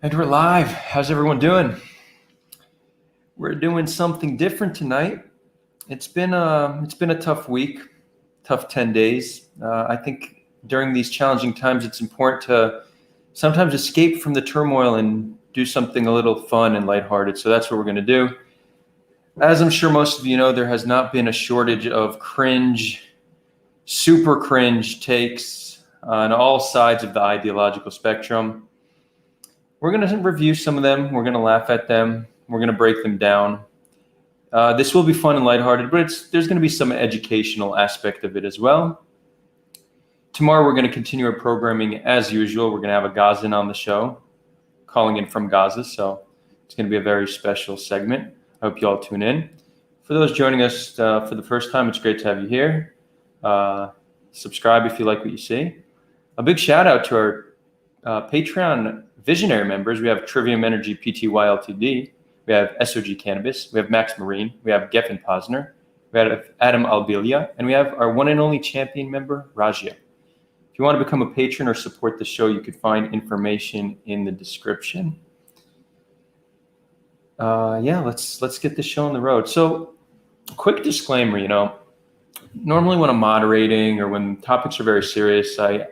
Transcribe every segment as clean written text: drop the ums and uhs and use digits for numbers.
And we're live. How's everyone doing? We're doing something different tonight. It's been a tough week, tough 10 days. I think during these challenging times, it's important to sometimes escape from the turmoil and do something a little fun and lighthearted. So that's what we're going to do. As I'm sure most of you know, there has not been a shortage of super cringe takes on all sides of the ideological spectrum. We're going to review some of them. We're going to laugh at them. We're going to break them down. This will be fun and lighthearted, but there's going to be some educational aspect of it as well. Tomorrow, we're going to continue our programming as usual. We're going to have a Gazan on the show, calling in from Gaza. So it's going to be a very special segment. I hope you all tune in. For those joining us for the first time, it's great to have you here. Subscribe if you like what you see. A big shout out to our Patreon visionary members. We have Trivium Energy Pty Ltd. We have SOG Cannabis. We have Max Marine. We have Geffen Posner. We have Adam Aliyah. And we have our one and only champion member, Rajia. If you want to become a patron or support the show, you could find information in the description. Let's get this show on the road. So, quick disclaimer, normally when I'm moderating or when topics are very serious, I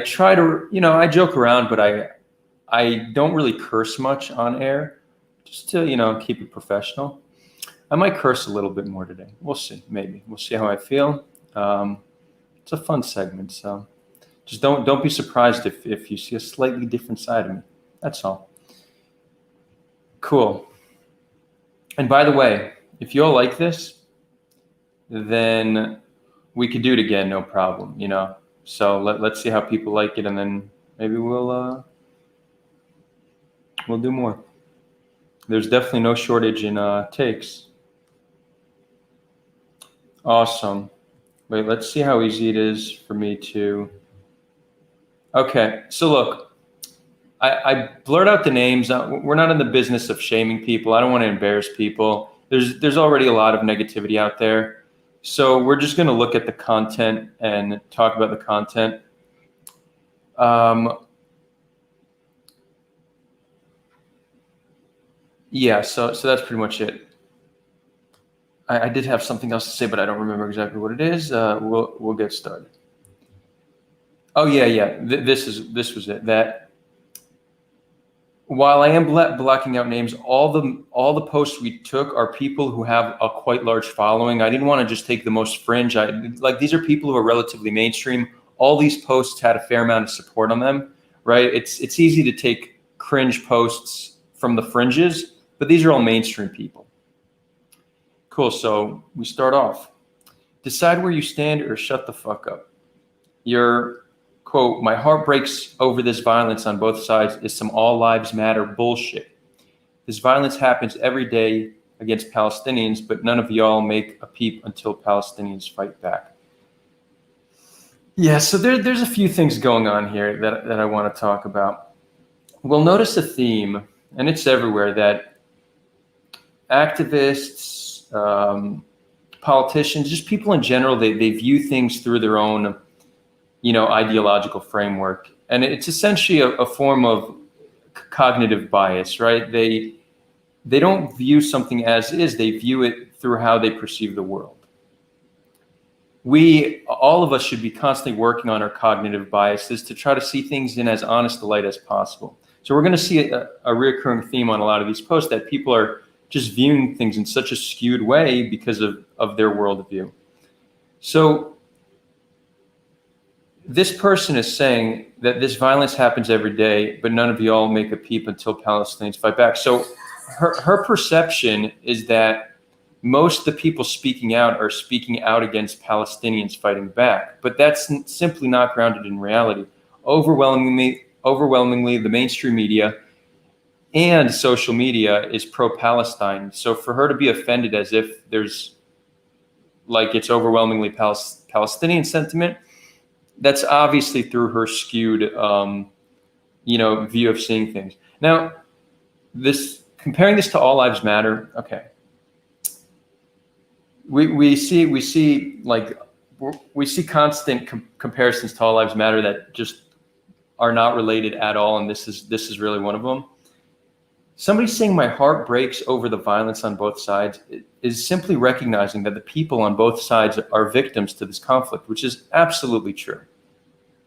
try to, I joke around, but I don't really curse much on air, just to, keep it professional. I might curse a little bit more today. We'll see, maybe. We'll see how I feel. It's a fun segment, so just don't be surprised if you see a slightly different side of me. That's all. Cool. And by the way, if you all like this, then we could do it again, no problem, So let's see how people like it, and then maybe we'll do more. There's definitely no shortage in takes. Awesome. Wait, let's see how easy it is for me to. Okay, so look, I blurred out the names. We're not in the business of shaming people. I don't want to embarrass people. There's already a lot of negativity out there. So we're just going to look at the content and talk about the content. Yeah, so that's pretty much it. I did have something else to say, but I don't remember exactly what it is. We'll get started. Oh yeah. This was it. That while I am blocking out names, all the posts we took are people who have a quite large following. I didn't want to just take the most fringe. These are people who are relatively mainstream. All these posts had a fair amount of support on them, right? It's easy to take cringe posts from the fringes, but these are all mainstream people. Cool, so we start off. Decide where you stand or shut the fuck up. Your quote, "My heart breaks over this violence on both sides is some all lives matter bullshit. This violence happens every day against Palestinians, but none of y'all make a peep until Palestinians fight back." Yeah, so there's a few things going on here that I want to talk about. We'll notice a theme, and it's everywhere, that activists, politicians, just people in general, they view things through their own, ideological framework. And it's essentially a form of cognitive bias, right? They don't view something as is, they view it through how they perceive the world. All of us should be constantly working on our cognitive biases to try to see things in as honest a light as possible. So we're going to see a recurring theme on a lot of these posts, that people are just viewing things in such a skewed way because of their worldview. So this person is saying that this violence happens every day, but none of y'all make a peep until Palestinians fight back. So her perception is that most of the people speaking out are speaking out against Palestinians fighting back, but that's simply not grounded in reality. Overwhelmingly, the mainstream media and social media is pro-Palestine. So for her to be offended as if it's overwhelmingly Palestinian sentiment, that's obviously through her skewed, view of seeing things. Now, comparing this to All Lives Matter, okay. We see constant comparisons to All Lives Matter that just are not related at all, and this is really one of them. Somebody saying my heart breaks over the violence on both sides is simply recognizing that the people on both sides are victims to this conflict, which is absolutely true,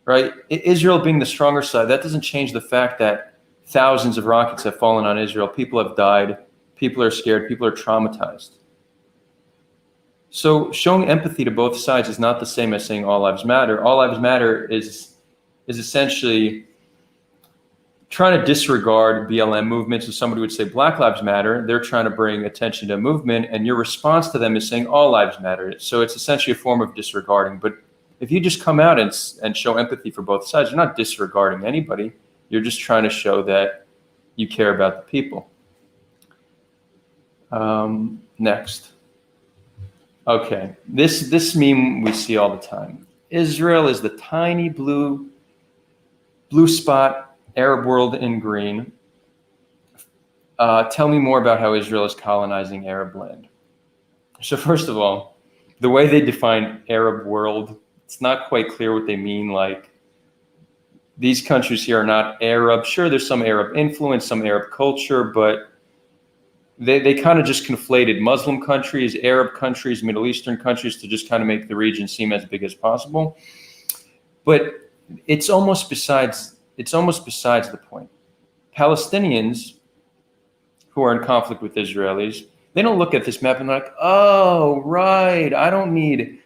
right? Israel being the stronger side, that doesn't change the fact that thousands of rockets have fallen on Israel. People have died. People are scared. People are traumatized. So showing empathy to both sides is not the same as saying all lives matter. All lives matter is essentially trying to disregard BLM movements. So somebody would say Black Lives Matter. They're trying to bring attention to a movement, and your response to them is saying all lives matter. So it's essentially a form of disregarding. But if you just come out and show empathy for both sides, you're not disregarding anybody. You're just trying to show that you care about the people. Next. Okay, this meme we see all the time. Israel is the tiny blue spot, Arab world in green. Tell me more about how Israel is colonizing Arab land. So first of all, the way they define Arab world, it's not quite clear what they mean. Like, these countries here are not Arab. Sure, there's some Arab influence, some Arab culture, but they kind of just conflated Muslim countries, Arab countries, Middle Eastern countries to just kind of make the region seem as big as possible. But it's almost besides the point. Palestinians who are in conflict with Israelis, they don't look at this map and they're like, oh, right, I don't need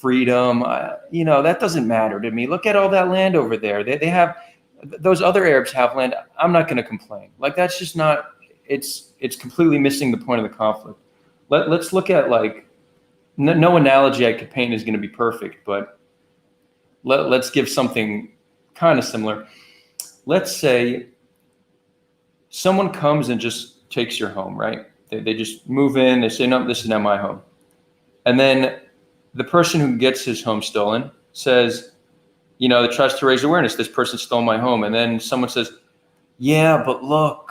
freedom. That doesn't matter to me. Look at all that land over there. They have, those other Arabs have land. I'm not going to complain. Like, that's just not, it's completely missing the point of the conflict. Let's look at, like, no analogy I could paint is going to be perfect, but let's give something kind of similar. Let's say someone comes and just takes your home, right? They just move in, they say, no, this is not my home. And then the person who gets his home stolen says, that tries to raise awareness, this person stole my home. And then someone says, yeah, but look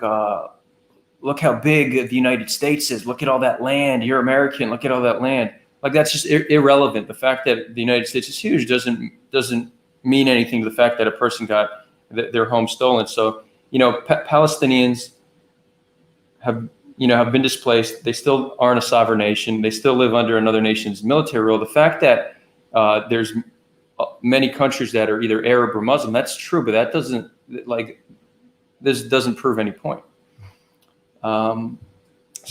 how big the United States is. Look at all that land. You're American. Look at all that land. Like, that's just irrelevant. The fact that the United States is huge doesn't mean anything to the fact that a person got their home stolen. So, Palestinians have been displaced. They still aren't a sovereign nation. They still live under another nation's military rule. The fact that there's many countries that are either Arab or Muslim, that's true, but that doesn't, this doesn't prove any point. So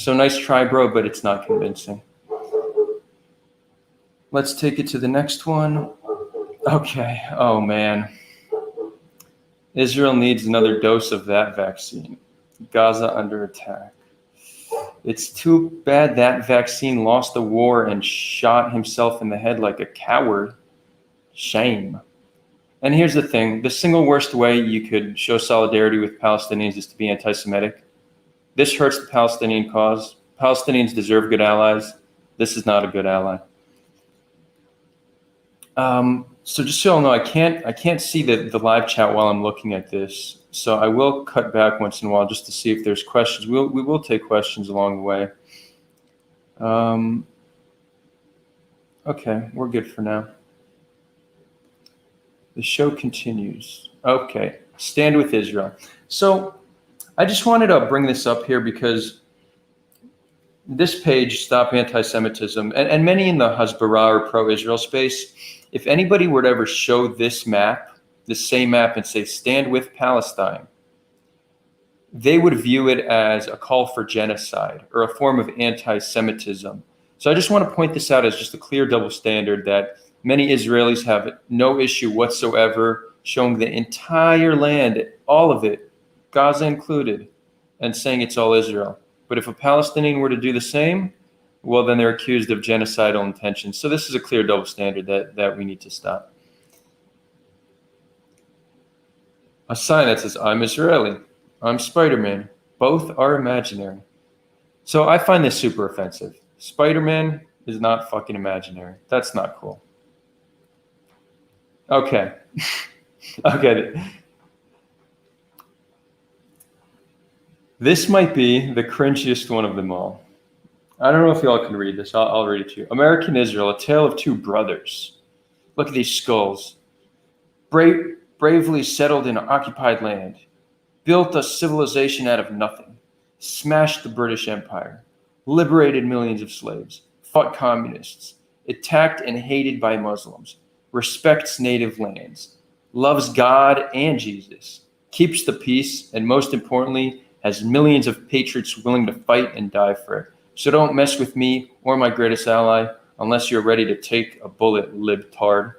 nice try, bro, but it's not convincing. Let's take it to the next one. Okay. Oh, man. Israel needs another dose of that vaccine. Gaza under attack. It's too bad that vaccine lost the war and shot himself in the head like a coward. Shame. And here's the thing. The single worst way you could show solidarity with Palestinians is to be anti-Semitic. This hurts the Palestinian cause. Palestinians deserve good allies. This is not a good ally. So just so you all know, I can't see the live chat while I'm looking at this. So I will cut back once in a while just to see if there's questions. We will take questions along the way. Okay, we're good for now. The show continues. Okay, stand with Israel. So I just wanted to bring this up here because this page, Stop Anti-Semitism, and many in the Hasbara or pro-Israel space, if anybody were to ever show this map, the same map, and say, stand with Palestine, they would view it as a call for genocide or a form of anti-Semitism. So I just want to point this out as just a clear double standard that many Israelis have no issue whatsoever showing the entire land, all of it, Gaza included, and saying it's all Israel. But if a Palestinian were to do the same, well, then they're accused of genocidal intentions. So this is a clear double standard that we need to stop. A sign that says, I'm Israeli, I'm Spider-Man. Both are imaginary. So I find this super offensive. Spider-Man is not fucking imaginary. That's not cool. Okay. Okay. This might be the cringiest one of them all. I don't know if y'all can read this. I'll read it to you. American Israel, a tale of two brothers. Look at these skulls. bravely settled in occupied land, built a civilization out of nothing, smashed the British Empire, liberated millions of slaves, fought communists, attacked and hated by Muslims, respects native lands, loves God and Jesus, keeps the peace, and most importantly, has millions of patriots willing to fight and die for it. So don't mess with me or my greatest ally unless you're ready to take a bullet, libtard.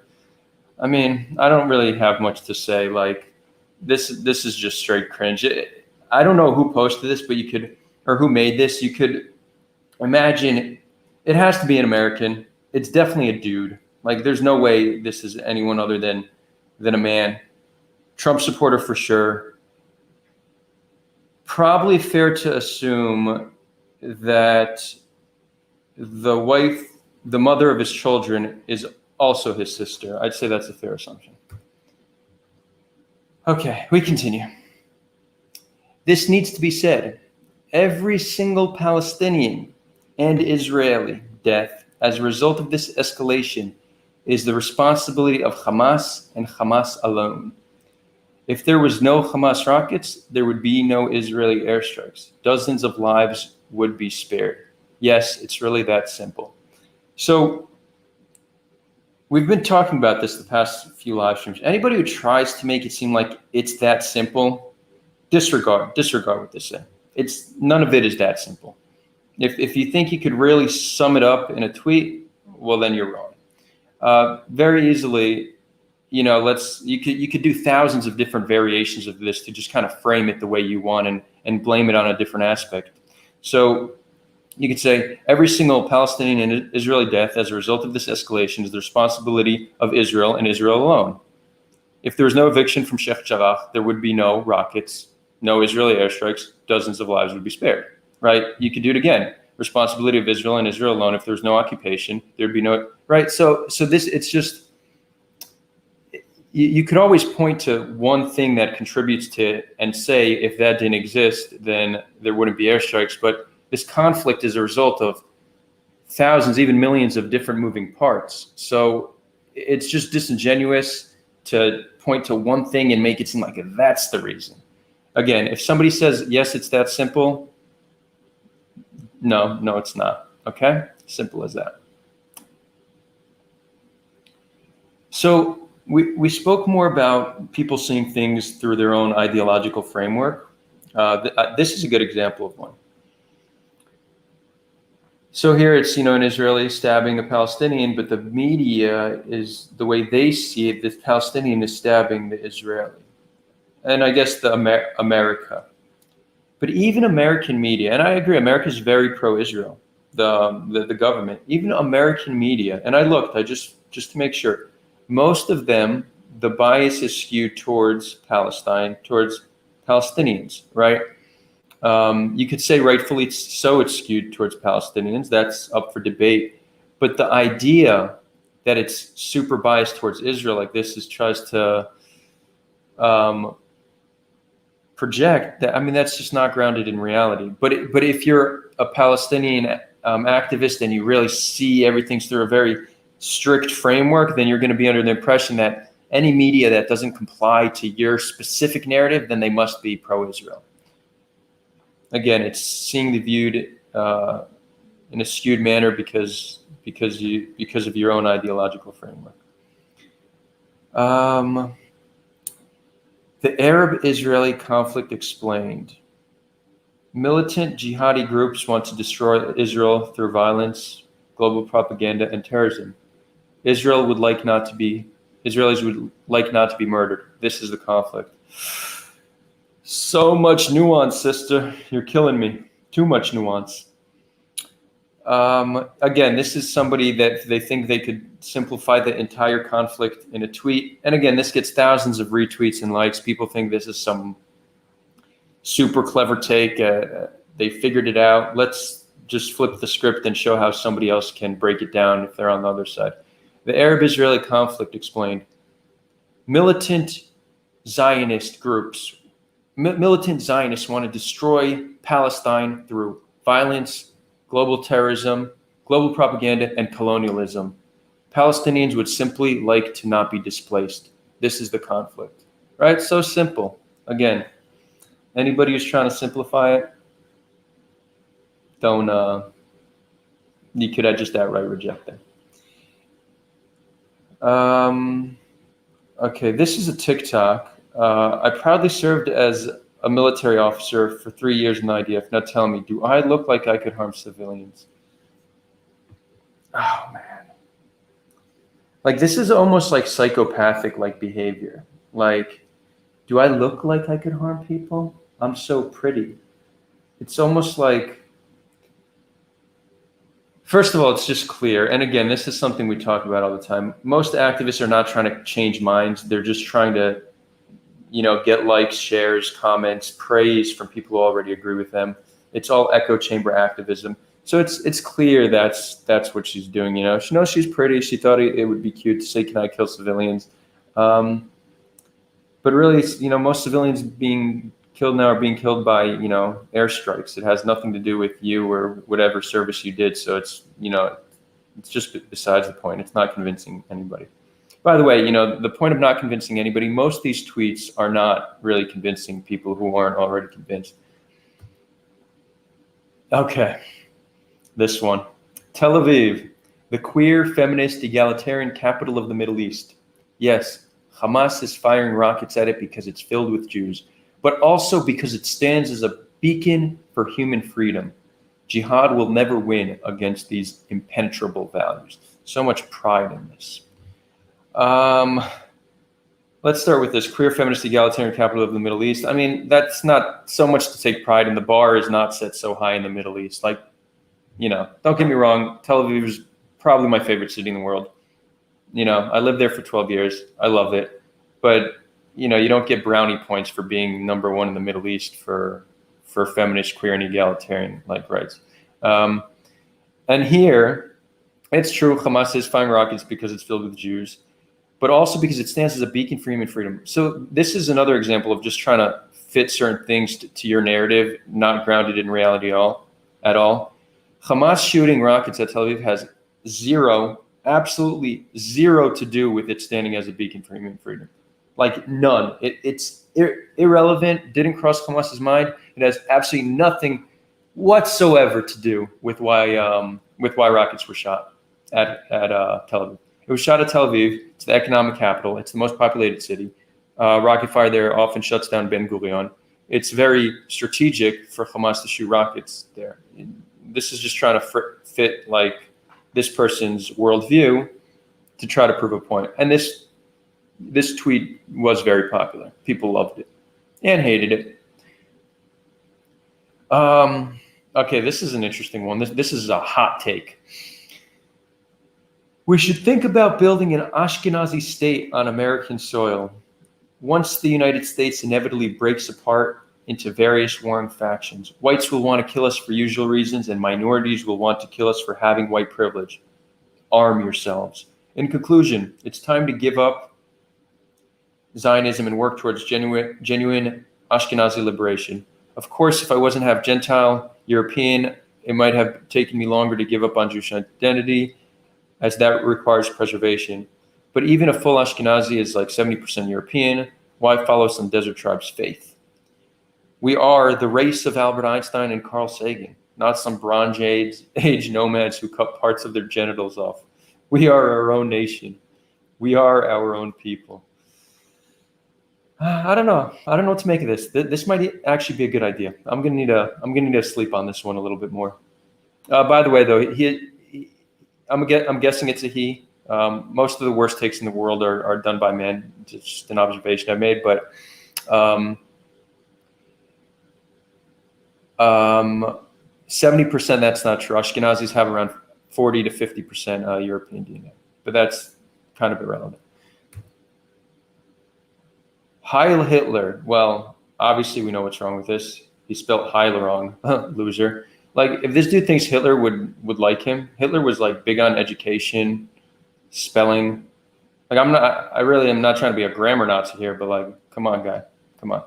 I mean, I don't really have much to say. Like, this is just straight cringe. I don't know who posted this, but or who made this. You could imagine it has to be an American. It's definitely a dude. Like, there's no way this is anyone other than a man. Trump supporter for sure. Probably fair to assume that the mother of his children is also his sister. I'd say that's a fair assumption. Okay, we continue. This needs to be said. Every single Palestinian and Israeli death as a result of this escalation is the responsibility of Hamas and Hamas alone. If there was no Hamas rockets, there would be no Israeli airstrikes. Dozens of lives would be spared. Yes, it's really that simple. So we've been talking about this the past few live streams. Anybody who tries to make it seem like it's that simple, disregard what they say. None of it is that simple. If you think you could really sum it up in a tweet, well, then you're wrong. Very easily, you could do thousands of different variations of this to just kind of frame it the way you want and blame it on a different aspect. So you could say every single Palestinian and Israeli death as a result of this escalation is the responsibility of Israel and Israel alone. If there was no eviction from Sheikh Jarrah, there would be no rockets, no Israeli airstrikes, dozens of lives would be spared, right? You could do it again. Responsibility of Israel and Israel alone. If there was no occupation, there'd be no, right? So this, it's just, you could always point to one thing that contributes to it and say, if that didn't exist, then there wouldn't be airstrikes. But this conflict is a result of thousands, even millions of different moving parts. So it's just disingenuous to point to one thing and make it seem like that's the reason. Again, if somebody says, yes, it's that simple, no, it's not. Okay? Simple as that. So we spoke more about people seeing things through their own ideological framework. This is a good example of one. So here it's, an Israeli stabbing a Palestinian, but the media is, the way they see it, the Palestinian is stabbing the Israeli. And I guess the America. But even American media, and I agree, America is very pro-Israel, the government, even American media, and I looked, just to make sure, most of them, the bias is skewed towards Palestine, towards Palestinians, right? You could say rightfully so it's skewed towards Palestinians. That's up for debate. But the idea that it's super biased towards Israel, like this, tries to project that. I mean, that's just not grounded in reality. But if you're a Palestinian activist and you really see everything through a very strict framework, then you're going to be under the impression that any media that doesn't comply to your specific narrative, then they must be pro-Israel. Again, it's seeing the viewed in a skewed manner because of your own ideological framework. The Arab-Israeli conflict explained. Militant jihadi groups want to destroy Israel through violence, global propaganda, and terrorism. Israelis would like not to be murdered. This is the conflict. So much nuance, sister. You're killing me. Too much nuance. Again, this is somebody that they think they could simplify the entire conflict in a tweet. And again, this gets thousands of retweets and likes. People think this is some super clever take. They figured it out. Let's just flip the script and show how somebody else can break it down if they're on the other side. The Arab-Israeli conflict explained. Militant Zionists want to destroy Palestine through violence, global terrorism, global propaganda, and colonialism. Palestinians would simply like to not be displaced. This is the conflict. right? So simple. Again, anybody who's trying to simplify it, don't, you could just outright reject them. Okay, this is a TikTok. I proudly served as a military officer for 3 years in the IDF. Now tell me, do I look like I could harm civilians? Oh, man. Like, this is almost like psychopathic like behavior. Like, do I look like I could harm people? I'm so pretty. It's almost like, first of all, it's just clear. And again, this is something we talk about all the time. Most activists are not trying to change minds. They're just trying to, get likes, shares, comments, praise from people who already agree with them. It's all echo chamber activism. So it's clear that's what she's doing. She knows she's pretty. She thought it would be cute to say, "Can I kill civilians?" But really, most civilians being killed now are being killed by airstrikes. It has nothing to do with you or whatever service you did. So it's just besides the point. It's not convincing anybody. By the way, the point of not convincing anybody, most of these tweets are not really convincing people who aren't already convinced. Okay, this one. Tel Aviv, the queer, feminist, egalitarian capital of the Middle East. Yes, Hamas is firing rockets at it because it's filled with Jews, but also because it stands as a beacon for human freedom. Jihad will never win against these impenetrable values. So much pride in this. Let's start with this queer, feminist, egalitarian capital of the Middle East. I mean, that's not so much to take pride in. The bar is not set so high in the Middle East. Like, don't get me wrong. Tel Aviv is probably my favorite city in the world. I lived there for 12 years. I love it. But, you don't get brownie points for being number one in the Middle East for feminist, queer, and egalitarian rights. And here, it's true, Hamas is firing rockets because it's filled with Jews, but also because it stands as a beacon for human freedom. So this is another example of just trying to fit certain things to your narrative, not grounded in reality at all. Hamas shooting rockets at Tel Aviv has absolutely zero to do with it standing as a beacon for human freedom. Like none. It's irrelevant, didn't cross Hamas's mind. It has absolutely nothing whatsoever to do with why rockets were shot at Tel Aviv. It was shot at Tel Aviv. It's the economic capital. It's the most populated city. Rocket fire there often shuts down Ben Gurion. It's very strategic for Hamas to shoot rockets there. This is just trying to fit this person's worldview to try to prove a point. And this tweet was very popular. People loved it and hated it. Okay, this is an interesting one. This is a hot take. We should think about building an Ashkenazi state on American soil. Once the United States inevitably breaks apart into various warring factions, whites will want to kill us for usual reasons, and minorities will want to kill us for having white privilege. Arm yourselves. In conclusion, it's time to give up Zionism and work towards genuine Ashkenazi liberation. Of course, if I wasn't half Gentile, European, it might have taken me longer to give up on Jewish identity, as that requires preservation. But even a full Ashkenazi is like 70% European. Why follow some desert tribe's faith? We are the race of Albert Einstein and Carl Sagan, not some Bronze Age nomads who cut parts of their genitals off. We are our own nation. We are our own people. I don't know what to make of this. This might actually be a good idea. I'm gonna need to sleep on this one a little bit more. By the way, though, I'm guessing it's a he. Most of the worst takes in the world are done by men. It's just an observation I made, but 70% that's not true. Ashkenazis have around 40 to 50% European DNA, but that's kind of irrelevant. Heil Hitler. Well, obviously we know what's wrong with this. He spelled Heil wrong. Loser. If this dude thinks Hitler would like him, Hitler was big on education, spelling. I really am not trying to be a grammar Nazi here, but come on, guy. Come on.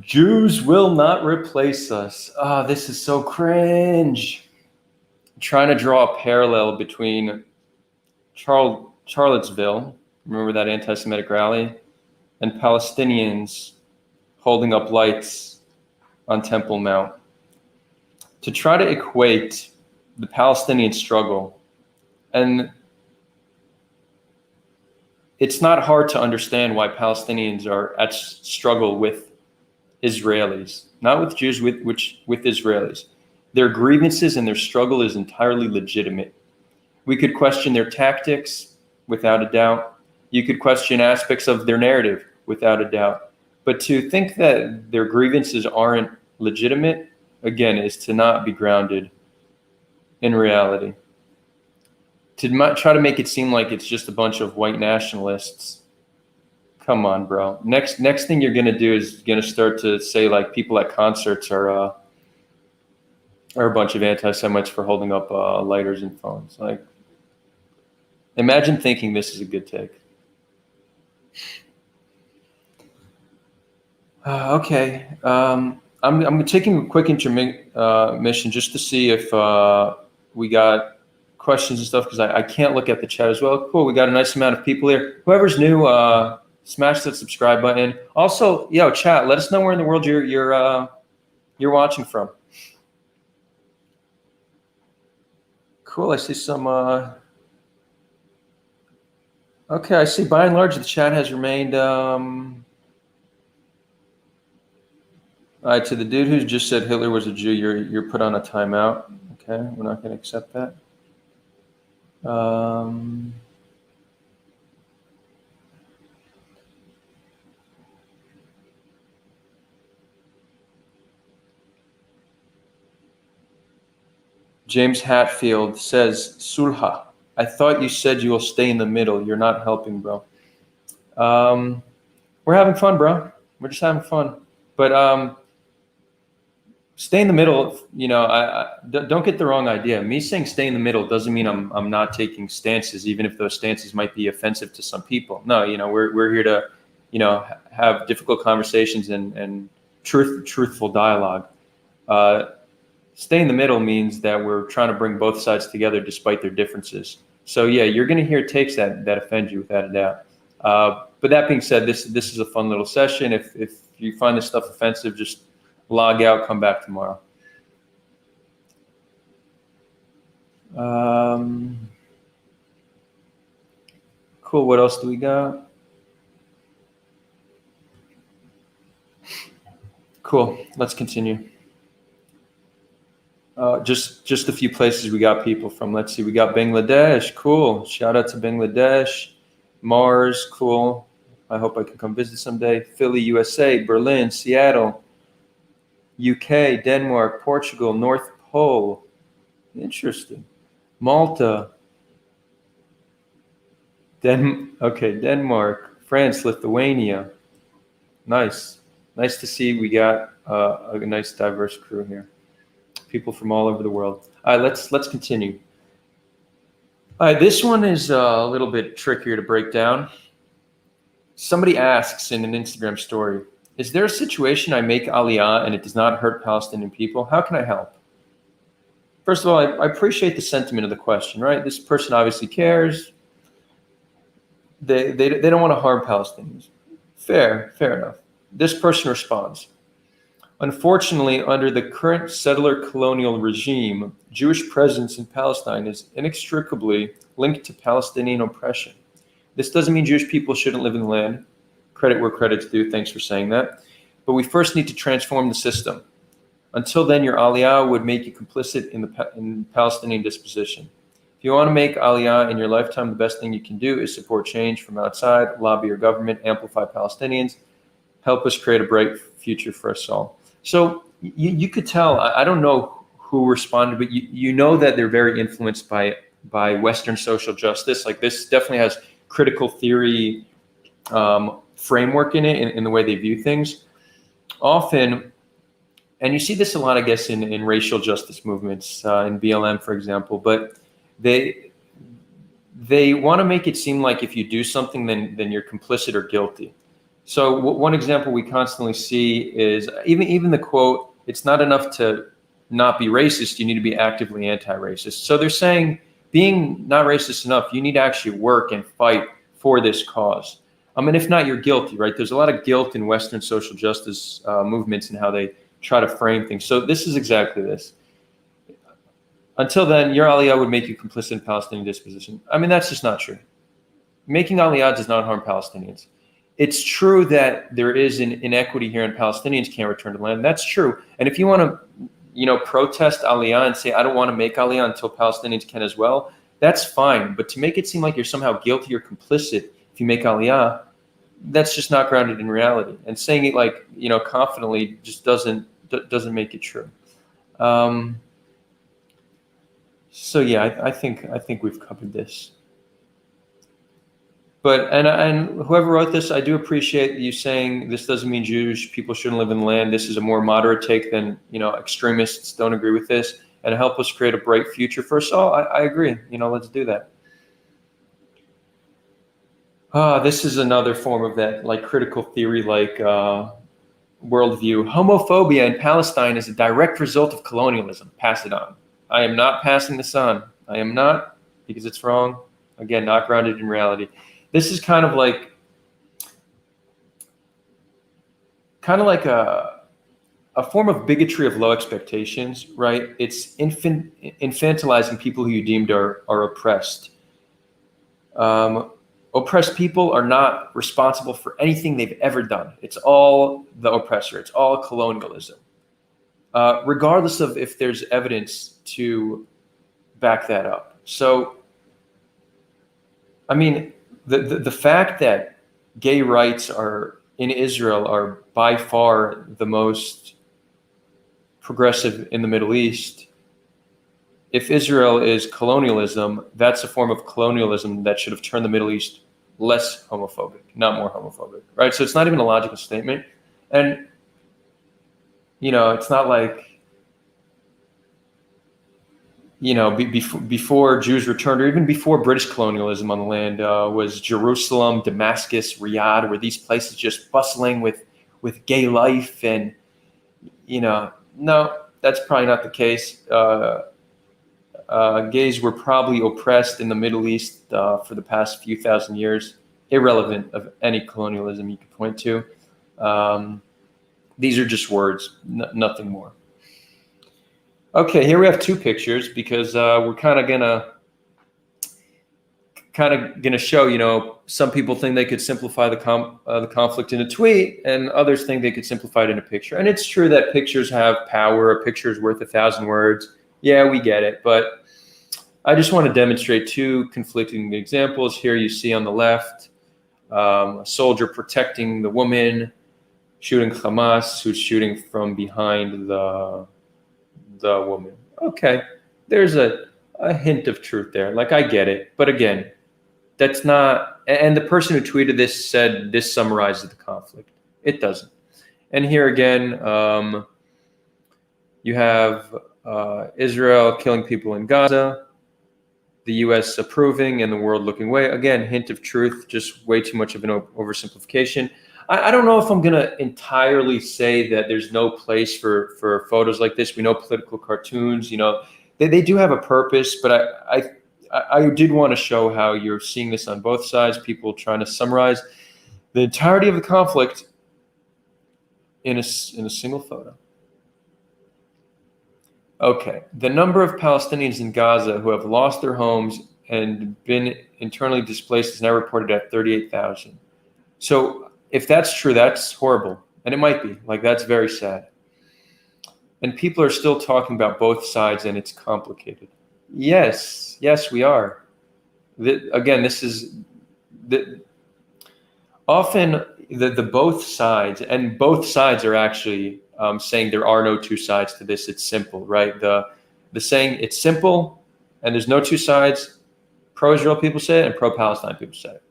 Jews will not replace us. This is so cringe. I'm trying to draw a parallel between Charlottesville, remember that anti-Semitic rally? And Palestinians holding up lights on Temple Mount. To try to equate the Palestinian struggle, and it's not hard to understand why Palestinians are at struggle with Israelis, not with Jews, with Israelis. Their grievances and their struggle is entirely legitimate. We could question their tactics, without a doubt. You could question aspects of their narrative, without a doubt. But to think that their grievances aren't legitimate, again, is to not be grounded in reality. To try to make it seem like it's just a bunch of white nationalists. Come on, bro. Next thing you're gonna do is gonna start to say like people at concerts are a bunch of anti-Semites for holding up lighters and phones. Like, imagine thinking this is a good take. Okay, I'm taking a quick intermission just to see if we got questions and stuff, because I can't look at the chat as well. Cool, we got a nice amount of people here. Whoever's new, smash that subscribe button. Also, yo, chat, let us know where in the world you're watching from. Cool, I see some. Okay, I see by and large the chat has remained. All right, to the dude who just said Hitler was a Jew, you're put on a timeout. Okay, we're not going to accept that. James Hatfield says, Sulha, I thought you said you will stay in the middle. You're not helping, bro. We're having fun, bro. We're just having fun. But stay in the middle, you know, don't get the wrong idea. Me saying stay in the middle doesn't mean I'm not taking stances, even if those stances might be offensive to some people. No, you know, we're here to, you know, have difficult conversations and truthful dialogue. Stay in the middle means that we're trying to bring both sides together despite their differences. So yeah, you're going to hear takes that offend you without a doubt. But that being said, this is a fun little session. If you find this stuff offensive, just log out, come back tomorrow. Cool. What else do we got? Cool. Let's continue. Just a few places we got people from. Let's see. We got Bangladesh. Cool. Shout out to Bangladesh. Mars. Cool. I hope I can come visit someday. Philly, USA. Berlin. Seattle. UK. Denmark. Portugal. North Pole. Interesting. Malta. Denmark. France. Lithuania. Nice. Nice to see we got a nice diverse crew here. People from all over the world. All right, let's continue. All right, this one is a little bit trickier to break down. Somebody asks in an Instagram story, is there a situation I make Aliyah and it does not hurt Palestinian people? How can I help? First of all, I appreciate the sentiment of the question, right? This person obviously cares. They don't want to harm Palestinians. Fair enough. This person responds, unfortunately, under the current settler colonial regime, Jewish presence in Palestine is inextricably linked to Palestinian oppression. This doesn't mean Jewish people shouldn't live in the land. Credit where credit's due. Thanks for saying that. But we first need to transform the system. Until then, your Aliyah would make you complicit in Palestinian disposition. If you want to make Aliyah in your lifetime, the best thing you can do is support change from outside, lobby your government, amplify Palestinians, help us create a bright future for us all. So you could tell, I don't know who responded, but you know that they're very influenced by Western social justice. Like, this definitely has critical theory framework in it, in the way they view things. Often, and you see this a lot, I guess, in racial justice movements, in BLM, for example, but they want to make it seem like if you do something, then you're complicit or guilty. So one example we constantly see is even the quote, it's not enough to not be racist, you need to be actively anti-racist. So they're saying being not racist enough, you need to actually work and fight for this cause. And if not, you're guilty, right? There's a lot of guilt in Western social justice movements and how they try to frame things. So this is exactly this. Until then, your Aliyah would make you complicit in Palestinian disposition. I mean, that's just not true. Making Aliyah does not harm Palestinians. It's true that there is an inequity here and Palestinians can't return to the land. That's true. And if you want to, protest Aliyah and say, I don't want to make Aliyah until Palestinians can as well, that's fine. But to make it seem like you're somehow guilty or complicit if you make Aliyah, that's just not grounded in reality. And saying it like, confidently just doesn't make it true. So yeah, I think we've covered this. But and whoever wrote this, I do appreciate you saying this doesn't mean Jewish people shouldn't live in the land. This is a more moderate take than extremists don't agree with this, and help us create a bright future for us all. I agree. Let's do that. This is another form of that like critical theory, like worldview. Homophobia in Palestine is a direct result of colonialism. Pass it on. I am not passing this on. I am not, because it's wrong. Again, not grounded in reality. This is kind of like a form of bigotry of low expectations, right? It's infantilizing people who you deemed are oppressed. Oppressed people are not responsible for anything they've ever done. It's all the oppressor. It's all colonialism. Regardless of if there's evidence to back that up. So, I mean, the fact that gay rights in Israel are by far the most progressive in the Middle East. If Israel is colonialism, that's a form of colonialism that should have turned the Middle East less homophobic, not more homophobic, right? So it's not even a logical statement. And, it's not like, before Jews returned, or even before British colonialism on the land, was Jerusalem, Damascus, Riyadh, were these places just bustling with gay life? And, no, that's probably not the case. Gays were probably oppressed in the Middle East for the past few thousand years, irrelevant of any colonialism you could point to. These are just words, nothing more. Okay, here we have two pictures because we're kind of gonna show. Some people think they could simplify the conflict in a tweet, and others think they could simplify it in a picture. And it's true that pictures have power. A picture is worth 1,000 words. Yeah, we get it. But I just want to demonstrate two conflicting examples. Here you see on the left a soldier protecting the woman, shooting Hamas, who's shooting from behind the woman. Okay, there's a hint of truth there. Like, I get it. But again, that's not, and the person who tweeted this said this summarizes the conflict. It doesn't. And here again, you have Israel killing people in Gaza, the US approving and the world looking away. Again, hint of truth, just way too much of an oversimplification. I don't know if I'm going to entirely say that there's no place for photos like this. We know political cartoons, they do have a purpose, but I did want to show how you're seeing this on both sides, people trying to summarize the entirety of the conflict in a single photo. Okay, the number of Palestinians in Gaza who have lost their homes and been internally displaced is now reported at 38,000. So if that's true, that's horrible. And it might be. Like, that's very sad. And people are still talking about both sides, and it's complicated. Yes, we are. Again, this is often the both sides, and both sides are actually saying there are no two sides to this. It's simple, right? The saying it's simple, and there's no two sides. Pro-Israel people say it, and pro-Palestine people say it.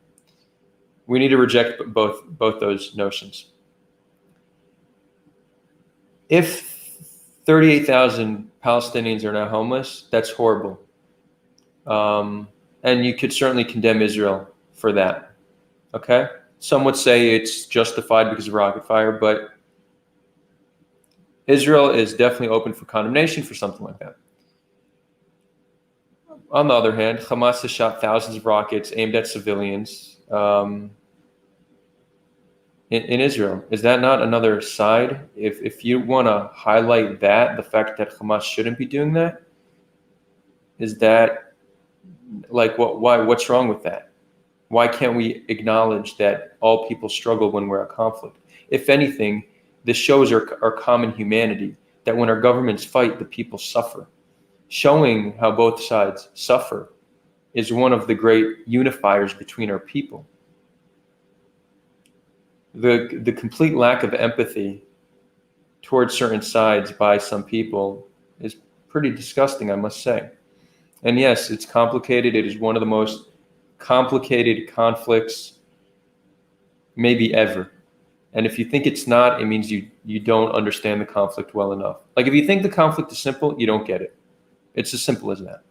We need to reject both those notions. If 38,000 Palestinians are now homeless, that's horrible. And you could certainly condemn Israel for that. Okay? Some would say it's justified because of rocket fire, but Israel is definitely open for condemnation for something like that. On the other hand, Hamas has shot thousands of rockets aimed at civilians in Israel. Is that not another side? If you want to highlight that, the fact that Hamas shouldn't be doing that, is that like what's wrong with that? Why can't we acknowledge that all people struggle when we're at conflict? If anything, this shows our common humanity, that when our governments fight, the people suffer. Showing how both sides suffer is one of the great unifiers between our people. The complete lack of empathy towards certain sides by some people is pretty disgusting, I must say. And yes, it's complicated. It is one of the most complicated conflicts maybe ever. And if you think it's not, it means you don't understand the conflict well enough. Like if you think the conflict is simple, you don't get it. It's as simple as that.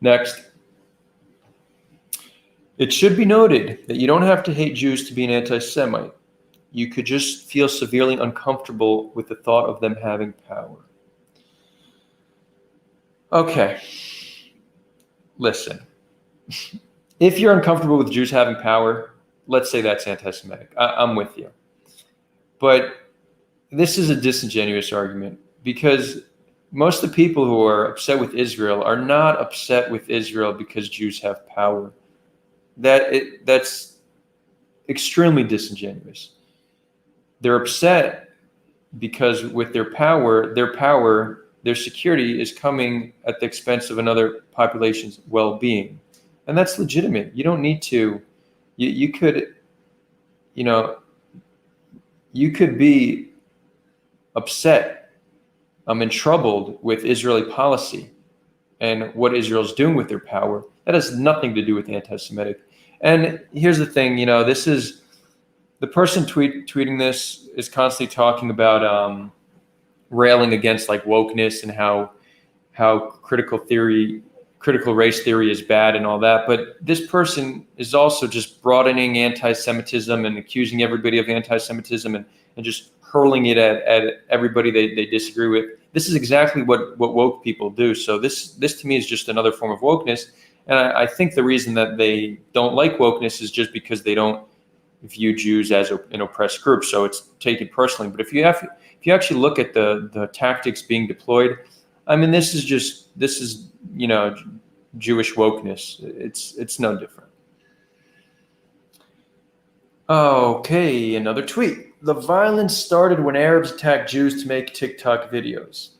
Next. It should be noted that you don't have to hate Jews to be an anti-Semite. You could just feel severely uncomfortable with the thought of them having power. Okay. Listen. If you're uncomfortable with Jews having power, let's say that's anti-Semitic. I'm with you. But this is a disingenuous argument because most of the people who are upset with Israel are not upset with Israel because Jews have power. That's extremely disingenuous. They're upset because with their power, their security is coming at the expense of another population's well-being. And that's legitimate. You don't need to, you could be upset and troubled with Israeli policy and what Israel's doing with their power. That has nothing to do with anti-Semitic. And here's the thing, this is, the person tweeting this is constantly talking about railing against like wokeness and how critical race theory is bad and all that. But this person is also just broadening anti-Semitism and accusing everybody of anti-Semitism and just hurling it at everybody they disagree with. This is exactly what woke people do. So this to me is just another form of wokeness. And I think the reason that they don't like wokeness is just because they don't view Jews as an oppressed group. So it's taken personally. But if you actually look at the tactics being deployed, I mean, this is Jewish wokeness. It's no different. Okay, another tweet. The violence started when Arabs attacked Jews to make TikTok videos.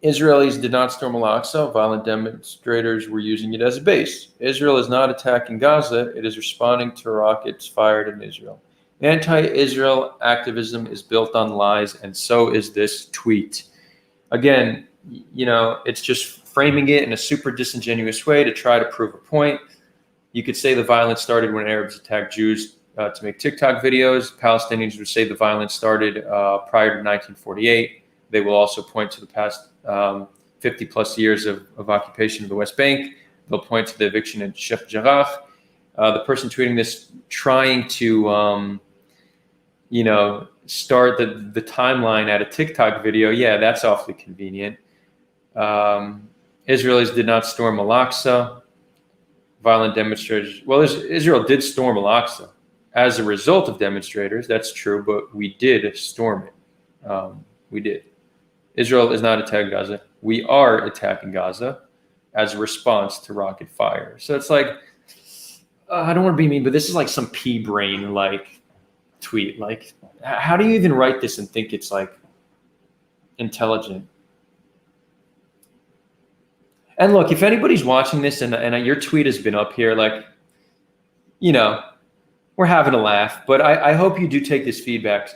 Israelis did not storm Al-Aqsa. Violent demonstrators were using it as a base. Israel is not attacking Gaza. It is responding to rockets fired in Israel. Anti-Israel activism is built on lies, and so is this tweet. Again, it's just framing it in a super disingenuous way to try to prove a point. You could say the violence started when Arabs attacked Jews to make TikTok videos. Palestinians would say the violence started prior to 1948. They will also point to the past 50 plus years of occupation of the West Bank. They'll point to the eviction at Sheikh Jarrah. The person tweeting this trying to, start the timeline at a TikTok video. Yeah, that's awfully convenient. Israelis did not storm Al-Aqsa. Violent demonstrators. Well, Israel did storm Al-Aqsa as a result of demonstrators. That's true, but we did storm it. We did. Israel is not attacking Gaza. We are attacking Gaza as a response to rocket fire. So it's like, I don't want to be mean, but this is like some pea brain like tweet. Like, how do you even write this and think it's like intelligent? And look, if anybody's watching this and your tweet has been up here, like, we're having a laugh, but I hope you do take this feedback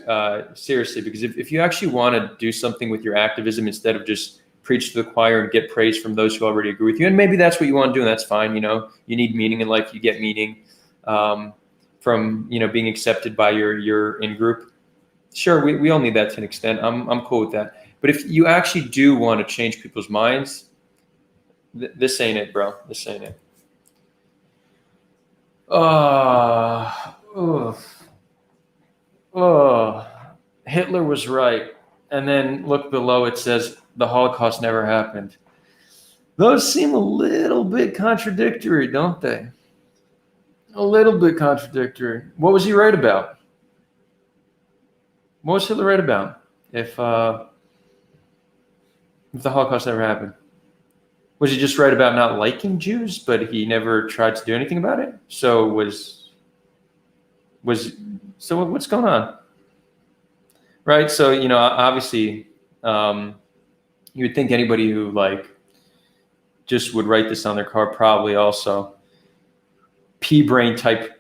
seriously, because if you actually want to do something with your activism instead of just preach to the choir and get praise from those who already agree with you, and maybe that's what you want to do, and that's fine. You need meaning in life. You get meaning from being accepted by your in-group. Sure, we all need that to an extent. I'm cool with that. But if you actually do want to change people's minds, this ain't it, bro. This ain't it. Hitler was right. And then look below, it says the Holocaust never happened. Those seem a little bit contradictory, don't they? A little bit contradictory. What was he right about? What was Hitler right about if the Holocaust never happened? Was he just right about not liking Jews, but he never tried to do anything about it? So what's going on? Right? So, obviously, you would think anybody who just would write this on their car, probably also pea-brain type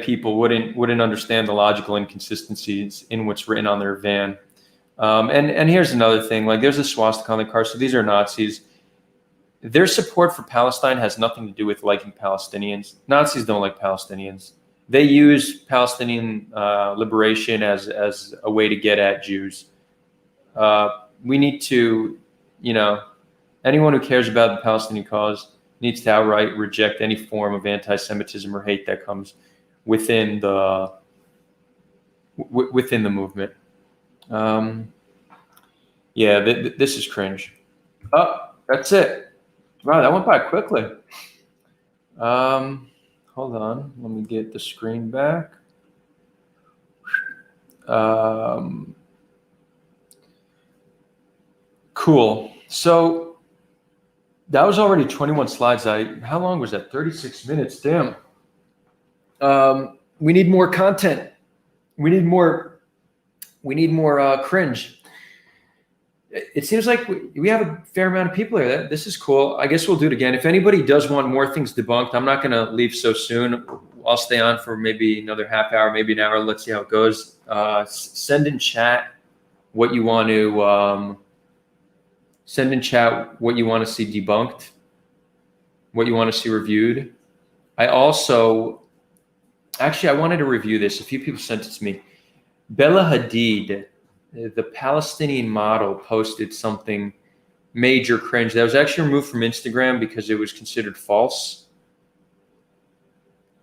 people wouldn't understand the logical inconsistencies in what's written on their van. And here's another thing, there's a swastika on the car, so these are Nazis. Their support for Palestine has nothing to do with liking Palestinians. Nazis don't like Palestinians. They use Palestinian liberation as a way to get at Jews. We need to, anyone who cares about the Palestinian cause needs to outright reject any form of anti-Semitism or hate that comes within the movement. This is cringe. Oh, that's it. Wow, that went by quickly. Hold on, let me get the screen back. Cool. So that was already 21 slides. How long was that? 36 minutes. Damn. We need more content. We need more cringe. It seems like we have a fair amount of people here. This is cool. I guess we'll do it again. If anybody does want more things debunked, I'm not going to leave so soon. I'll stay on for maybe another half hour, maybe an hour. Let's see how it goes. Send in chat what you want to see debunked, what you want to see reviewed. I wanted to review this. A few people sent it to me. Bella Hadid, the Palestinian model, posted something major cringe that was actually removed from Instagram because it was considered false.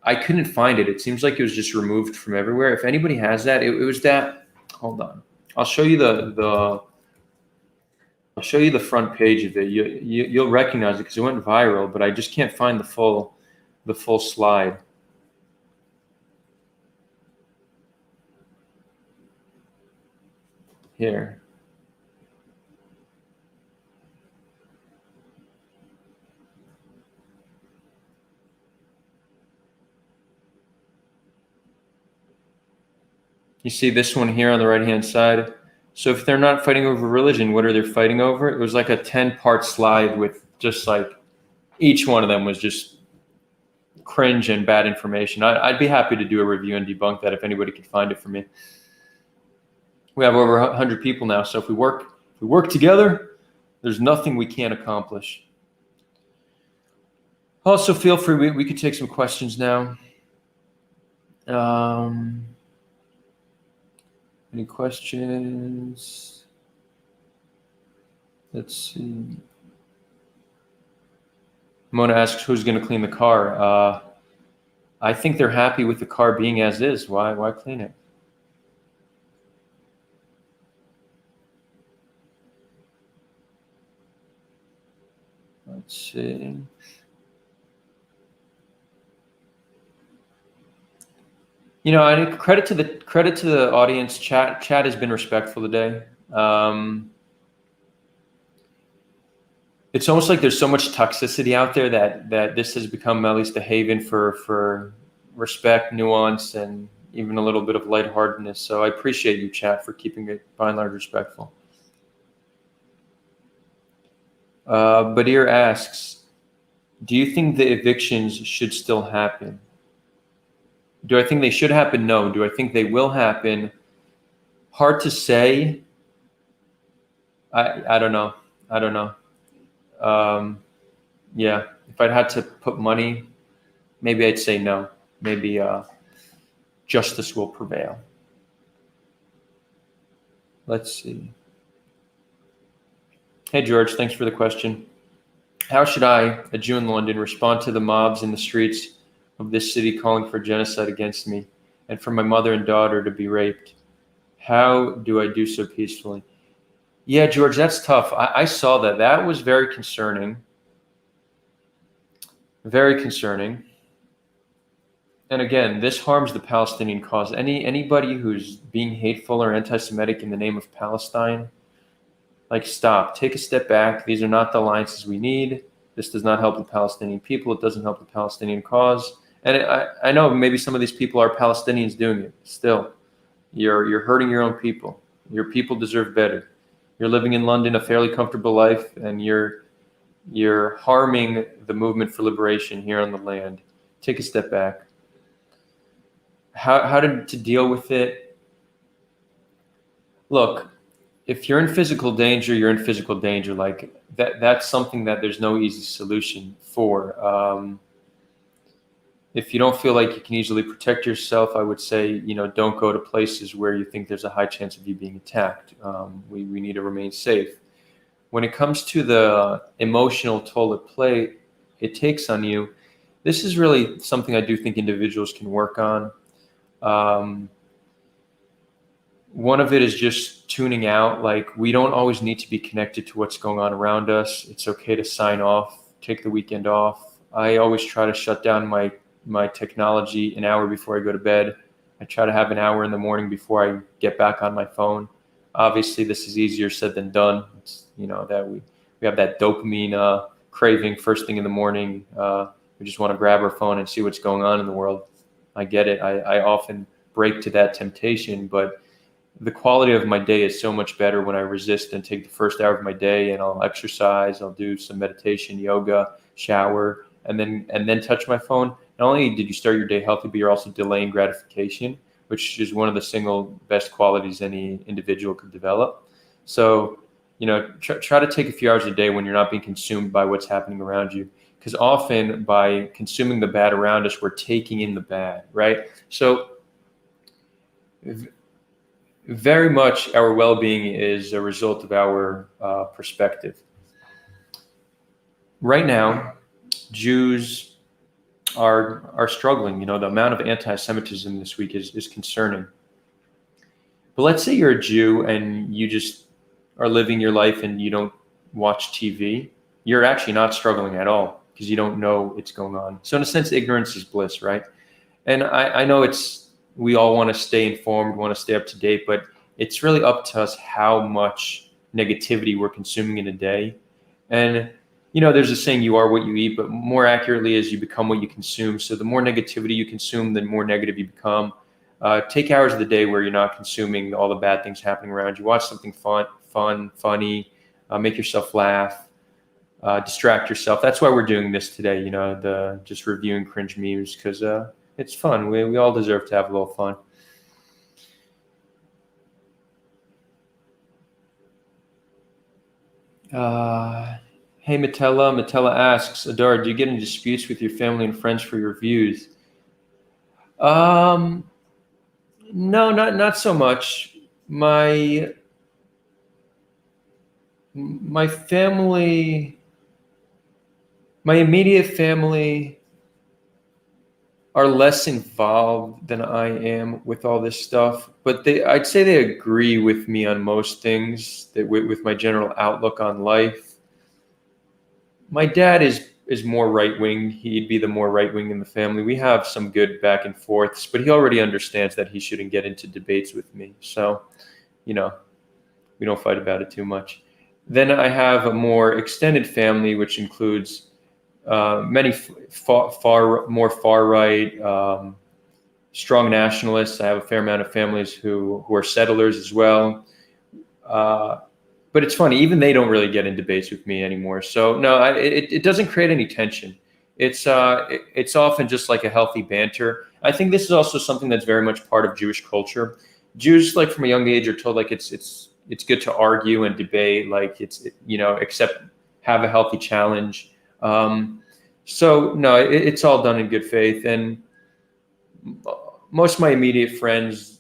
I couldn't find it. It seems like it was just removed from everywhere. If anybody has that, it was that. Hold on, I'll show you I'll show you the front page of it. You'll recognize it because it went viral, but I just can't find the full slide. Here. You see this one here on the right-hand side. So if they're not fighting over religion, what are they fighting over? It was like a 10-part slide with just each one of them was just cringe and bad information. I'd be happy to do a review and debunk that if anybody could find it for me. We have over 100 people now, so if we work together, there's nothing we can't accomplish. Also, feel free. We could take some questions now. Any questions? Let's see. Mona asks, who's going to clean the car? I think they're happy with the car being as is. Why clean it? Let's see. I credit to the audience. Chat has been respectful today. It's almost like there's so much toxicity out there that this has become at least a haven for respect, nuance, and even a little bit of lightheartedness. So I appreciate you, chat, for keeping it by and large respectful. Badir asks, do you think the evictions should still happen? Do I think they should happen? No. Do I think they will happen? Hard to say. I don't know. Yeah, if I'd had to put money, maybe I'd say no. Maybe justice will prevail. Let's see. Hey, George, thanks for the question. How should I, a Jew in London, respond to the mobs in the streets of this city calling for genocide against me and for my mother and daughter to be raped? How do I do so peacefully? Yeah, George, that's tough. I saw that. That was very concerning. Very concerning. And again, this harms the Palestinian cause. Anybody who's being hateful or anti-Semitic in the name of Palestine, like, stop, take a step back. These are not the alliances we need. This does not help the Palestinian people. It doesn't help the Palestinian cause. And I know maybe some of these people are Palestinians doing it. Still, you're hurting your own people. Your people deserve better. You're living in London a fairly comfortable life, and you're harming the movement for liberation here on the land. Take a step back. How to deal with it? Look, if you're in physical danger, you're in physical danger. Like that's something that there's no easy solution for. If you don't feel like you can easily protect yourself, I would say, don't go to places where you think there's a high chance of you being attacked. We need to remain safe. When it comes to the emotional toll it takes on you, this is really something I do think individuals can work on. One of it is just tuning out. Like, we don't always need to be connected to what's going on around us. It's okay to sign off, take the weekend off. I always try to shut down my technology an hour before I go to bed. I try to have an hour in the morning before I get back on my phone. Obviously, this is easier said than done. It's, that we have that dopamine craving first thing in the morning. We just want to grab our phone and see what's going on in the world. I get it. I often break to that temptation, but the quality of my day is so much better when I resist and take the first hour of my day and I'll exercise, I'll do some meditation, yoga, shower, and then touch my phone. Not only did you start your day healthy, but you're also delaying gratification, which is one of the single best qualities any individual could develop. So, try to take a few hours a day when you're not being consumed by what's happening around you. Because often by consuming the bad around us, we're taking in the bad, right? So very much our well-being is a result of our perspective. Right now, Jews are struggling. The amount of anti-Semitism this week is concerning. But let's say you're a Jew and you just are living your life and you don't watch TV. You're actually not struggling at all because you don't know what's going on. So in a sense, ignorance is bliss, right? And I know we all want to stay informed, want to stay up to date, but it's really up to us how much negativity we're consuming in a day. And there's a saying, you are what you eat, but more accurately is you become what you consume. So the more negativity you consume, the more negative you become. Take hours of the day where you're not consuming all the bad things happening around you. Watch something fun, funny, make yourself laugh, distract yourself. That's why we're doing this today, just reviewing cringe memes, because it's fun. We all deserve to have a little fun. Hey, Matella asks, Adar, do you get in disputes with your family and friends for your views? No, not so much. My family, my immediate family are less involved than I am with all this stuff, but I'd say they agree with me on most things, with my general outlook on life. My dad is more right-wing. He'd be the more right-wing in the family. We have some good back and forths, but he already understands that he shouldn't get into debates with me. So, we don't fight about it too much. Then I have a more extended family, which includes many more far-right, strong nationalists. I have a fair amount of families who are settlers as well. But it's funny, even they don't really get in debates with me anymore. So no, it doesn't create any tension. It's often just like a healthy banter. I think this is also something that's very much part of Jewish culture. Jews, like from a young age, are told like it's good to argue and debate, like except have a healthy challenge. So no, it's all done in good faith. And most of my immediate friends,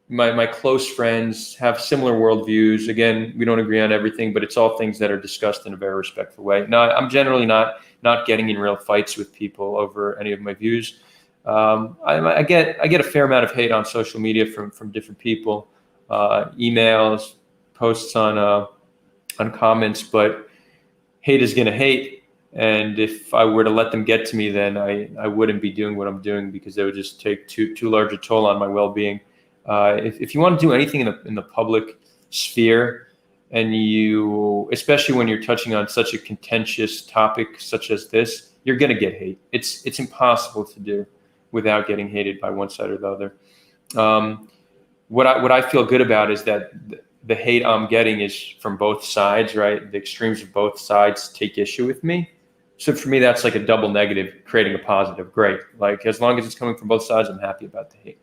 my close friends, have similar worldviews. Again, we don't agree on everything, but it's all things that are discussed in a very respectful way. No, I'm generally not getting in real fights with people over any of my views. I get a fair amount of hate on social media from different people, emails, posts on comments, but hate is gonna hate. And if I were to let them get to me, then I wouldn't be doing what I'm doing, because they would just take too large a toll on my well-being. If you want to do anything in the public sphere, and you, especially when you're touching on such a contentious topic such as this, you're going to get hate. It's impossible to do without getting hated by one side or the other. What I feel good about is that the hate I'm getting is from both sides, right? The extremes of both sides take issue with me. So for me, that's like a double negative, creating a positive. Great. Like, as long as it's coming from both sides, I'm happy about the hate.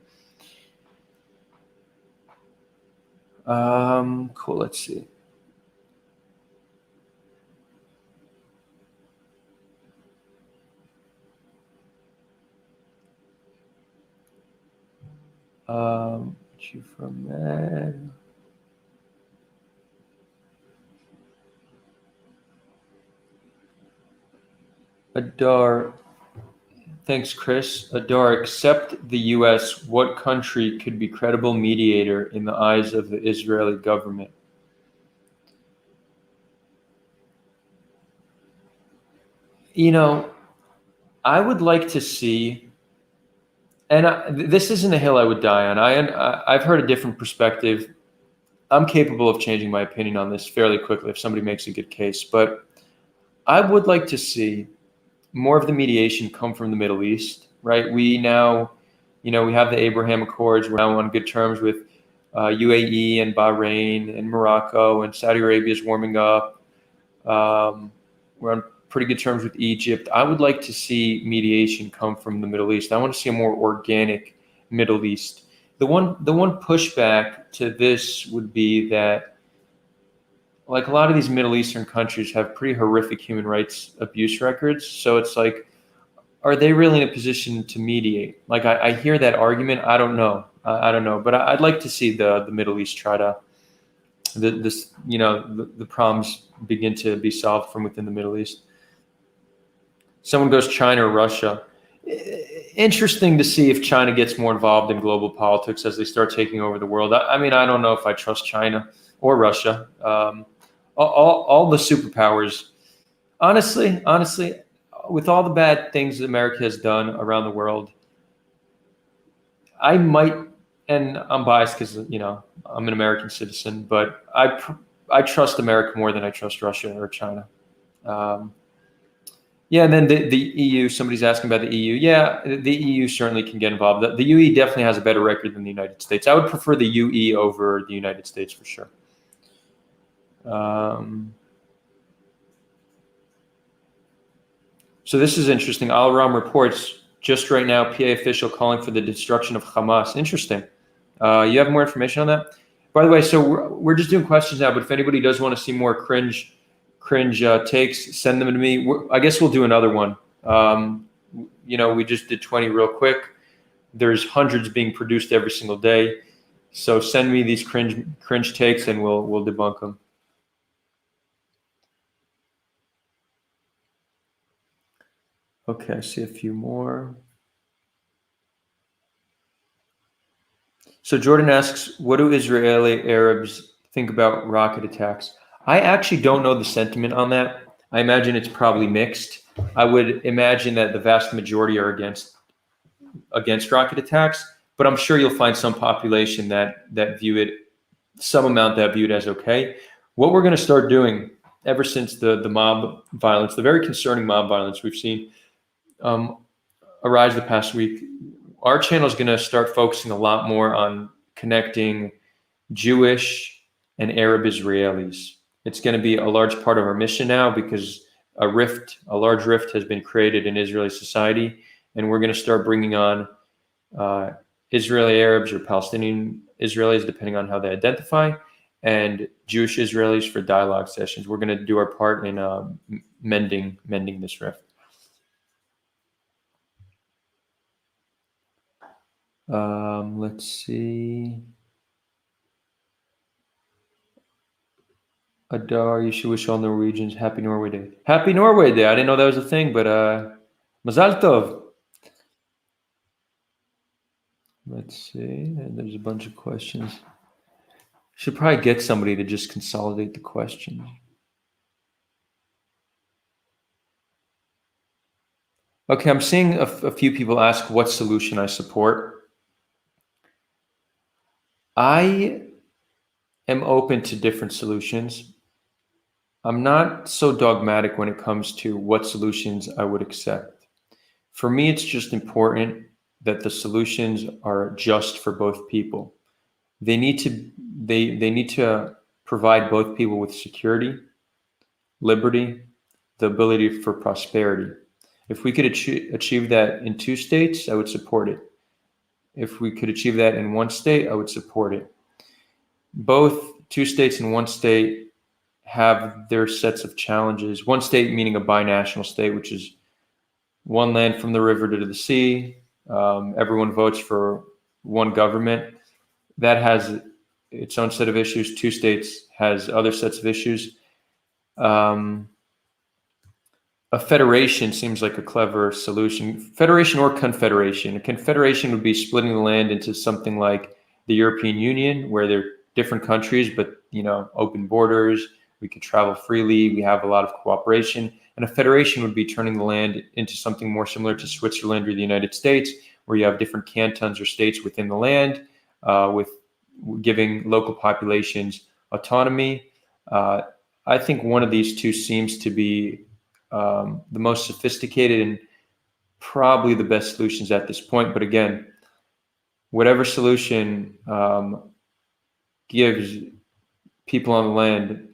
Cool. Let's see. You from that. Adar, thanks, Chris. Adar, except the U.S., what country could be credible mediator in the eyes of the Israeli government? You know, I would like to see, and this isn't a hill I would die on. I've heard a different perspective. I'm capable of changing my opinion on this fairly quickly if somebody makes a good case, but I would like to see more of the mediation come from the Middle East, right? We now, we have the Abraham Accords. We're now on good terms with UAE and Bahrain and Morocco, and Saudi Arabia is warming up. We're on pretty good terms with Egypt. I would like to see mediation come from the Middle East. I want to see a more organic Middle East. The one pushback to this would be that, like, a lot of these Middle Eastern countries have pretty horrific human rights abuse records. So it's like, are they really in a position to mediate? Like, I hear that argument. I don't know. I don't know. But I'd like to see the Middle East try to, the problems begin to be solved from within the Middle East. Someone goes China or Russia. Interesting to see if China gets more involved in global politics as they start taking over the world. I mean, I don't know if I trust China or Russia. All the superpowers, honestly, with all the bad things that America has done around the world, I might, and I'm biased because, I'm an American citizen, but I trust America more than I trust Russia or China. Yeah, and then the EU, somebody's asking about the EU. Yeah, the EU certainly can get involved. The UE definitely has a better record than the United States. I would prefer the UE over the United States for sure. So this is interesting. Al-Ram reports just right now, PA official calling for the destruction of Hamas. Interesting. You have more information on that? By the way, so we're just doing questions now, but if anybody does want to see more cringe takes, send them to me. I guess we'll do another one. We just did 20 real quick. There's hundreds being produced every single day. So send me these cringe takes and we'll debunk them. Okay, I see a few more. So Jordan asks, what do Israeli Arabs think about rocket attacks? I actually don't know the sentiment on that. I imagine it's probably mixed. I would imagine that the vast majority are against rocket attacks, but I'm sure you'll find some population that view it, some amount that view it as okay. What we're going to start doing ever since the mob violence, the very concerning mob violence we've seen arise the past week, our channel is going to start focusing a lot more on connecting Jewish and Arab Israelis. It's going to be a large part of our mission now because a large rift has been created in Israeli society, and we're going to start bringing on Israeli Arabs or Palestinian Israelis, depending on how they identify, and Jewish Israelis for dialogue sessions. We're going to do our part in mending this rift. Let's see. Adar, you should wish all Norwegians Happy Norway Day. Happy Norway Day. I didn't know that was a thing, but Mazal Tov. Let's see. There's a bunch of questions. Should probably get somebody to just consolidate the questions. Okay, I'm seeing a few people ask what solution I support. I am open to different solutions. I'm not so dogmatic when it comes to what solutions I would accept. For me, it's just important that the solutions are just for both people. They need to they need to provide both people with security, liberty, the ability for prosperity. If we could achieve that in two states, I would support it. If we could achieve that in one state, I would support it. Both two states and one state have their sets of challenges. One state meaning a binational state, which is one land from the river to the sea. Everyone votes for one government. That has its own set of issues. Two states has other sets of issues. A federation seems like a clever solution. Federation or confederation. A confederation would be splitting the land into something like the European Union, where they're different countries, but open borders. We could travel freely. We have a lot of cooperation. And a federation would be turning the land into something more similar to Switzerland or the United States, where you have different cantons or states within the land, with giving local populations autonomy. I think one of these two seems to be the most sophisticated and probably the best solutions at this point. But again, whatever solution gives people on the land,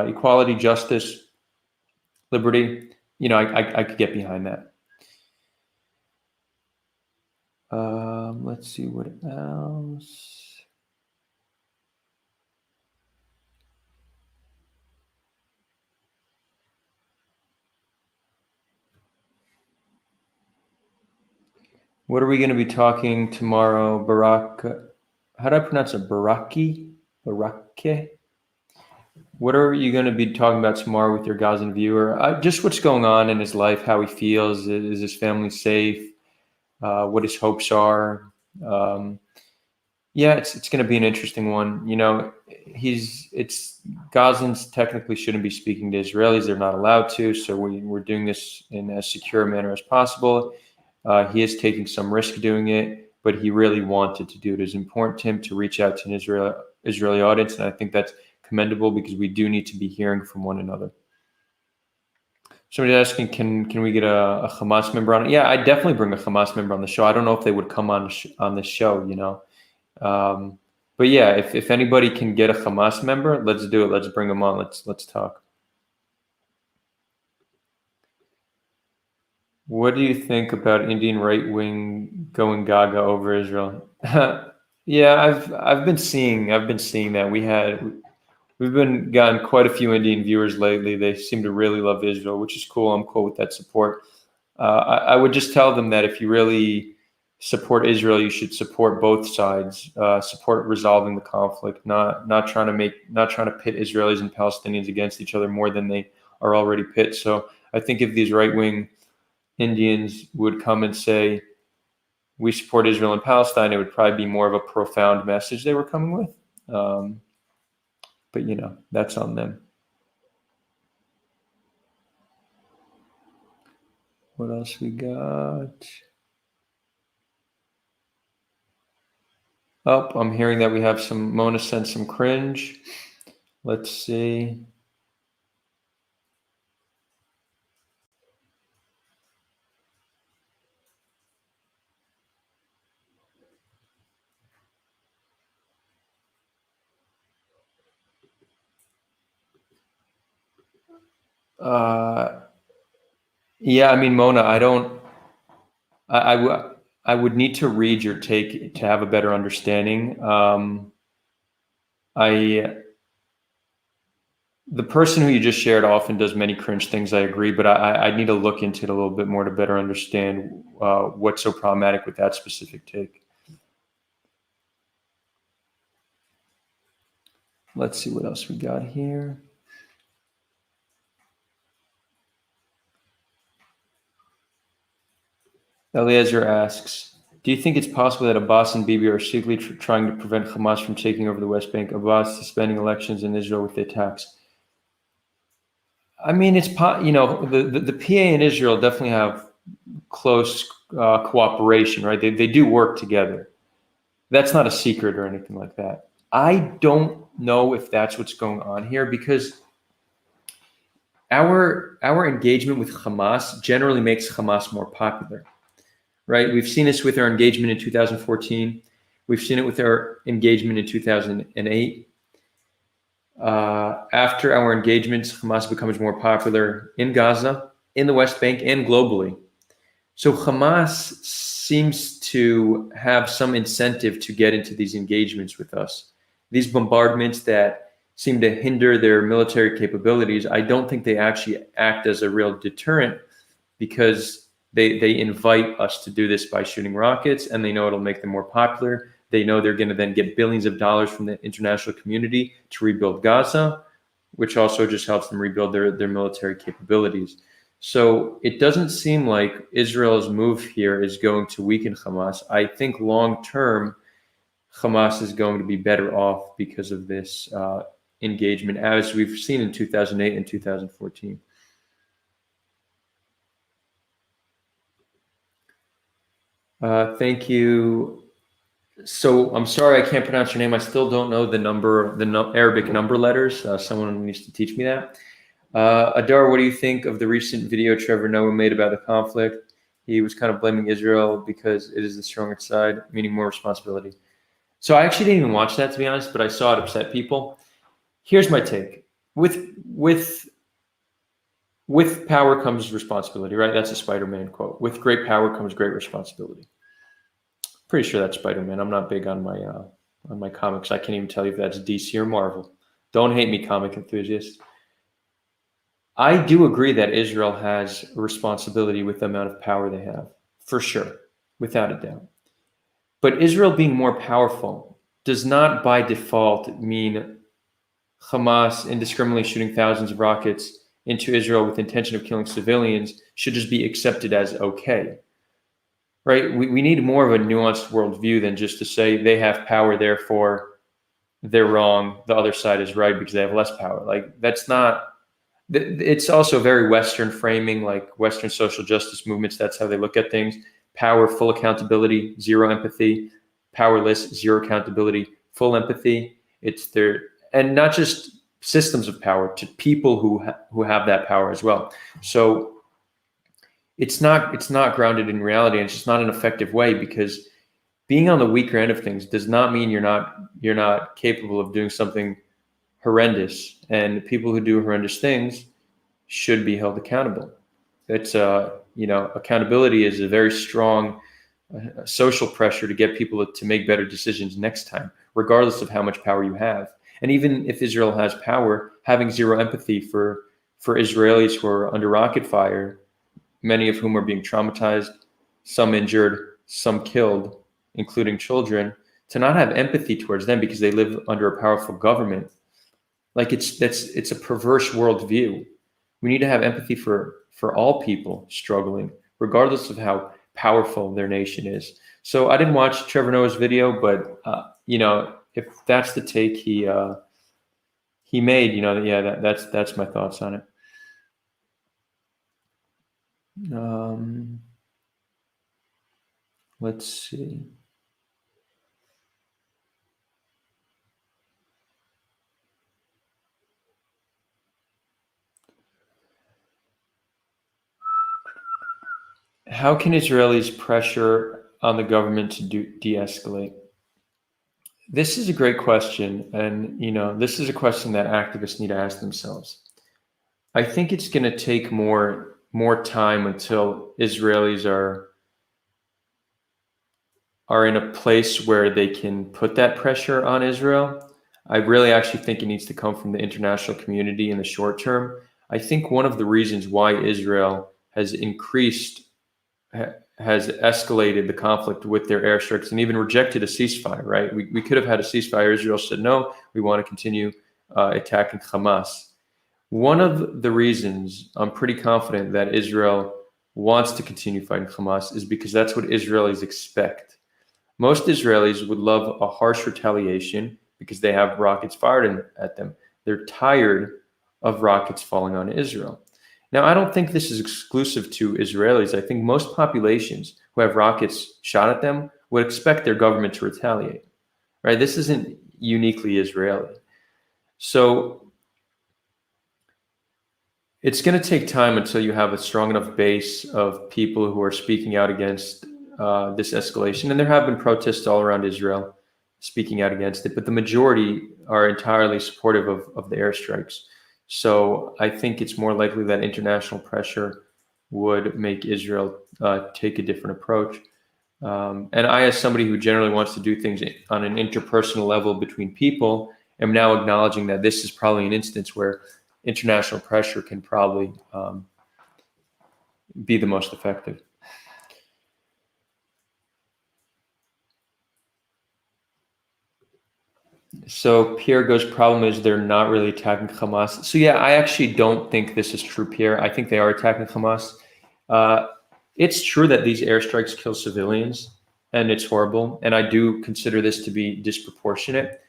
equality, justice, liberty, I could get behind that. Let's see what else. What are we going to be talking tomorrow? How do I pronounce it? Baraki? What are you going to be talking about tomorrow with your Gazan viewer? Just what's going on in his life, how he feels. Is his family safe? What his hopes are. It's going to be an interesting one. Gazans technically shouldn't be speaking to Israelis. They're not allowed to. So we're doing this in as secure a manner as possible. He is taking some risk doing it, but he really wanted to do it. It's important to him to reach out to an Israeli audience, and I think that's commendable because we do need to be hearing from one another. Somebody's asking, can we get a Hamas member on? Yeah, I'd definitely bring a Hamas member on the show. I don't know if they would come on this show, but yeah, if anybody can get a Hamas member, let's do it. Let's bring them on. Let's talk. What do you think about Indian right wing going gaga over Israel? Yeah, I've been seeing that. We've been gotten quite a few Indian viewers lately. They seem to really love Israel, which is cool. I'm cool with that support. I would just tell them that if you really support Israel, you should support both sides. Support resolving the conflict, not trying to pit Israelis and Palestinians against each other more than they are already pit. So I think if these right wing Indians would come and say, we support Israel and Palestine, it would probably be more of a profound message they were coming with. But that's on them. What else we got? Oh, I'm hearing that we have Mona sent some cringe. Let's see. Yeah, I mean, Mona, I would need to read your take to have a better understanding. The person who you just shared often does many cringe things. I agree, but I need to look into it a little bit more to better understand what's so problematic with that specific take. Let's see what else we got here. Eliezer asks, do you think it's possible that Abbas and Bibi are secretly trying to prevent Hamas from taking over the West Bank? Abbas suspending elections in Israel with the attacks. I mean, it's the PA and Israel definitely have close cooperation, right? They do work together. That's not a secret or anything like that. I don't know if that's what's going on here, because our engagement with Hamas generally makes Hamas more popular, right? We've seen this with our engagement in 2014. We've seen it with our engagement in 2008. After our engagements, Hamas becomes more popular in Gaza, in the West Bank, and globally. So Hamas seems to have some incentive to get into these engagements with us. These bombardments that seem to hinder their military capabilities, I don't think they actually act as a real deterrent, because they invite us to do this by shooting rockets, and they know it'll make them more popular. They know they're going to then get billions of dollars from the international community to rebuild Gaza, which also just helps them rebuild their military capabilities. So it doesn't seem like Israel's move here is going to weaken Hamas. I think long term, Hamas is going to be better off because of this engagement, as we've seen in 2008 and 2014. Thank you. So I'm sorry I can't pronounce your name. I still don't know the Arabic number letters. Someone needs to teach me that. Adar, what do you think of the recent video Trevor Noah made about the conflict? He was kind of blaming Israel because it is the stronger side, meaning more responsibility. So I actually didn't even watch that, to be honest, but I saw it upset people. Here's my take. With power comes responsibility, right? That's a Spider-Man quote. With great power comes great responsibility. Pretty sure that's Spider-Man. I'm not big on my comics. I can't even tell you if that's DC or Marvel. Don't hate me, comic enthusiasts. I do agree that Israel has a responsibility with the amount of power they have, for sure, without a doubt. But Israel being more powerful does not by default mean Hamas indiscriminately shooting thousands of rockets into Israel with intention of killing civilians should just be accepted as okay. Right? We need more of a nuanced worldview than just to say they have power, therefore they're wrong, the other side is right because they have less power. Like, that's not, it's also very Western framing, like Western social justice movements. That's how they look at things. Power, full accountability, zero empathy. Powerless, zero accountability, full empathy. It's their, and not just systems of power, to people who have that power as well. So it's not grounded in reality, and it's just not an effective way, because being on the weaker end of things does not mean you're not capable of doing something horrendous, and people who do horrendous things should be held accountable. It's accountability is a very strong social pressure to get people to make better decisions next time, regardless of how much power you have. And even if Israel has power, having zero empathy for Israelis who are under rocket fire, many of whom are being traumatized, some injured, some killed, including children, to not have empathy towards them because they live under a powerful government, like it's a perverse worldview. We need to have empathy for all people struggling, regardless of how powerful their nation is. So I didn't watch Trevor Noah's video, but if that's the take he made, that's my thoughts on it. Let's see. How can Israelis pressure on the government to de-escalate? This is a great question, and this is a question that activists need to ask themselves. I think it's going to take more time until Israelis are in a place where they can put that pressure on Israel. I really actually think it needs to come from the international community in the short term. I think one of the reasons why Israel has escalated the conflict with their airstrikes and even rejected a ceasefire, right? We could have had a ceasefire. Israel said, no, we want to continue attacking Hamas. One of the reasons I'm pretty confident that Israel wants to continue fighting Hamas is because that's what Israelis expect. Most Israelis would love a harsh retaliation because they have rockets fired at them. They're tired of rockets falling on Israel. Now, I don't think this is exclusive to Israelis. I think most populations who have rockets shot at them would expect their government to retaliate, right? This isn't uniquely Israeli. So it's going to take time until you have a strong enough base of people who are speaking out against this escalation. And there have been protests all around Israel speaking out against it, but the majority are entirely supportive of the airstrikes. So I think it's more likely that international pressure would make Israel take a different approach. And I, as somebody who generally wants to do things on an interpersonal level between people, am now acknowledging that this is probably an instance where international pressure can probably be the most effective. So Pierre goes, problem is they're not really attacking Hamas. So yeah, I actually don't think this is true, Pierre. I think they are attacking Hamas. It's true that these airstrikes kill civilians, and it's horrible. And I do consider this to be disproportionate.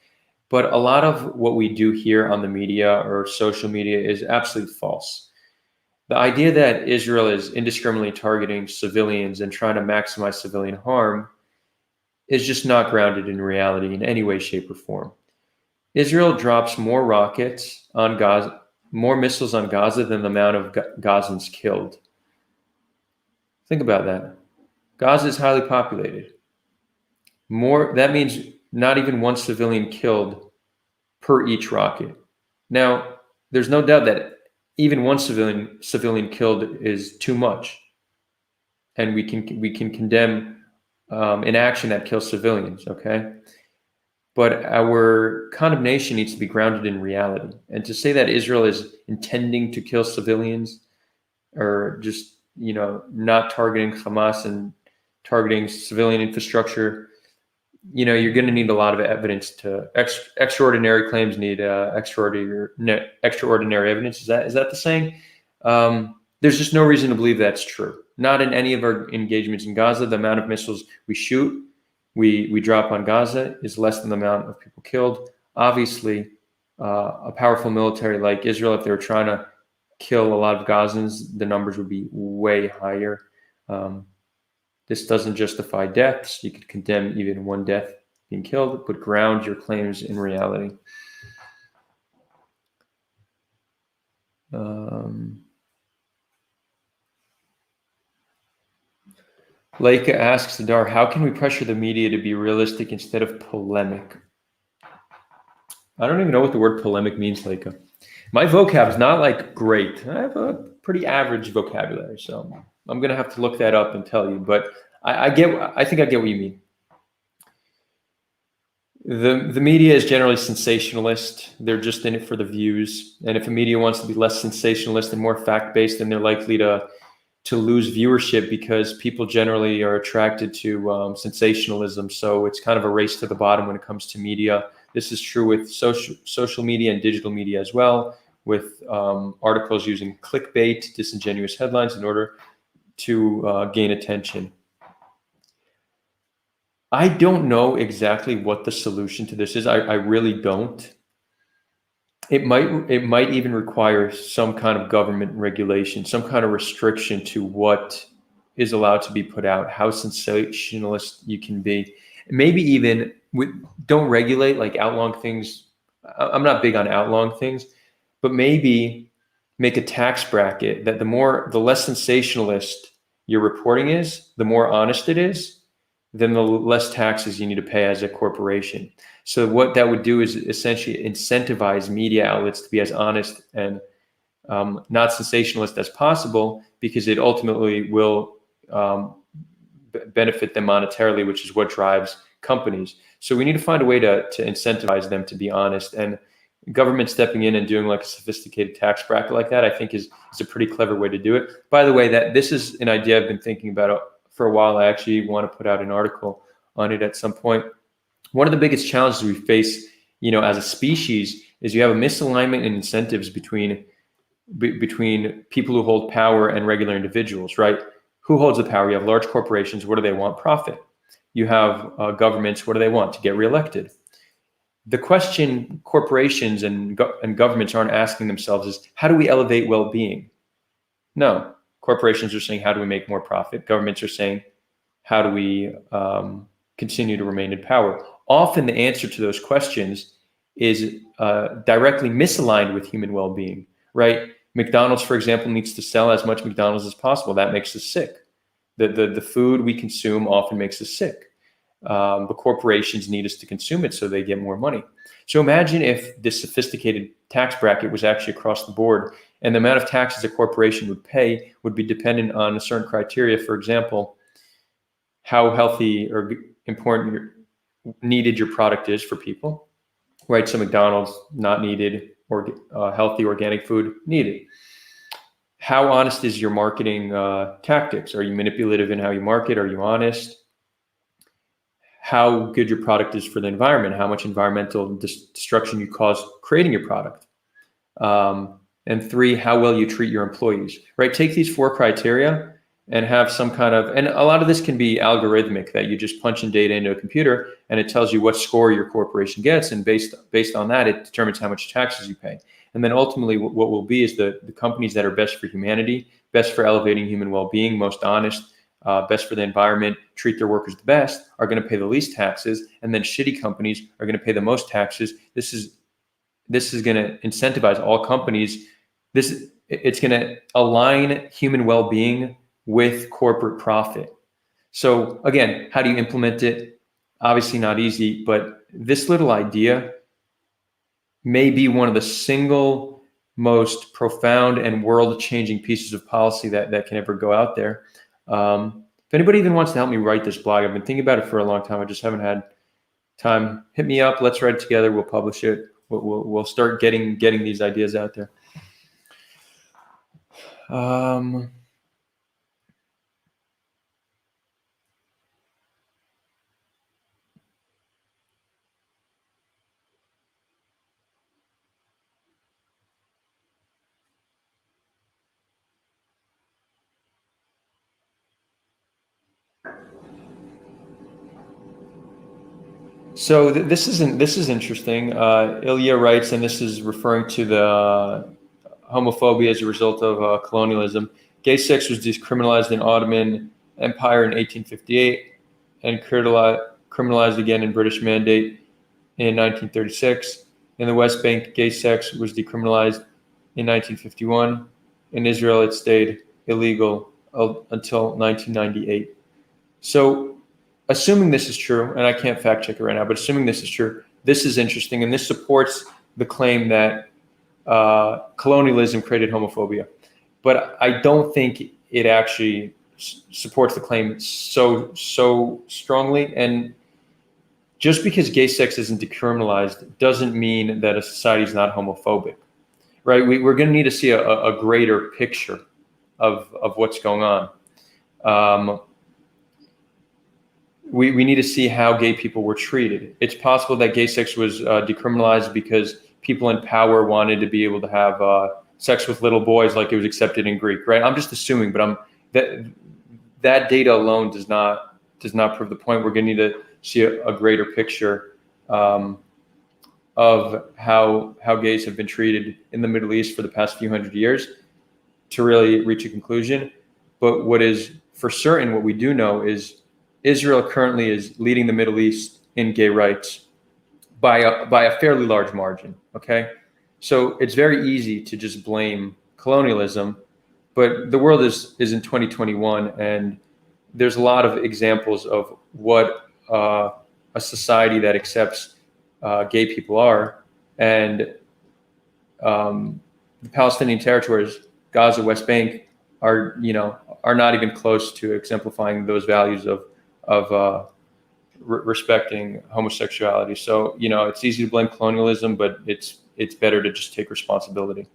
But a lot of what we do here on the media or social media is absolutely false. The idea that Israel is indiscriminately targeting civilians and trying to maximize civilian harm is just not grounded in reality in any way, shape, or form. Israel drops more rockets on Gaza, more missiles on Gaza than the amount of Gazans killed. Think about that. Gaza is highly populated. That means not even one civilian killed per each rocket. Now, there's no doubt that even one civilian killed is too much, and we can condemn inaction that kills civilians, okay? But our condemnation needs to be grounded in reality. And to say that Israel is intending to kill civilians or just, not targeting Hamas and targeting civilian infrastructure, you're going to need a lot of evidence to extraordinary claims need extraordinary evidence. Is that the saying? There's just no reason to believe that's true. Not in any of our engagements in Gaza. The amount of missiles we shoot, we drop on Gaza is less than the amount of people killed. Obviously, a powerful military like Israel, if they were trying to kill a lot of Gazans, the numbers would be way higher. This doesn't justify deaths. You could condemn even one death being killed, but ground your claims in reality. Leica asks Adar, how can we pressure the media to be realistic instead of polemic? I don't even know what the word polemic means, Leica. My vocab is not like great. I have a pretty average vocabulary, so I'm going to have to look that up and tell you. But I think I get what you mean. The media is generally sensationalist. They're just in it for the views. And if a media wants to be less sensationalist and more fact-based, then they're likely to lose viewership because people generally are attracted to sensationalism. So it's kind of a race to the bottom when it comes to media. This is true with social media and digital media as well, with articles using clickbait, disingenuous headlines in order to gain attention. I don't know exactly what the solution to this is. I really don't. It might even require some kind of government regulation, some kind of restriction to what is allowed to be put out, how sensationalist you can be. Maybe even don't regulate, like outlawing things. I'm not big on outlawing things, but maybe make a tax bracket that the less sensationalist your reporting is, the more honest it is, then the less taxes you need to pay as a corporation. So what that would do is essentially incentivize media outlets to be as honest and not sensationalist as possible, because it ultimately will benefit them monetarily, which is what drives companies. So we need to find a way to incentivize them to be honest. And government stepping in and doing like a sophisticated tax bracket like that, I think is a pretty clever way to do it. By the way, this is an idea I've been thinking about for a while. I actually want to put out an article on it at some point. One of the biggest challenges we face, as a species, is you have a misalignment in incentives between people who hold power and regular individuals, right? Who holds the power? You have large corporations. What do they want? Profit. You have governments. What do they want? To get reelected. the question corporations and governments aren't asking themselves is, how do we elevate well-being? No, corporations are saying, how do we make more profit? Governments are saying, how do we continue to remain in power? Often the answer to those questions is directly misaligned with human well-being, right? McDonald's, for example, needs to sell as much McDonald's as possible. That makes us sick. The food we consume often makes us sick. But corporations need us to consume it so they get more money. So imagine if this sophisticated tax bracket was actually across the board, and the amount of taxes a corporation would pay would be dependent on a certain criteria. For example, how healthy or important needed your product is for people, right? So McDonald's, not needed, or healthy organic food, needed. How honest is your marketing tactics? Are you manipulative in how you market? Are you honest? How good your product is for the environment, how much environmental destruction you cause creating your product. And 3, how well you treat your employees, right? Take these 4 criteria and have some kind of, and a lot of this can be algorithmic, that you just punch in data into a computer and it tells you what score your corporation gets. And based on that, it determines how much taxes you pay. And then ultimately what will be is the companies that are best for humanity, best for elevating human well-being, most honest, best for the environment, treat their workers the best, are going to pay the least taxes, and then shitty companies are going to pay the most taxes. This is going to incentivize all companies. It's going to align human well-being with corporate profit. So again, how do you implement it? Obviously not easy, but this little idea may be one of the single most profound and world-changing pieces of policy that can ever go out there. If anybody even wants to help me write this blog, I've been thinking about it for a long time. I just haven't had time. Hit me up. Let's write it together. We'll publish it. We'll start getting these ideas out there. So this is interesting. Aliyah writes, and this is referring to the homophobia as a result of colonialism. Gay sex was decriminalized in Ottoman Empire in 1858 and criminalized again in British Mandate in 1936. In the West Bank, gay sex was decriminalized in 1951. In Israel, it stayed illegal until 1998. So assuming this is true, and I can't fact check it right now, but assuming this is true, this is interesting, and this supports the claim that colonialism created homophobia. But I don't think it actually supports the claim so strongly. And just because gay sex isn't decriminalized doesn't mean that a society is not homophobic, right? We're going to need to see a greater picture of what's going on. We need to see how gay people were treated. It's possible that gay sex was decriminalized because people in power wanted to be able to have sex with little boys like it was accepted in Greek, right? I'm just assuming, but that data alone does not prove the point. We're going to need to see a greater picture of how gays have been treated in the Middle East for the past few hundred years to really reach a conclusion. But what is for certain, what we do know is Israel currently is leading the Middle East in gay rights by a fairly large margin, okay? So it's very easy to just blame colonialism, but the world is in 2021, and there's a lot of examples of what a society that accepts gay people are, and the Palestinian territories, Gaza, West Bank, are not even close to exemplifying those values of respecting homosexuality. So, it's easy to blame colonialism, but it's better to just take responsibility.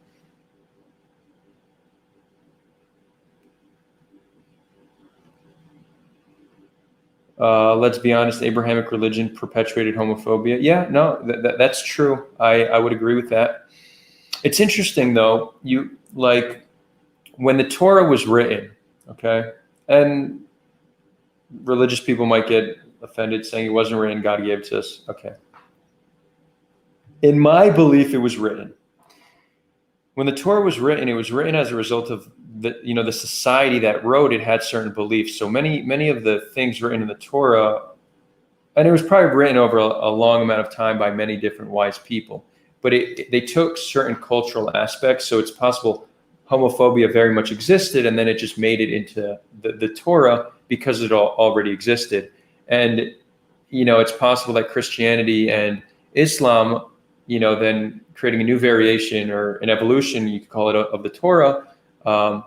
Let's be honest, Abrahamic religion perpetuated homophobia. Yeah, no, that's true. I would agree with that. It's interesting though, when the Torah was written, okay, and religious people might get offended saying it wasn't written, God gave it to us. Okay. In my belief, it was written. When the Torah was written, it was written as a result of the society that wrote it had certain beliefs. So many of the things written in the Torah, and it was probably written over a long amount of time by many different wise people, but they took certain cultural aspects. So it's possible homophobia very much existed, and then it just made it into the Torah because it already existed. And it's possible that Christianity and Islam, then creating a new variation or an evolution, you could call it, of the Torah.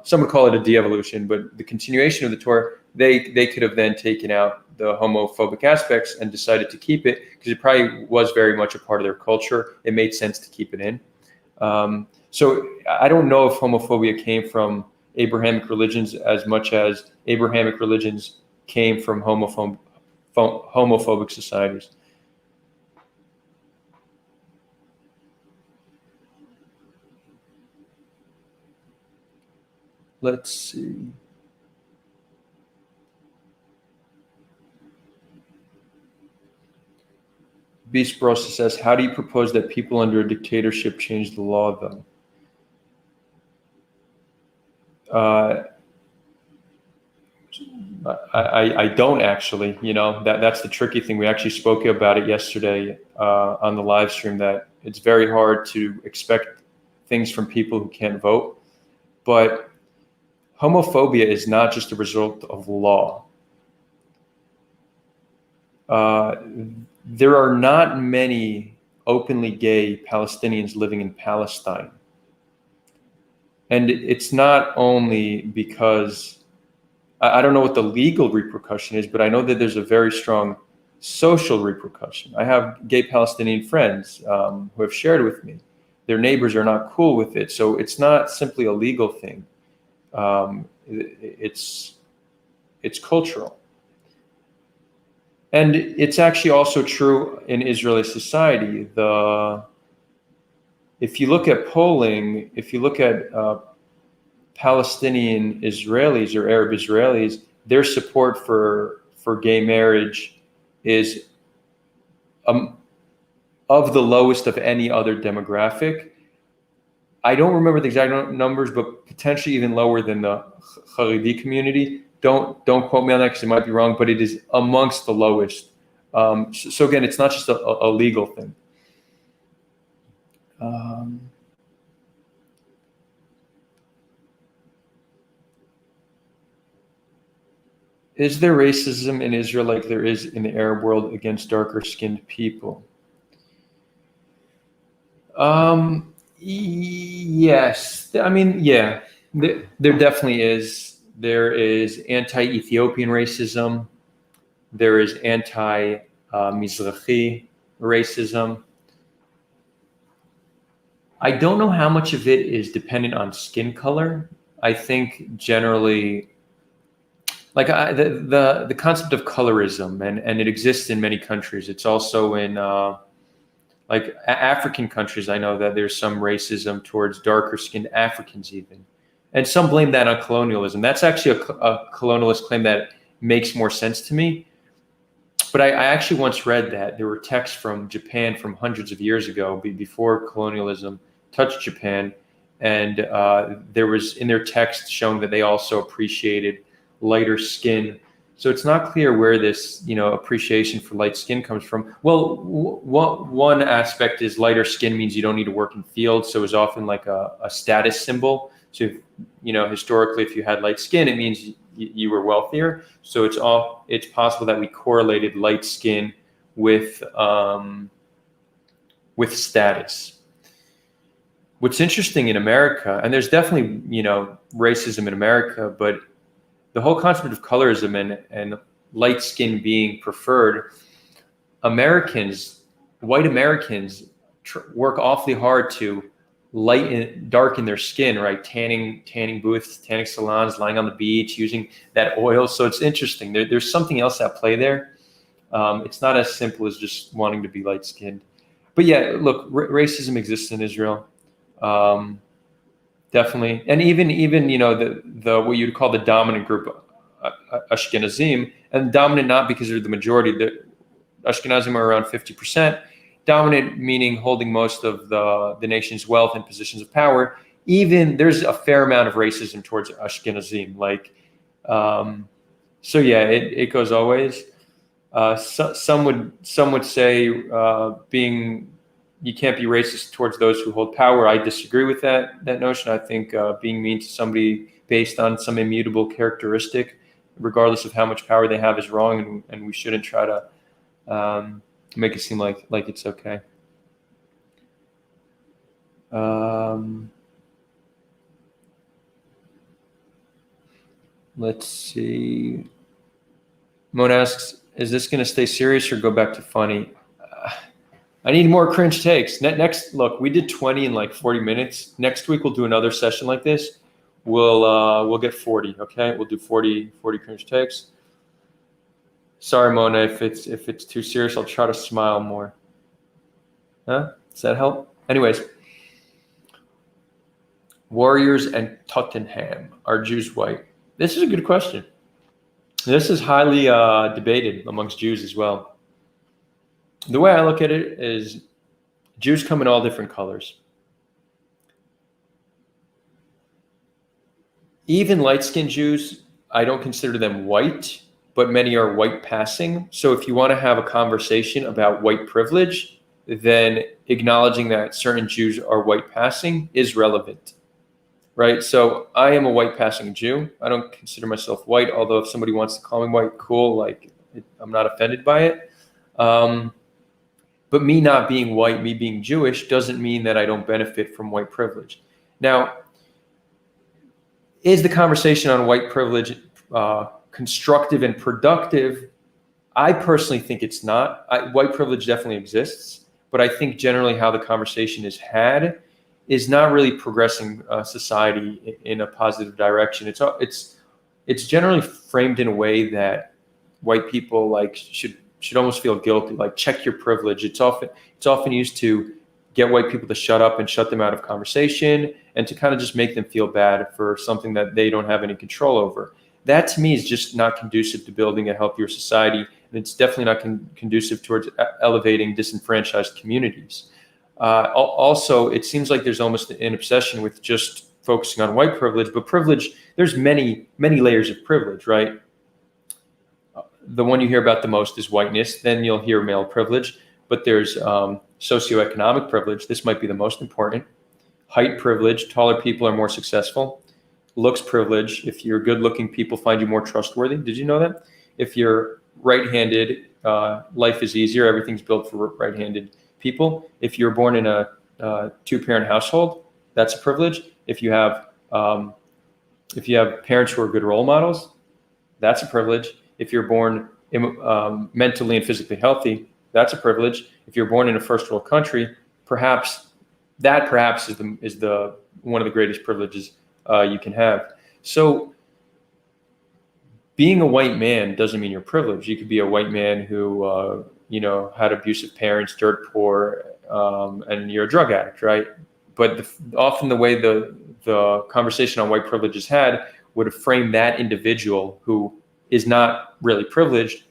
Some would call it a de-evolution, but the continuation of the Torah, they could have then taken out the homophobic aspects and decided to keep it because it probably was very much a part of their culture. It made sense to keep it in. So I don't know if homophobia came from Abrahamic religions as much as Abrahamic religions came from homophobic societies. Let's see. Beast Brosa says, how do you propose that people under a dictatorship change the law, though? I don't actually, that's the tricky thing. We actually spoke about it yesterday on the live stream, that it's very hard to expect things from people who can't vote. But homophobia is not just a result of law. There are not many openly gay Palestinians living in Palestine. And it's not only because, I don't know what the legal repercussion is, but I know that there's a very strong social repercussion. I have gay Palestinian friends who have shared with me. Their neighbors are not cool with it. So it's not simply a legal thing. It's cultural. And it's actually also true in Israeli society. If you look at polling, if you look at Palestinian Israelis or Arab Israelis, their support for gay marriage is of the lowest of any other demographic. I don't remember the exact numbers, but potentially even lower than the Haredi community. Don't quote me on that because it might be wrong, but it is amongst the lowest. So again, it's not just a legal thing. Is there racism in Israel like there is in the Arab world against darker skinned people? Yes. I mean, yeah, there definitely is. There is anti-Ethiopian racism. There is anti-Mizrahi racism. I don't know how much of it is dependent on skin color. I think generally, like the concept of colorism, and it exists in many countries. It's also in like African countries. I know that there's some racism towards darker skinned Africans even. And some blame that on colonialism. That's actually a colonialist claim that makes more sense to me. But I actually once read that there were texts from Japan from hundreds of years ago, before colonialism touched Japan. And there was in their text showing that they also appreciated lighter skin. So it's not clear where this, appreciation for light skin comes from. Well, one aspect is lighter skin means you don't need to work in fields. So it's often like a status symbol. So, historically, if you had light skin, it means you were wealthier. So it's possible that we correlated light skin with status. What's interesting in America, and there's definitely, racism in America, but the whole concept of colorism and light skin being preferred, white Americans work awfully hard to darken their skin, right? Tanning booths, tanning salons, lying on the beach, using that oil. So it's interesting. There's something else at play there. It's not as simple as just wanting to be light skinned. But yeah, look, racism exists in Israel. Definitely. And even the what you'd call the dominant group, Ashkenazim, and dominant not because they're the majority. The Ashkenazim are around 50%. dominant meaning holding most of the nation's wealth and positions of power. Even there's a fair amount of racism towards Ashkenazim. So yeah, it goes always. Some would say you can't be racist towards those who hold power. I disagree with that notion. I think being mean to somebody based on some immutable characteristic, regardless of how much power they have, is wrong, and we shouldn't try to make it seem like it's okay. Let's see. Mona asks, is this going to stay serious or go back to funny? I need more cringe takes. Next, look, we did 20 in like 40 minutes. Next week, we'll do another session like this. We'll get 40, okay? We'll do 40 cringe takes. Sorry, Mona, if it's too serious, I'll try to smile more. Huh? Does that help? Anyways. Warriors and Tottenham. Are Jews white? This is a good question. This is highly debated amongst Jews as well. The way I look at it is Jews come in all different colors. Even light-skinned Jews, I don't consider them white, but many are white passing. So if you want to have a conversation about white privilege, then acknowledging that certain Jews are white passing is relevant. Right, so I am a white passing Jew. I don't consider myself white, although if somebody wants to call me white, cool. I'm not offended by it. But me not being white, me being Jewish, doesn't mean that I don't benefit from white privilege. Now, is the conversation on white privilege constructive and productive? I personally think it's not. White privilege definitely exists, but I think generally how the conversation is had is not really progressing society in a positive direction. It's generally framed in a way that white people should almost feel guilty. Check your privilege. It's often used to get white people to shut up and shut them out of conversation, and to kind of just make them feel bad for something that they don't have any control over. That to me is just not conducive to building a healthier society, and it's definitely not conducive towards elevating disenfranchised communities. Also, it seems like there's almost an obsession with just focusing on white privilege, but privilege, there's many layers of privilege, right? The one you hear about the most is whiteness, then you'll hear male privilege, but there's socioeconomic privilege. This might be the most important. Height privilege, taller people are more successful. Looks privilege, if you're good looking, people find you more trustworthy. Did you know that? If you're right-handed, life is easier, everything's built for right-handed people. If you're born in a two-parent household, that's a privilege. If you have parents who are good role models, that's a privilege. If you're born mentally and physically healthy, that's a privilege. If you're born in a first world country, perhaps is the one of the greatest privileges you can have. So being a white man doesn't mean you're privileged. You could be a white man who had abusive parents, dirt poor, and you're a drug addict, right? But often the way the conversation on white privilege is had would frame that individual who is not really privileged.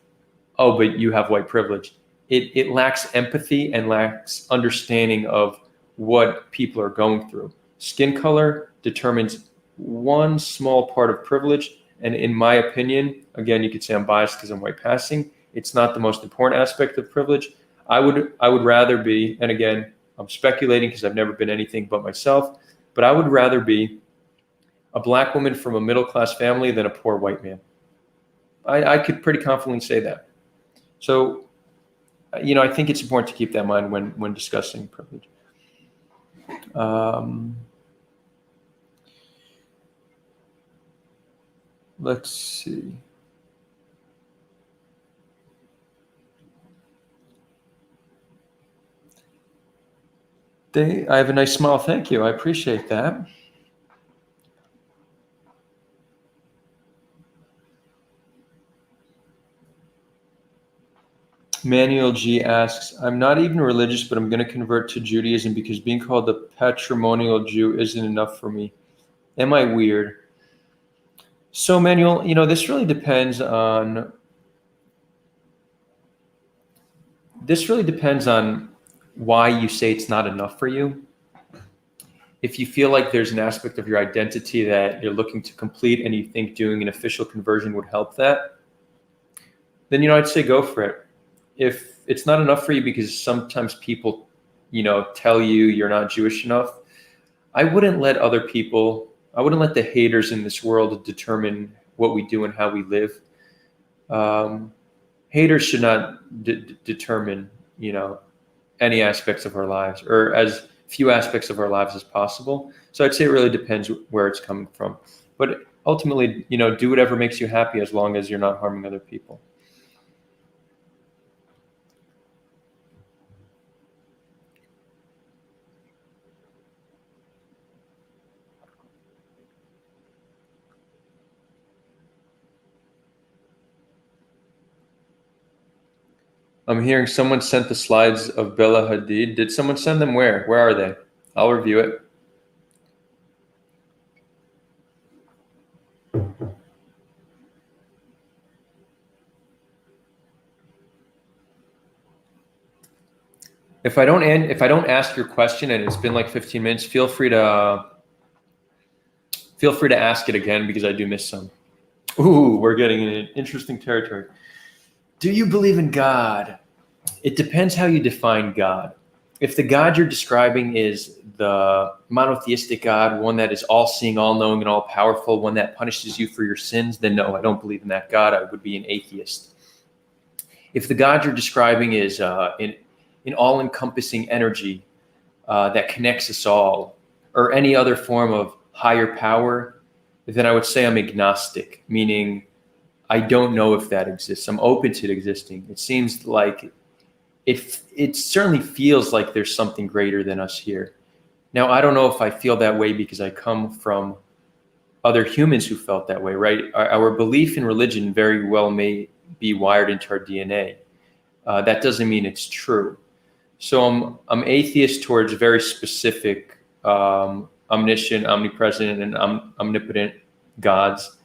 Oh, but you have white privilege. It lacks empathy and lacks understanding of what people are going through. Skin color determines one small part of privilege. And in my opinion, again, you could say I'm biased because I'm white passing. It's not the most important aspect of privilege. I would rather be, and again, I'm speculating because I've never been anything but myself, but I would rather be a black woman from a middle-class family than a poor white man. I could pretty confidently say that. So, I think it's important to keep that in mind when discussing privilege. Let's see. I have a nice smile. Thank you. I appreciate that. Manuel G asks, I'm not even religious, but I'm going to convert to Judaism because being called a patrimonial Jew isn't enough for me. Am I weird? So, Manuel, this really depends on why you say it's not enough for you. If you feel like there's an aspect of your identity that you're looking to complete and you think doing an official conversion would help that, then, I'd say go for it. If it's not enough for you because sometimes people, tell you you're not Jewish enough, I wouldn't let the haters in this world determine what we do and how we live. Haters should not determine, any aspects of our lives, or as few aspects of our lives as possible. So I'd say it really depends where it's coming from. But ultimately, do whatever makes you happy as long as you're not harming other people. I'm hearing someone sent the slides of Bella Hadid. Did someone send them where? Where are they? I'll review it. If I don't ask your question and it's been like 15 minutes, feel free to ask it again because I do miss some. Ooh, we're getting in interesting territory. Do you believe in God? It depends how you define God. If the God you're describing is the monotheistic God, one that is all-seeing, all-knowing, and all-powerful, one that punishes you for your sins, then no, I don't believe in that God. I would be an atheist. If the God you're describing is an all-encompassing energy that connects us all, or any other form of higher power, then I would say I'm agnostic, meaning I don't know if that exists. I'm open to it existing. It seems like it certainly feels like there's something greater than us here. Now, I don't know if I feel that way because I come from other humans who felt that way, right? Our belief in religion very well may be wired into our DNA. That doesn't mean it's true. So I'm atheist towards very specific omniscient, omnipresent, and omnipotent gods,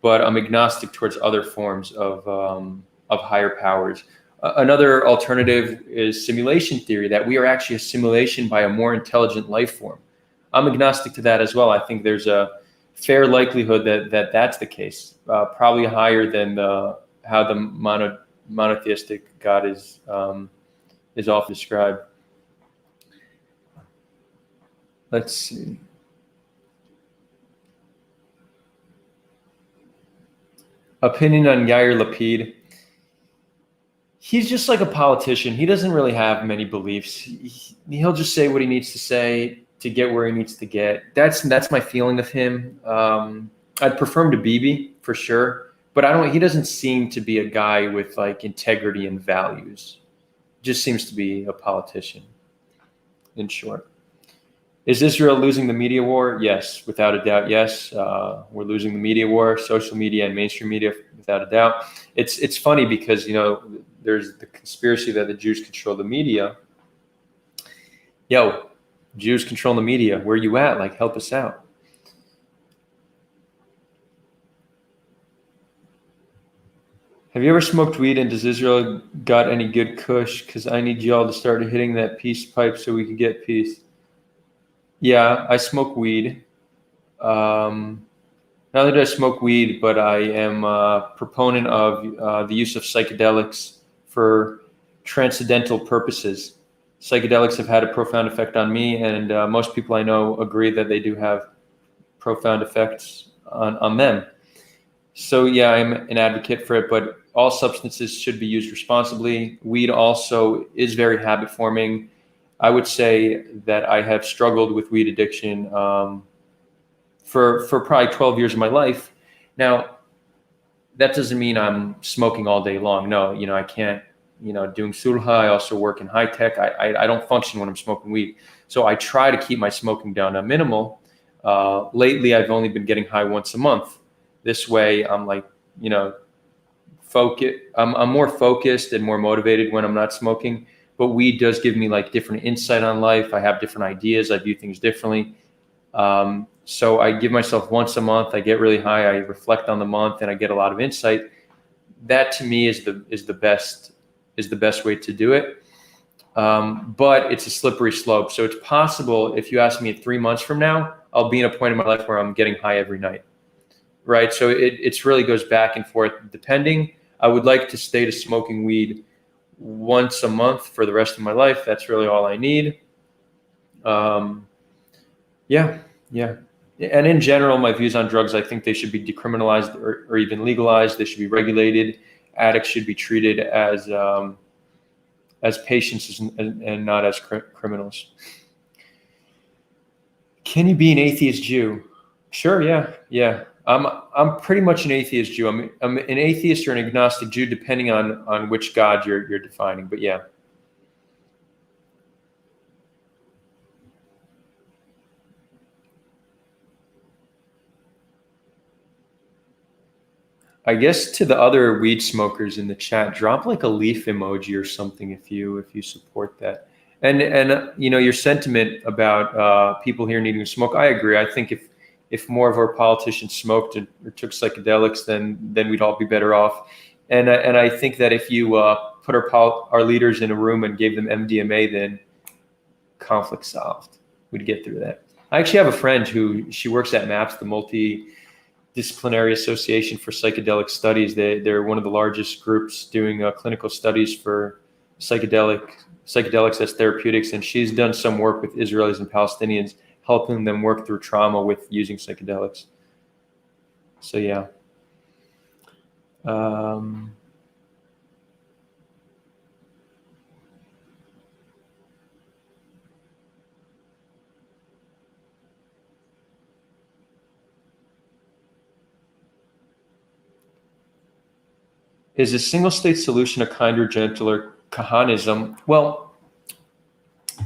but I'm agnostic towards other forms of higher powers. Another alternative is simulation theory, that we are actually a simulation by a more intelligent life form. I'm agnostic to that as well. I think there's a fair likelihood that that's the case, probably higher than how the monotheistic God is often described. Let's see. Opinion on Yair Lapid. He's just like a politician. He doesn't really have many beliefs. He'll just say what he needs to say to get where he needs to get. That's my feeling of him. I'd prefer him to Bibi for sure, but he doesn't seem to be a guy with like integrity and values. Just seems to be a politician, in short. Is Israel losing the media war? Yes, without a doubt, yes. We're losing the media war, social media and mainstream media, without a doubt. It's funny because, there's the conspiracy that the Jews control the media. Yo, Jews control the media. Where you at? Like, help us out. Have you ever smoked weed, and does Israel got any good kush? Because I need y'all to start hitting that peace pipe so we can get peace. Yeah, I smoke weed. Not only do I smoke weed, but I am a proponent of the use of psychedelics for transcendental purposes. Psychedelics have had a profound effect on me, and most people I know agree that they do have profound effects on them. So yeah, I'm an advocate for it, but all substances should be used responsibly. Weed also is very habit forming. I would say that I have struggled with weed addiction for probably 12 years of my life. Now, that doesn't mean I'm smoking all day long. No, I can't, doing Sulha. I also work in high tech. I don't function when I'm smoking weed. So I try to keep my smoking down to minimal. Lately, I've only been getting high once a month. This way, I'm like, I'm more focused and more motivated when I'm not smoking. But weed does give me like different insight on life. I have different ideas. I view things differently. So I give myself once a month. I get really high. I reflect on the month, and I get a lot of insight. That to me is the best way to do it. But it's a slippery slope. So it's possible, if you ask me 3 months from now, I'll be in a point in my life where I'm getting high every night, right? So it really goes back and forth depending. I would like to stay to smoking weed once a month for the rest of my life. That's really all I need. Yeah. And in general, my views on drugs, I think they should be decriminalized or even legalized. They should be regulated. Addicts should be treated as patients and not as criminals. Can you be an atheist Jew? Sure, yeah. I'm pretty much an atheist Jew. I'm an atheist or an agnostic Jew, depending on which God you're defining. But yeah. I guess to the other weed smokers in the chat, drop like a leaf emoji or something if you support that. And your sentiment about people here needing to smoke, I agree. I think if more of our politicians smoked or took psychedelics, then we'd all be better off. And I think that if you put our leaders in a room and gave them MDMA, then conflict solved. We'd get through that. I actually have a friend she works at MAPS, the Multidisciplinary Association for Psychedelic Studies. They're one of the largest groups doing clinical studies for psychedelics as therapeutics, and she's done some work with Israelis and Palestinians, helping them work through trauma with using psychedelics. So yeah. Is a single-state solution a kinder, gentler Kahanism? Well,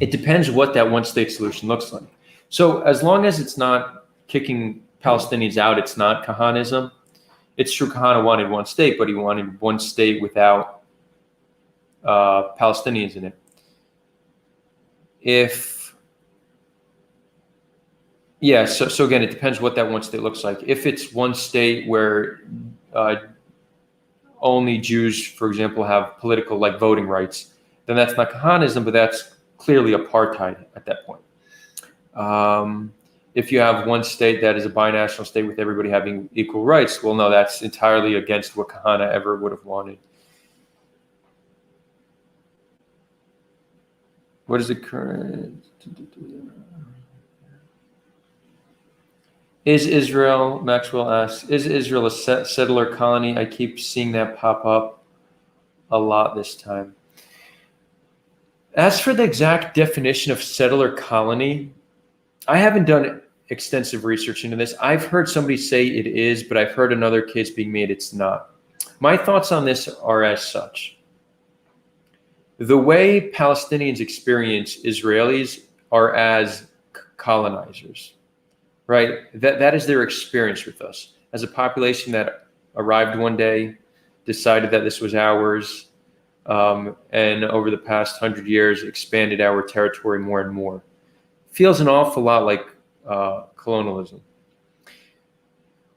it depends what that one-state solution looks like. So as long as it's not kicking Palestinians out, it's not Kahanism. It's true Kahana wanted one state, but he wanted one state without Palestinians in it. So again, it depends what that one state looks like. If it's one state where only Jews, for example, have political voting rights, then that's not Kahanism, but that's clearly apartheid at that point. If you have one state that is a binational state with everybody having equal rights, well, no, that's entirely against what Kahana ever would have wanted. What is the current? Is Israel, Maxwell asks, is Israel a settler colony? I keep seeing that pop up a lot this time. As for the exact definition of settler colony, I haven't done extensive research into this. I've heard somebody say it is, but I've heard another case being made it's not. My thoughts on this are as such. The way Palestinians experience Israelis are as colonizers. Right, that is their experience with us as a population that arrived one day, decided that this was ours, and over the past 100 years expanded our territory more and more. Feels an awful lot like colonialism.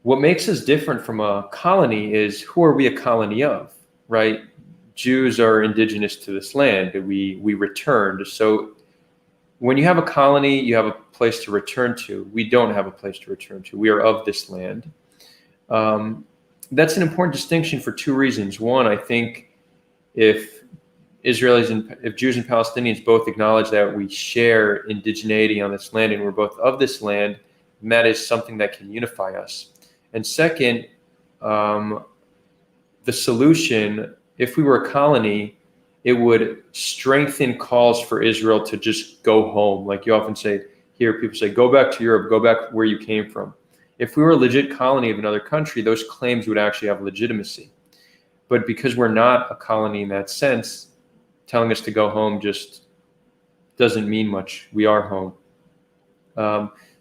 What makes us different from a colony is who are we a colony of, right? Jews are indigenous to this land. We returned. So when you have a colony, you have a place to return to. We don't have a place to return to. We are of this land. That's an important distinction for two reasons. One, I think if Jews and Palestinians both acknowledge that we share indigeneity on this land and we're both of this land, then that is something that can unify us. And second, the solution, if we were a colony, it would strengthen calls for Israel to just go home. Like you often hear people say, go back to Europe, go back where you came from. If we were a legit colony of another country, those claims would actually have legitimacy. But because we're not a colony in that sense, telling us to go home just doesn't mean much. We are home.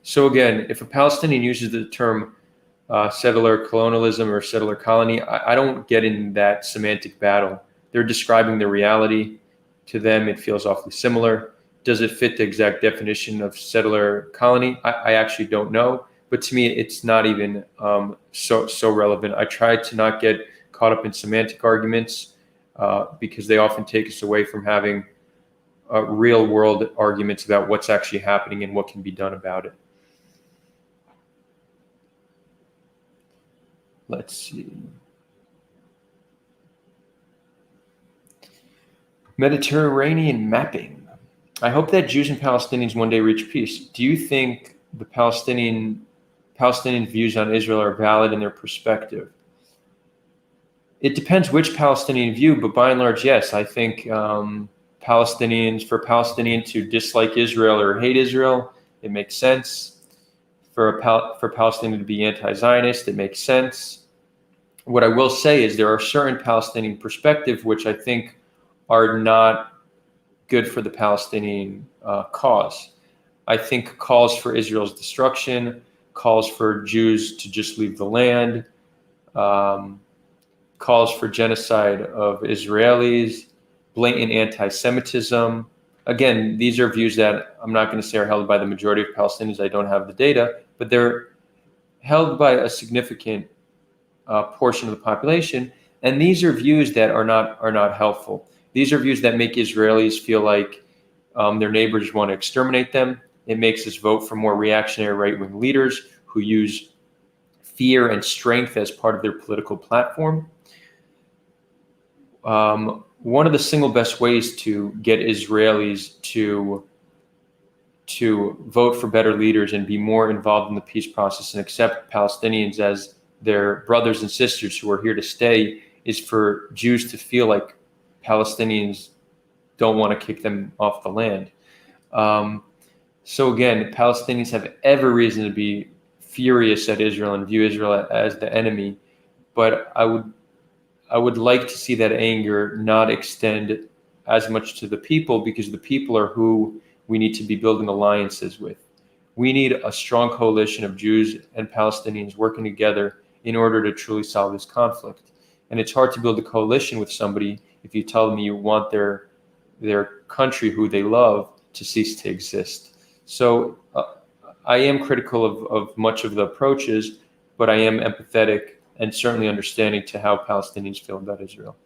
So again, if a Palestinian uses the term settler colonialism or settler colony, I don't get in that semantic battle. They're describing the reality. To them, it feels awfully similar. Does it fit the exact definition of settler colony? I actually don't know. But to me, it's not even so relevant. I try to not get caught up in semantic arguments because they often take us away from having real world arguments about what's actually happening and what can be done about it. Let's see. Mediterranean mapping. I hope that Jews and Palestinians one day reach peace. Do you think the Palestinian views on Israel are valid in their perspective? It depends which Palestinian view, but by and large, yes. I think for Palestinians to dislike Israel or hate Israel, it makes sense. For Palestinian to be anti-Zionist, it makes sense. What I will say is there are certain Palestinian perspectives which I think are not good for the Palestinian cause. I think calls for Israel's destruction, calls for Jews to just leave the land, calls for genocide of Israelis, blatant anti-Semitism. Again, these are views that I'm not going to say are held by the majority of Palestinians. I don't have the data, but they're held by a significant portion of the population. And these are views that are not helpful. These are views that make Israelis feel like their neighbors want to exterminate them. It makes us vote for more reactionary right-wing leaders who use fear and strength as part of their political platform. One of the single best ways to get Israelis to vote for better leaders and be more involved in the peace process and accept Palestinians as their brothers and sisters who are here to stay is for Jews to feel like Palestinians don't want to kick them off the land. So again, Palestinians have every reason to be furious at Israel and view Israel as the enemy, but I would like to see that anger not extend as much to the people, because the people are who we need to be building alliances with. We need a strong coalition of Jews and Palestinians working together in order to truly solve this conflict. And it's hard to build a coalition with somebody if you tell them you want their country, who they love, to cease to exist. So I am critical of much of the approaches, but I am empathetic and certainly understanding to how Palestinians feel about Israel.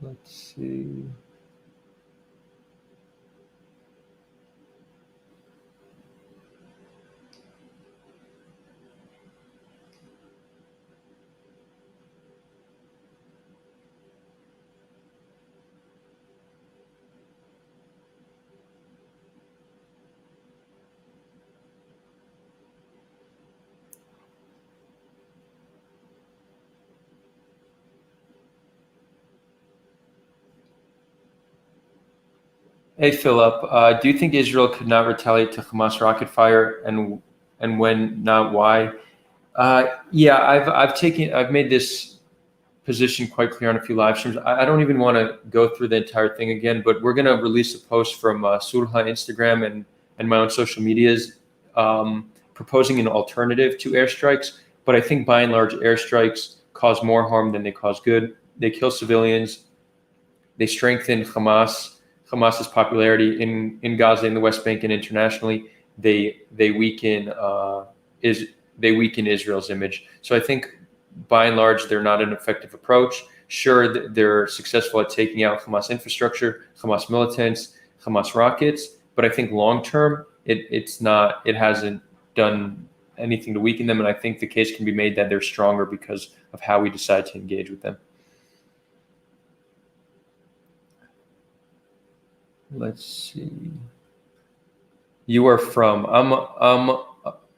Let's see. Hey, Philip, do you think Israel could not retaliate to Hamas rocket fire, and when not, why? Yeah, I've made this position quite clear on a few live streams. I don't even want to go through the entire thing again, but we're going to release a post from Sulha Instagram and my own social medias proposing an alternative to airstrikes. But I think by and large, airstrikes cause more harm than they cause good. They kill civilians. They strengthen Hamas's popularity in Gaza, in the West Bank, and internationally. They weaken Israel's image. So I think by and large, they're not an effective approach. Sure, they're successful at taking out Hamas infrastructure, Hamas militants, Hamas rockets, but I think long term, it hasn't done anything to weaken them. And I think the case can be made that they're stronger because of how we decide to engage with them. Let's see. You are from, I'm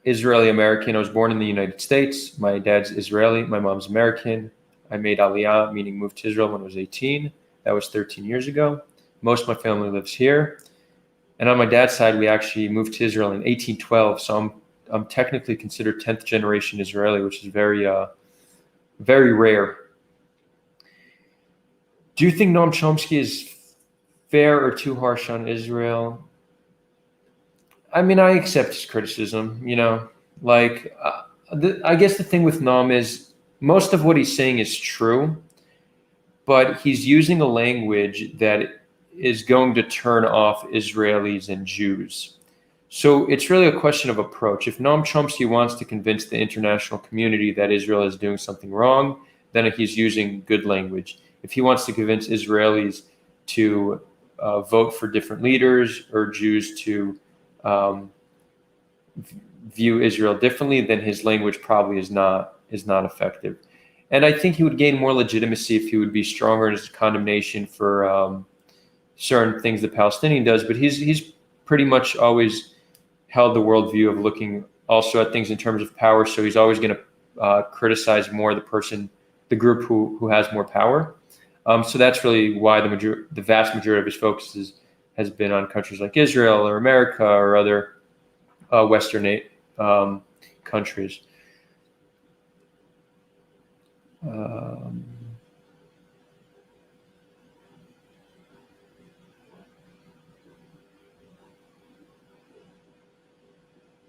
Israeli American. I was born in the United States. My dad's Israeli. My mom's American. I made Aliyah, meaning moved to Israel when I was 18. That was 13 years ago. Most of my family lives here. And on my dad's side, we actually moved to Israel in 1812. So I'm technically considered 10th generation Israeli, which is very rare. Do you think Noam Chomsky is fair or too harsh on Israel? I mean, I accept his criticism, I guess the thing with Noam is most of what he's saying is true, but he's using a language that is going to turn off Israelis and Jews. So it's really a question of approach. If Noam Chomsky wants to convince the international community that Israel is doing something wrong, then he's using good language. If he wants to convince Israelis to vote for different leaders or Jews to view Israel differently, then his language probably is not effective. And I think he would gain more legitimacy if he would be stronger in his condemnation for certain things the Palestinian does. But he's pretty much always held the worldview of looking also at things in terms of power. So he's always going to criticize more the group who has more power. So that's really why the vast majority of his focus has been on countries like Israel or America or other Western countries.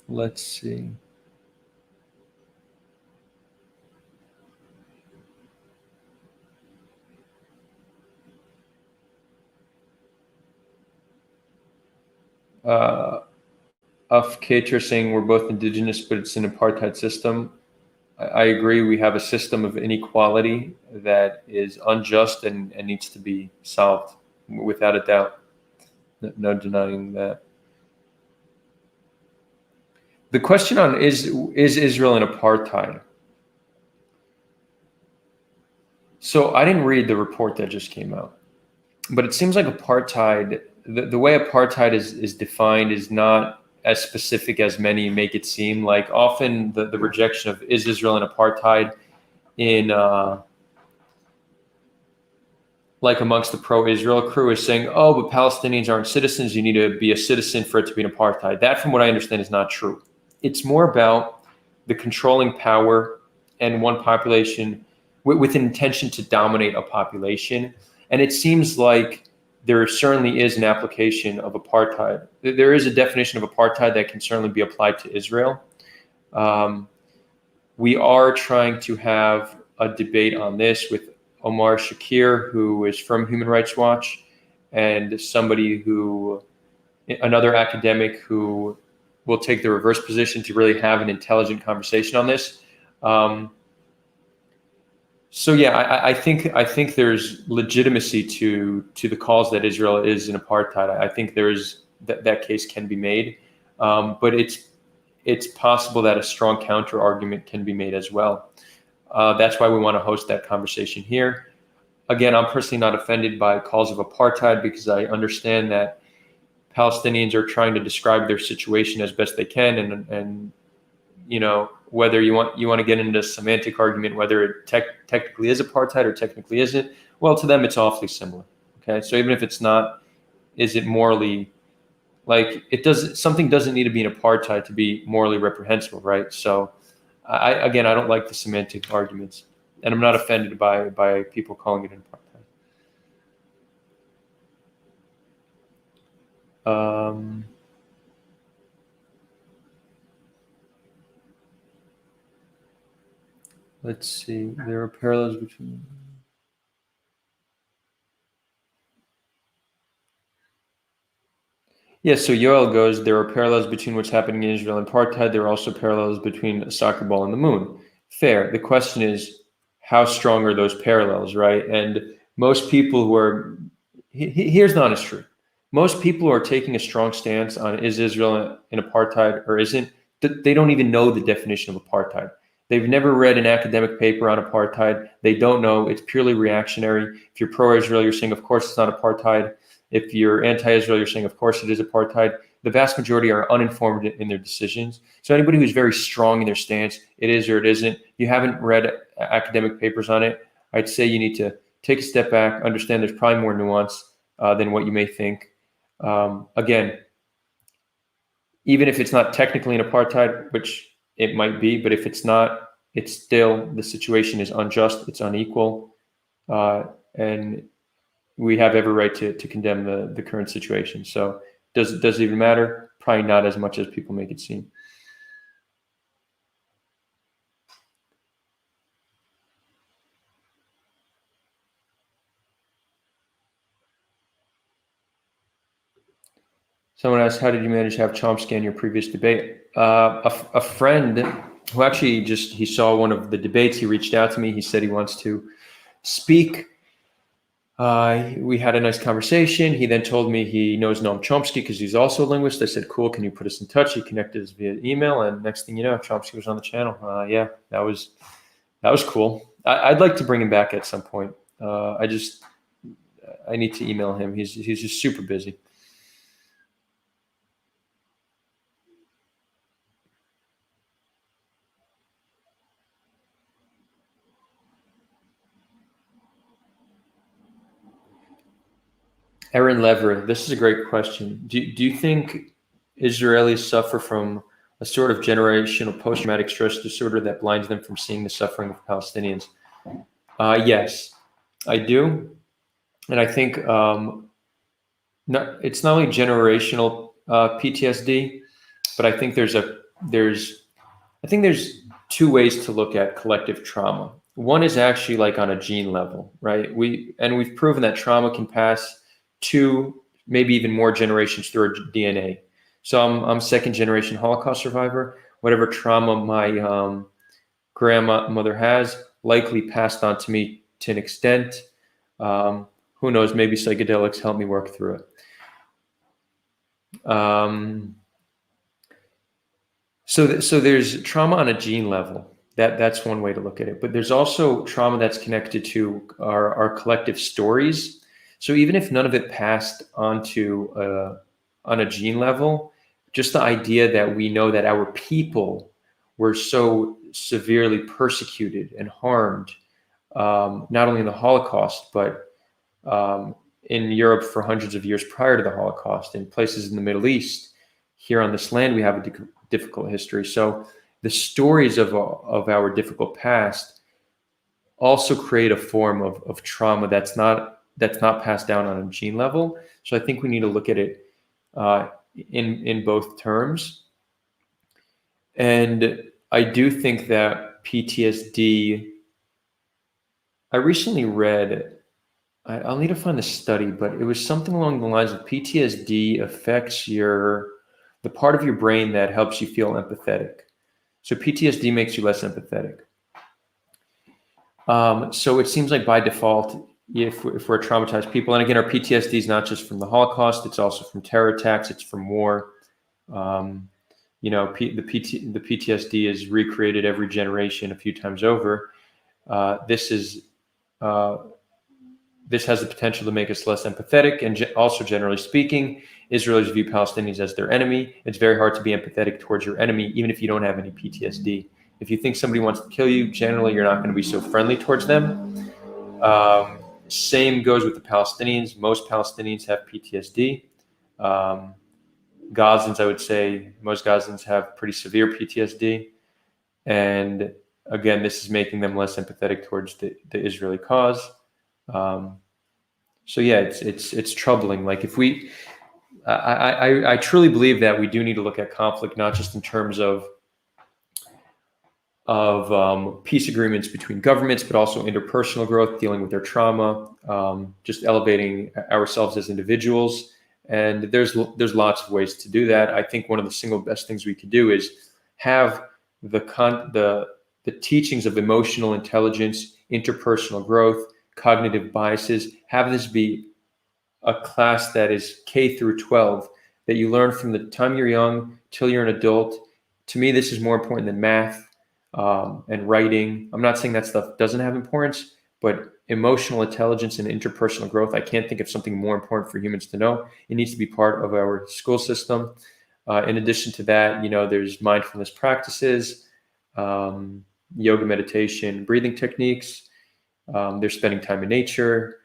Let's see. Of Kater saying we're both indigenous, but it's an apartheid system. I agree. We have a system of inequality that is unjust and needs to be solved, without a doubt. No denying that. The question on is Israel an apartheid? So I didn't read the report that just came out, but it seems like apartheid, the way apartheid is defined is not as specific as many make it seem. Like often the rejection of is Israel an apartheid in like amongst the pro-Israel crew is saying, oh, but Palestinians aren't citizens. You need to be a citizen for it to be an apartheid. That, from what I understand, is not true. It's more about the controlling power and one population with an intention to dominate a population. And it seems like there certainly is an application of apartheid. There is a definition of apartheid that can certainly be applied to Israel. We are trying to have a debate on this with Omar Shakir, who is from Human Rights Watch, and another academic who will take the reverse position to really have an intelligent conversation on this. So yeah, I think there's legitimacy to the calls that Israel is an apartheid. I think that case can be made, but it's possible that a strong counter argument can be made as well. That's why we want to host that conversation here. Again, I'm personally not offended by calls of apartheid because I understand that Palestinians are trying to describe their situation as best they can, and whether you want to get into a semantic argument whether it technically is apartheid or technically isn't. Well, to them it's awfully similar. Okay, so even if it's not, is it morally something doesn't need to be an apartheid to be morally reprehensible, right? So I don't like the semantic arguments, and I'm not offended by people calling it an apartheid. Let's see. There are parallels between. Yeah, so Yoel goes, there are parallels between what's happening in Israel and apartheid. There are also parallels between a soccer ball and the moon. Fair. The question is, how strong are those parallels, right? And most people who are, here's the honest truth. Most people who are taking a strong stance on is Israel in apartheid or isn't, they don't even know the definition of apartheid. They've never read an academic paper on apartheid. They don't know. It's purely reactionary. If you're pro-Israel, you're saying, of course, it's not apartheid. If you're anti-Israel, you're saying, of course, it is apartheid. The vast majority are uninformed in their decisions. So anybody who's very strong in their stance, it is or it isn't, you haven't read academic papers on it, I'd say you need to take a step back, understand there's probably more nuance than what you may think. Again, even if it's not technically an apartheid, which it might be, but if it's not, it's still, the situation is unjust, it's unequal, and we have every right to condemn the current situation. So does it even matter? Probably not as much as people make it seem. Someone asked, how did you manage to have Chomsky in your previous debate? A friend who actually he saw one of the debates, he reached out to me. He said he wants to speak. We had a nice conversation. He then told me he knows Noam Chomsky because he's also a linguist. I said, cool, can you put us in touch? He connected us via email, and next thing you know, Chomsky was on the channel. Yeah, that was cool. I'd like to bring him back at some point. I need to email him. He's just super busy. Aaron Lever, this is a great question. Do you think Israelis suffer from a sort of generational post-traumatic stress disorder that blinds them from seeing the suffering of Palestinians? Yes, I do. And I think it's not only generational PTSD, but I think there's two ways to look at collective trauma. One is actually like on a gene level, right? We've proven that trauma can pass two, maybe even more generations through our DNA. So I'm second generation Holocaust survivor. Whatever trauma my grandmother has likely passed on to me to an extent. Who knows? Maybe psychedelics help me work through it. So there's trauma on a gene level. That's one way to look at it. But there's also trauma that's connected to our collective stories. So even if none of it passed on a gene level, just the idea that we know that our people were so severely persecuted and harmed, not only in the Holocaust, but in Europe for hundreds of years prior to the Holocaust, in places in the Middle East. Here on this land, we have a difficult history. So the stories of our difficult past also create a form of trauma that's not passed down on a gene level. So I think we need to look at it in both terms. And I do think that PTSD, I recently read, I'll need to find the study, but it was something along the lines of PTSD affects the part of your brain that helps you feel empathetic. So PTSD makes you less empathetic. So it seems like by default, if we're traumatized people, and again, our PTSD is not just from the Holocaust, it's also from terror attacks, it's from war. The PTSD is recreated every generation a few times over. This has the potential to make us less empathetic, and also, generally speaking, Israelis view Palestinians as their enemy. It's very hard to be empathetic towards your enemy, even if you don't have any PTSD. If you think somebody wants to kill you, generally you're not going to be so friendly towards them. Same goes with the Palestinians. Most Palestinians have PTSD. Gazans, I would say, most Gazans have pretty severe PTSD. And again, this is making them less empathetic towards the Israeli cause. So yeah, it's troubling. Like I truly believe that we do need to look at conflict, not just in terms of peace agreements between governments, but also interpersonal growth, dealing with their trauma, just elevating ourselves as individuals. And there's lots of ways to do that. I think one of the single best things we could do is have the teachings of emotional intelligence, interpersonal growth, cognitive biases, have this be a class that is K through 12, that you learn from the time you're young till you're an adult. To me, this is more important than math and writing. I'm not saying that stuff doesn't have importance, but emotional intelligence and interpersonal growth, I can't think of something more important for humans to know. It needs to be part of our school system. In addition to that, there's mindfulness practices, yoga, meditation, breathing techniques. There's spending time in nature,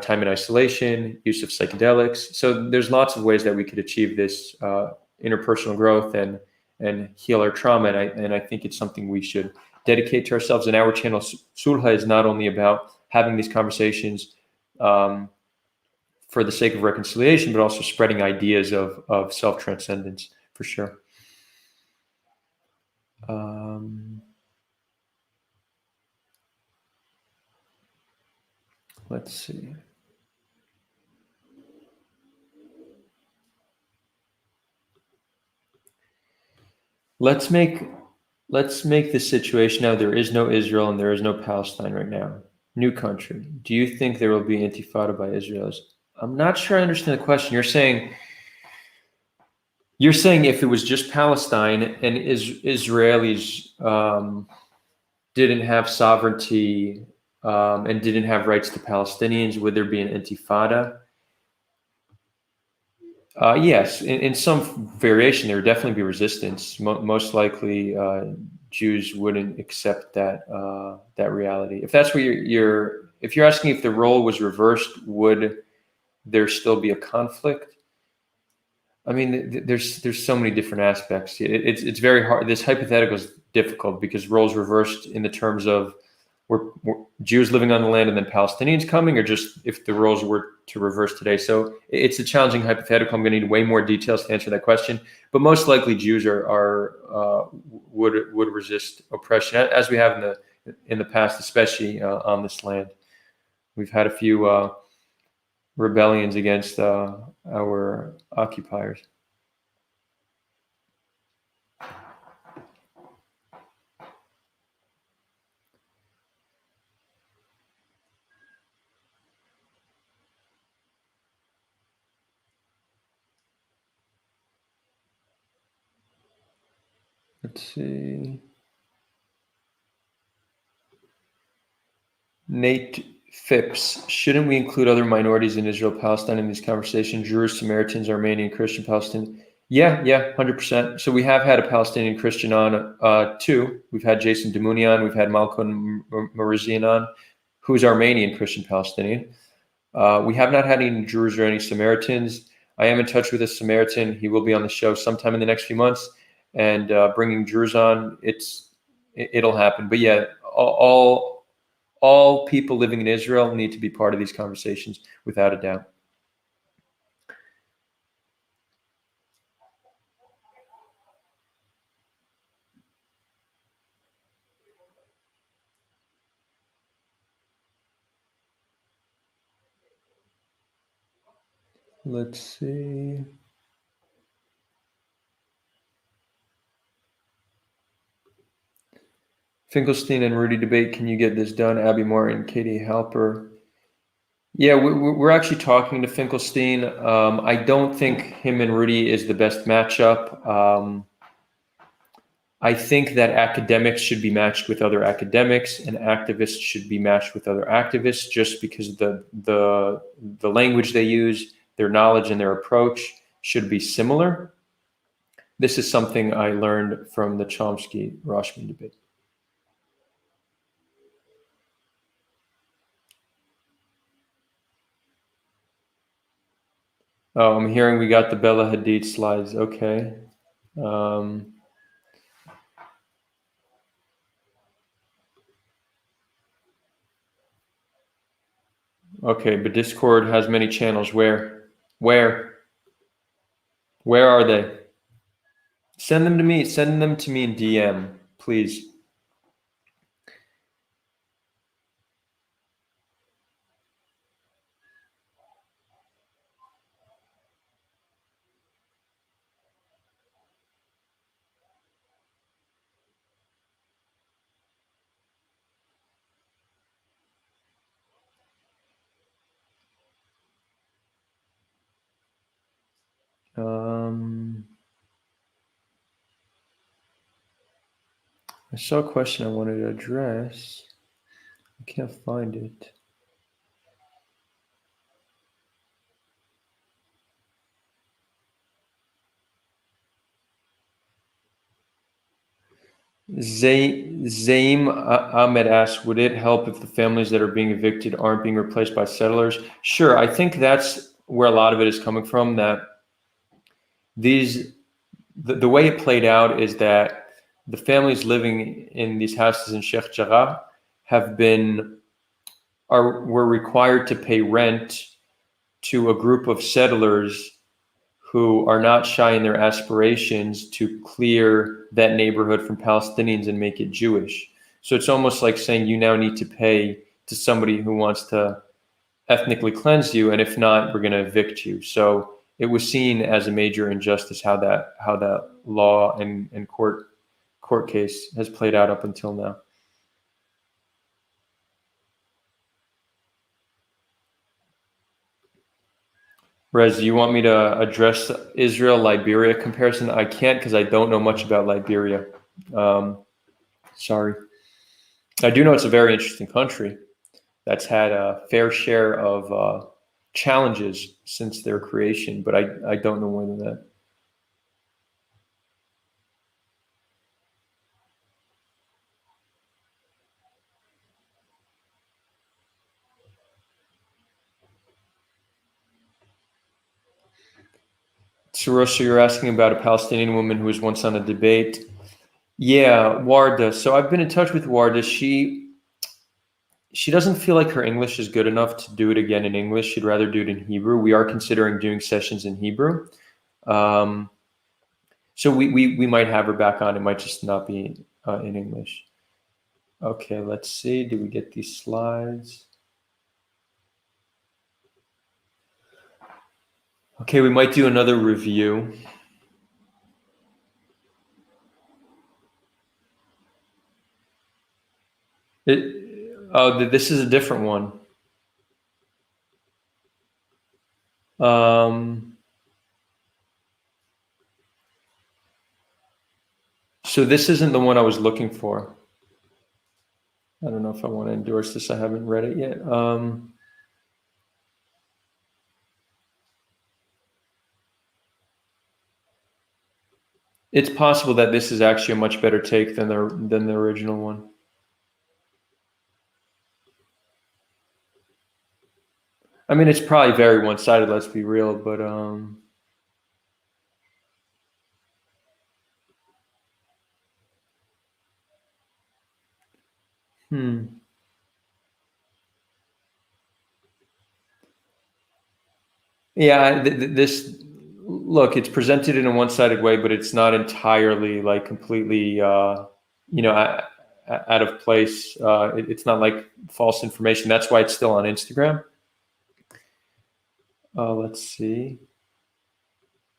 time in isolation, use of psychedelics. So there's lots of ways that we could achieve this interpersonal growth and heal our trauma. And I think it's something we should dedicate to ourselves. And our channel, Sulha, is not only about having these conversations for the sake of reconciliation, but also spreading ideas of self-transcendence, for sure. Let's see. let's make this situation now. There is no Israel and there is no Palestine right now. New country. Do you think there will be intifada by Israelis? I'm not sure I understand the question. You're saying if it was just Palestine and Israelis didn't have sovereignty and didn't have rights to Palestinians, would there be an intifada? Yes, in some variation, there would definitely be resistance. Most likely, Jews wouldn't accept that reality. If that's what if you're asking if the role was reversed, would there still be a conflict? I mean, there's so many different aspects. It's very hard. This hypothetical is difficult because roles reversed in the terms of were Jews living on the land and then Palestinians coming, or just if the roles were to reverse today. So it's a challenging hypothetical. I'm going to need way more details to answer that question. But most likely, Jews would resist oppression, as we have in the past, especially on this land. We've had a few rebellions against our occupiers. Let's see. Nate Phipps, shouldn't we include other minorities in Israel-Palestine in these conversations? Druze, Samaritans, Armenian, Christian, Palestinian. Yeah, 100%. So we have had a Palestinian Christian on too. We've had Jason Damouni on. We've had Malcolm Marizian on, who's Armenian, Christian, Palestinian. We have not had any Druze or any Samaritans. I am in touch with a Samaritan. He will be on the show sometime in the next few months. And bringing Druze on, it'll happen. But yeah, all people living in Israel need to be part of these conversations, without a doubt. Let's see. Finkelstein and Rudy debate. Can you get this done? Abby Martin, Katie Halper. Yeah, we're actually talking to Finkelstein. I don't think him and Rudy is the best matchup. I think that academics should be matched with other academics, and activists should be matched with other activists, just because the language they use, their knowledge, and their approach should be similar. This is something I learned from the Chomsky-Roshman debate. Oh, I'm hearing we got the Bella Hadid slides. Okay. Okay, but Discord has many channels. Where are they? Send them to me. Send them to me in DM, please. I saw a question I wanted to address. I can't find it. Zaim Ahmed asks, would it help if the families that are being evicted aren't being replaced by settlers? Sure, I think that's where a lot of it is coming from, that the way it played out is that the families living in these houses in Sheikh Jarrah were required to pay rent to a group of settlers who are not shy in their aspirations to clear that neighborhood from Palestinians and make it Jewish. So it's almost like saying you now need to pay to somebody who wants to ethnically cleanse you, and if not, we're going to evict you. So it was seen as a major injustice how that law and court case has played out up until now. Rez, do you want me to address Israel-Liberia comparison? I can't because I don't know much about Liberia. Sorry. I do know it's a very interesting country that's had a fair share of challenges since their creation, but I don't know more than that. Sarosha, you're asking about a Palestinian woman who was once on a debate. Yeah, Warda. So I've been in touch with Warda. She doesn't feel like her English is good enough to do it again in English. She'd rather do it in Hebrew. We are considering doing sessions in Hebrew. So we might have her back on. It might just not be in English. Okay, let's see. Do we get these slides? Okay, we might do another review. This is a different one. So this isn't the one I was looking for. I don't know if I want to endorse this. I haven't read it yet. It's possible that this is actually a much better take than the original one. I mean, it's probably very one-sided, let's be real, but yeah, this look, it's presented in a one-sided way, but it's not entirely like completely out of place. It's not like false information. That's why it's still on Instagram. Let's see.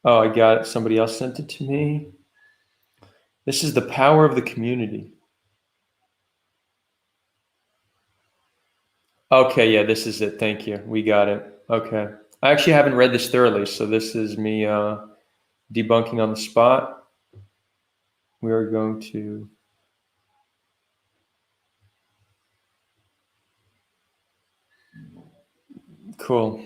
Oh, I got it. Somebody else sent it to me. This is the power of the community. Okay, yeah, this is it. Thank you. We got it. Okay. I actually haven't read this thoroughly, so this is me debunking on the spot. We are going to... Cool.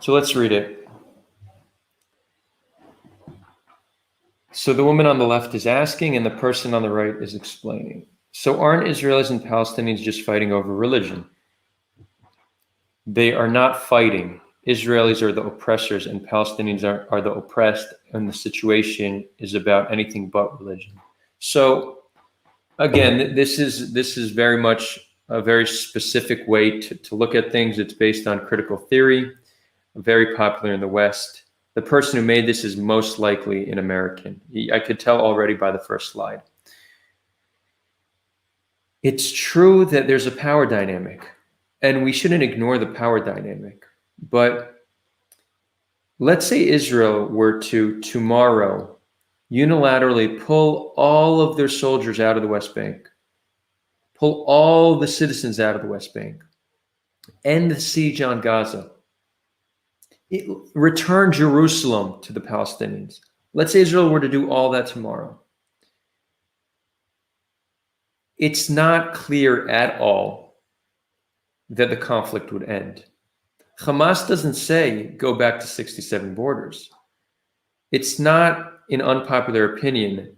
So let's read it. So the woman on the left is asking, and the person on the right is explaining. So aren't Israelis and Palestinians just fighting over religion? They are not fighting. Israelis are the oppressors, and Palestinians are the oppressed, and the situation is about anything but religion. So again, this is very much a very specific way to look at things. It's based on critical theory, very popular in the West. The person who made this is most likely an American. I could tell already by the first slide. It's true that there's a power dynamic, and we shouldn't ignore the power dynamic. But let's say Israel were to tomorrow unilaterally pull all of their soldiers out of the West Bank, pull all the citizens out of the West Bank, end the siege on Gaza, return Jerusalem to the Palestinians. Let's say Israel were to do all that tomorrow. It's not clear at all that the conflict would end. Hamas doesn't say go back to 67 borders. It's not an unpopular opinion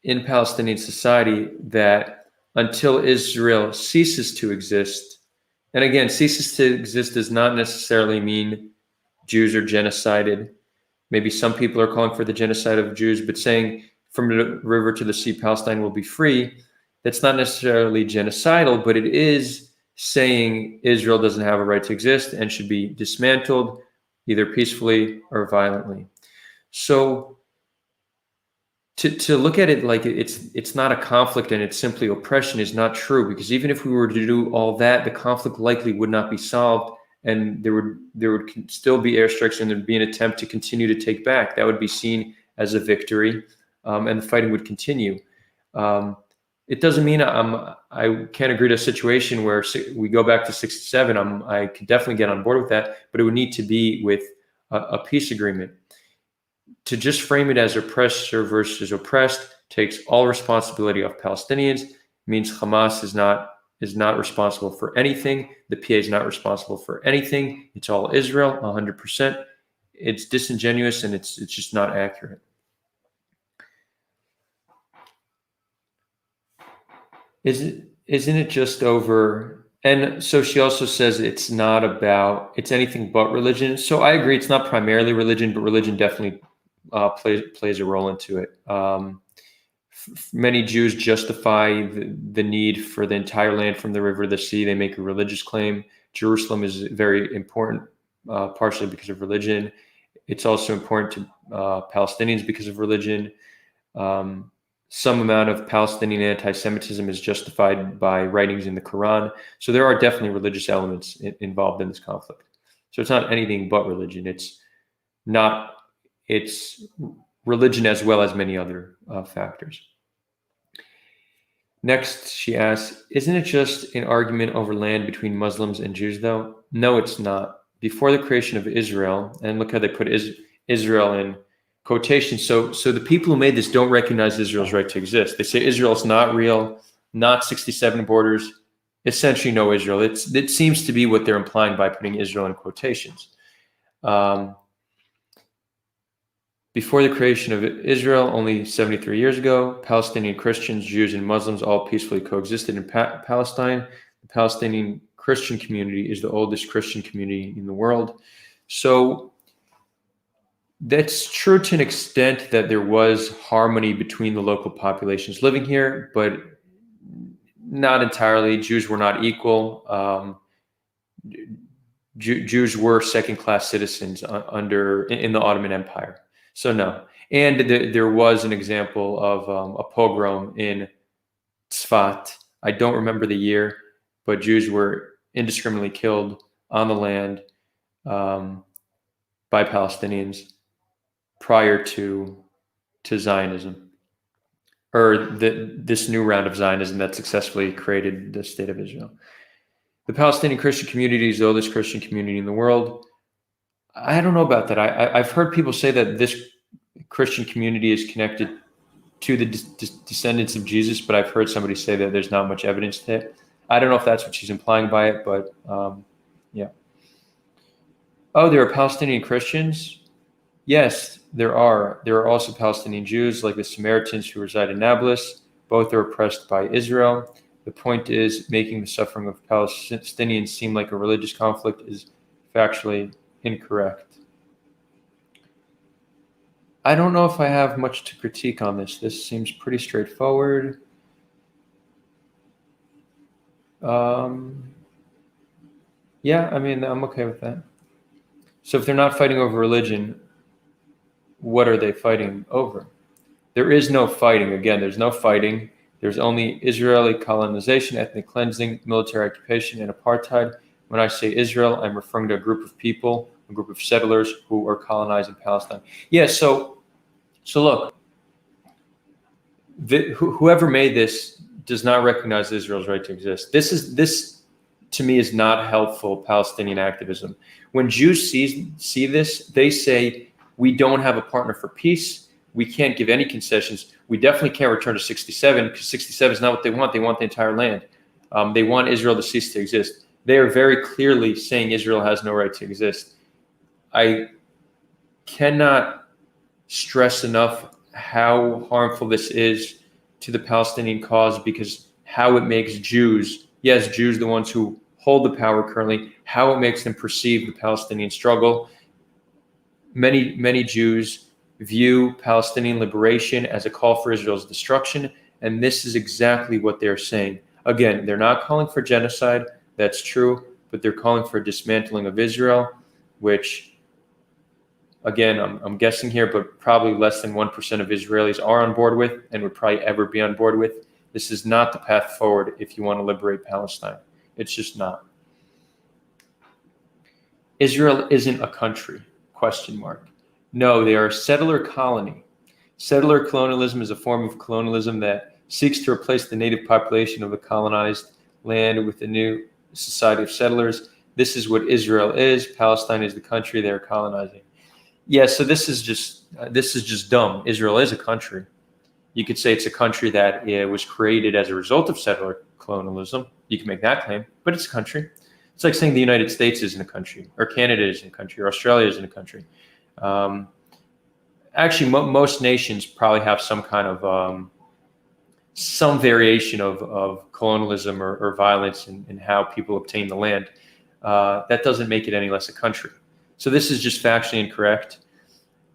in Palestinian society that until Israel ceases to exist, and again, ceases to exist does not necessarily mean Jews are genocided. Maybe some people are calling for the genocide of Jews, but saying from the river to the sea, Palestine will be free. That's not necessarily genocidal, but it is saying Israel doesn't have a right to exist and should be dismantled either peacefully or violently. So to look at it like it's not a conflict and it's simply oppression is not true, because even if we were to do all that, the conflict likely would not be solved, and there would still be airstrikes, and there'd be an attempt to continue to take back. That would be seen as a victory, and the fighting would continue. It doesn't mean I can't agree to a situation where we go back to 67. I could definitely get on board with that, but it would need to be with a peace agreement. To just frame it as oppressor versus oppressed takes all responsibility off Palestinians. It means Hamas is not responsible for anything. The PA is not responsible for anything. It's all Israel, 100%. It's disingenuous, and it's just not accurate. Isn't it just over? And so she also says it's anything but religion. So I agree, it's not primarily religion, but religion definitely plays a role into it. Many Jews justify the need for the entire land from the river to the sea. They make a religious claim. Jerusalem is very important, partially because of religion. It's also important to Palestinians because of religion. Some amount of Palestinian anti-Semitism is justified by writings in the Quran. So there are definitely religious elements involved in this conflict. So it's not anything but religion. It's religion as well as many other factors. Next, she asks, isn't it just an argument over land between Muslims and Jews, though? No, it's not. Before the creation of Israel, and look how they put Israel in quotations. So the people who made this don't recognize Israel's right to exist. They say Israel is not real, not 67 borders, essentially no Israel. It seems to be what they're implying by putting Israel in quotations. Before the creation of Israel, only 73 years ago, Palestinian Christians, Jews, and Muslims all peacefully coexisted in Palestine. The Palestinian Christian community is the oldest Christian community in the world. So that's true to an extent that there was harmony between the local populations living here, but not entirely. Jews were not equal. Jews were second-class citizens in the Ottoman Empire. So no. And there was an example of a pogrom in Tzfat. I don't remember the year, but Jews were indiscriminately killed on the land by Palestinians prior to Zionism, or this new round of Zionism that successfully created the state of Israel. The Palestinian Christian community is the oldest Christian community in the world. I don't know about that. I've heard people say that this Christian community is connected to the descendants of Jesus, but I've heard somebody say that there's not much evidence to it. I don't know if that's what she's implying by it, but yeah. Oh, there are Palestinian Christians? Yes, there are. There are also Palestinian Jews, like the Samaritans who reside in Nablus. Both are oppressed by Israel. The point is, making the suffering of Palestinians seem like a religious conflict is factually incorrect. I don't know if I have much to critique on this. This seems pretty straightforward. Yeah, I mean, I'm okay with that. So if they're not fighting over religion, what are they fighting over? There is no fighting. Again, there's no fighting. There's only Israeli colonization, ethnic cleansing, military occupation, and apartheid. When I say Israel, I'm referring to a group of people, a group of settlers who are colonizing Palestine. Yeah, so look, whoever made this does not recognize Israel's right to exist. This to me is not helpful Palestinian activism. When Jews see this, they say, we don't have a partner for peace. We can't give any concessions. We definitely can't return to 67, because 67 is not what they want. They want the entire land. They want Israel to cease to exist. They are very clearly saying Israel has no right to exist. I cannot stress enough how harmful this is to the Palestinian cause, because how it makes Jews, yes, Jews, the ones who hold the power currently, how it makes them perceive the Palestinian struggle. Many Jews view Palestinian liberation as a call for Israel's destruction, and this is exactly what they're saying. Again, they're not calling for genocide, that's true, but they're calling for a dismantling of Israel, which again, I'm guessing here, but probably less than 1% of Israelis are on board with and would probably ever be on board with. This is not the path forward if you want to liberate Palestine. It's just not. Israel isn't a country, ? No, they are a settler colony. Settler colonialism is a form of colonialism that seeks to replace the native population of a colonized land with a new society of settlers. This is what Israel is. Palestine is the country they're colonizing. Yeah, so this is just dumb. Israel is a country. You could say it's a country that was created as a result of settler colonialism. You can make that claim, but it's a country. It's like saying the United States isn't a country, or Canada isn't a country, or Australia isn't a country. Actually, most nations probably have some kind of some variation of colonialism or violence in how people obtain the land. That doesn't make it any less a country. So this is just factually incorrect.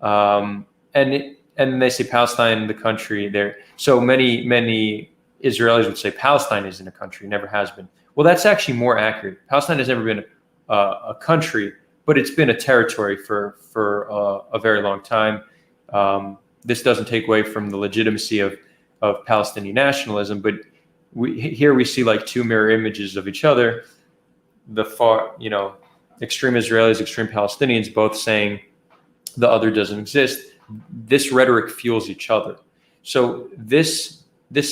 And they say Palestine, the country there. So many Israelis would say Palestine isn't a country, never has been. Well, that's actually more accurate. Palestine has never been a country, but it's been a territory for a very long time. This doesn't take away from the legitimacy of Palestinian nationalism, but here we see like two mirror images of each other. The extreme Israelis, extreme Palestinians, both saying the other doesn't exist. This rhetoric fuels each other. So this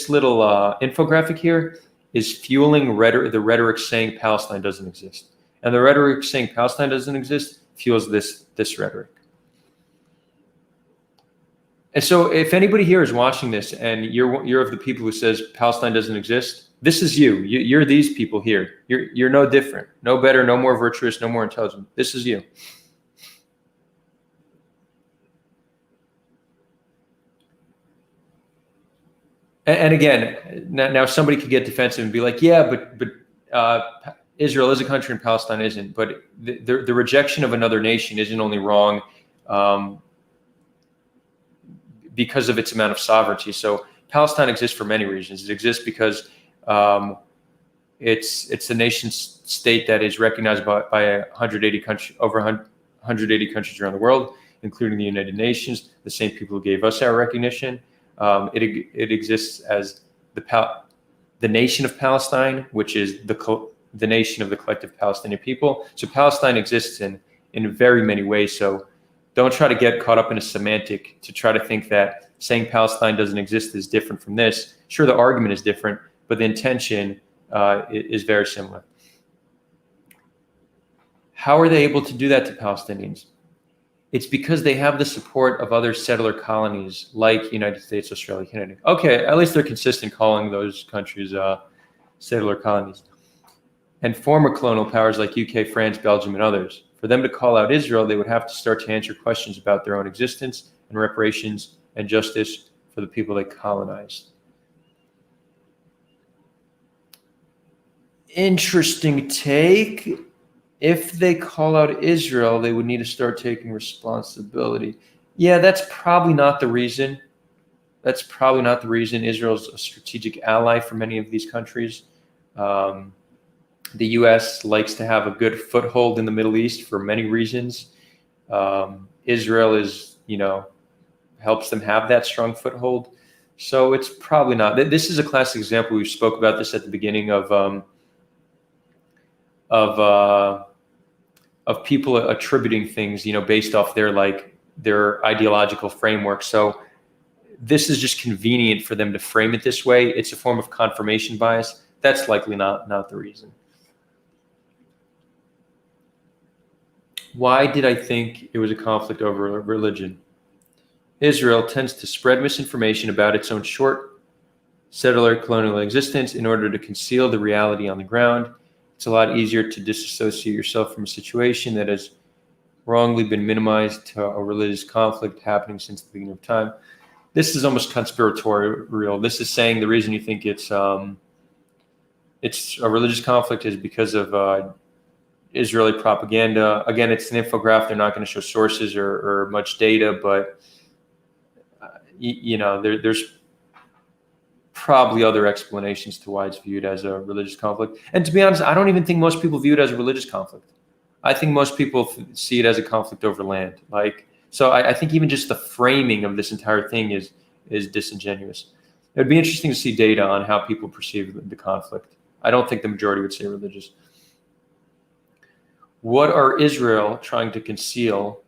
little infographic here is fueling the rhetoric saying Palestine doesn't exist, and the rhetoric saying Palestine doesn't exist fuels this rhetoric. And so, if anybody here is watching this and you're of the people who says Palestine doesn't exist, this is you. You're these people here. You're no different, no better, no more virtuous, no more intelligent. This is you. And again, now somebody could get defensive and be like, yeah, but Israel is a country and Palestine isn't. But the rejection of another nation isn't only wrong because of its amount of sovereignty. So Palestine exists for many reasons. It exists because it's a nation state that is recognized by 180 countries, over 180 countries around the world, including the United Nations, the same people who gave us our recognition. It exists as the nation of Palestine, which is the nation of the collective Palestinian people. So Palestine exists in very many ways. So don't try to get caught up in a semantic to try to think that saying Palestine doesn't exist is different from this. Sure, the argument is different, but the intention is very similar. How are they able to do that to Palestinians? It's because they have the support of other settler colonies like United States, Australia, Canada. Okay, at least they're consistent calling those countries settler colonies. And former colonial powers like UK, France, Belgium, and others. For them to call out Israel, they would have to start to answer questions about their own existence and reparations and justice for the people they colonized. Interesting take. If they call out Israel, they would need to start taking responsibility. Yeah, that's probably not the reason. That's probably not the reason. Israel's a strategic ally for many of these countries. The U.S. likes to have a good foothold in the Middle East for many reasons. Israel is, helps them have that strong foothold. So it's probably not. This is a classic example. We spoke about this at the beginning of people attributing things, based off their ideological framework. So this is just convenient for them to frame it this way. It's a form of confirmation bias. That's likely not the reason. Why did I think it was a conflict over religion? Israel tends to spread misinformation about its own short settler colonial existence in order to conceal the reality on the ground. It's a lot easier to disassociate yourself from a situation that has wrongly been minimized to a religious conflict happening since the beginning of time. This is almost conspiratorial. This is saying the reason you think it's a religious conflict is because of Israeli propaganda. Again, it's an infographic. They're not going to show sources or much data, but there's probably other explanations to why it's viewed as a religious conflict. And to be honest, I don't even think most people view it as a religious conflict. I think most people see it as a conflict over land. Like So I think even just the framing of this entire thing is disingenuous. It would be interesting to see data on how people perceive the conflict. I don't think the majority would say religious. What are Israel trying to conceal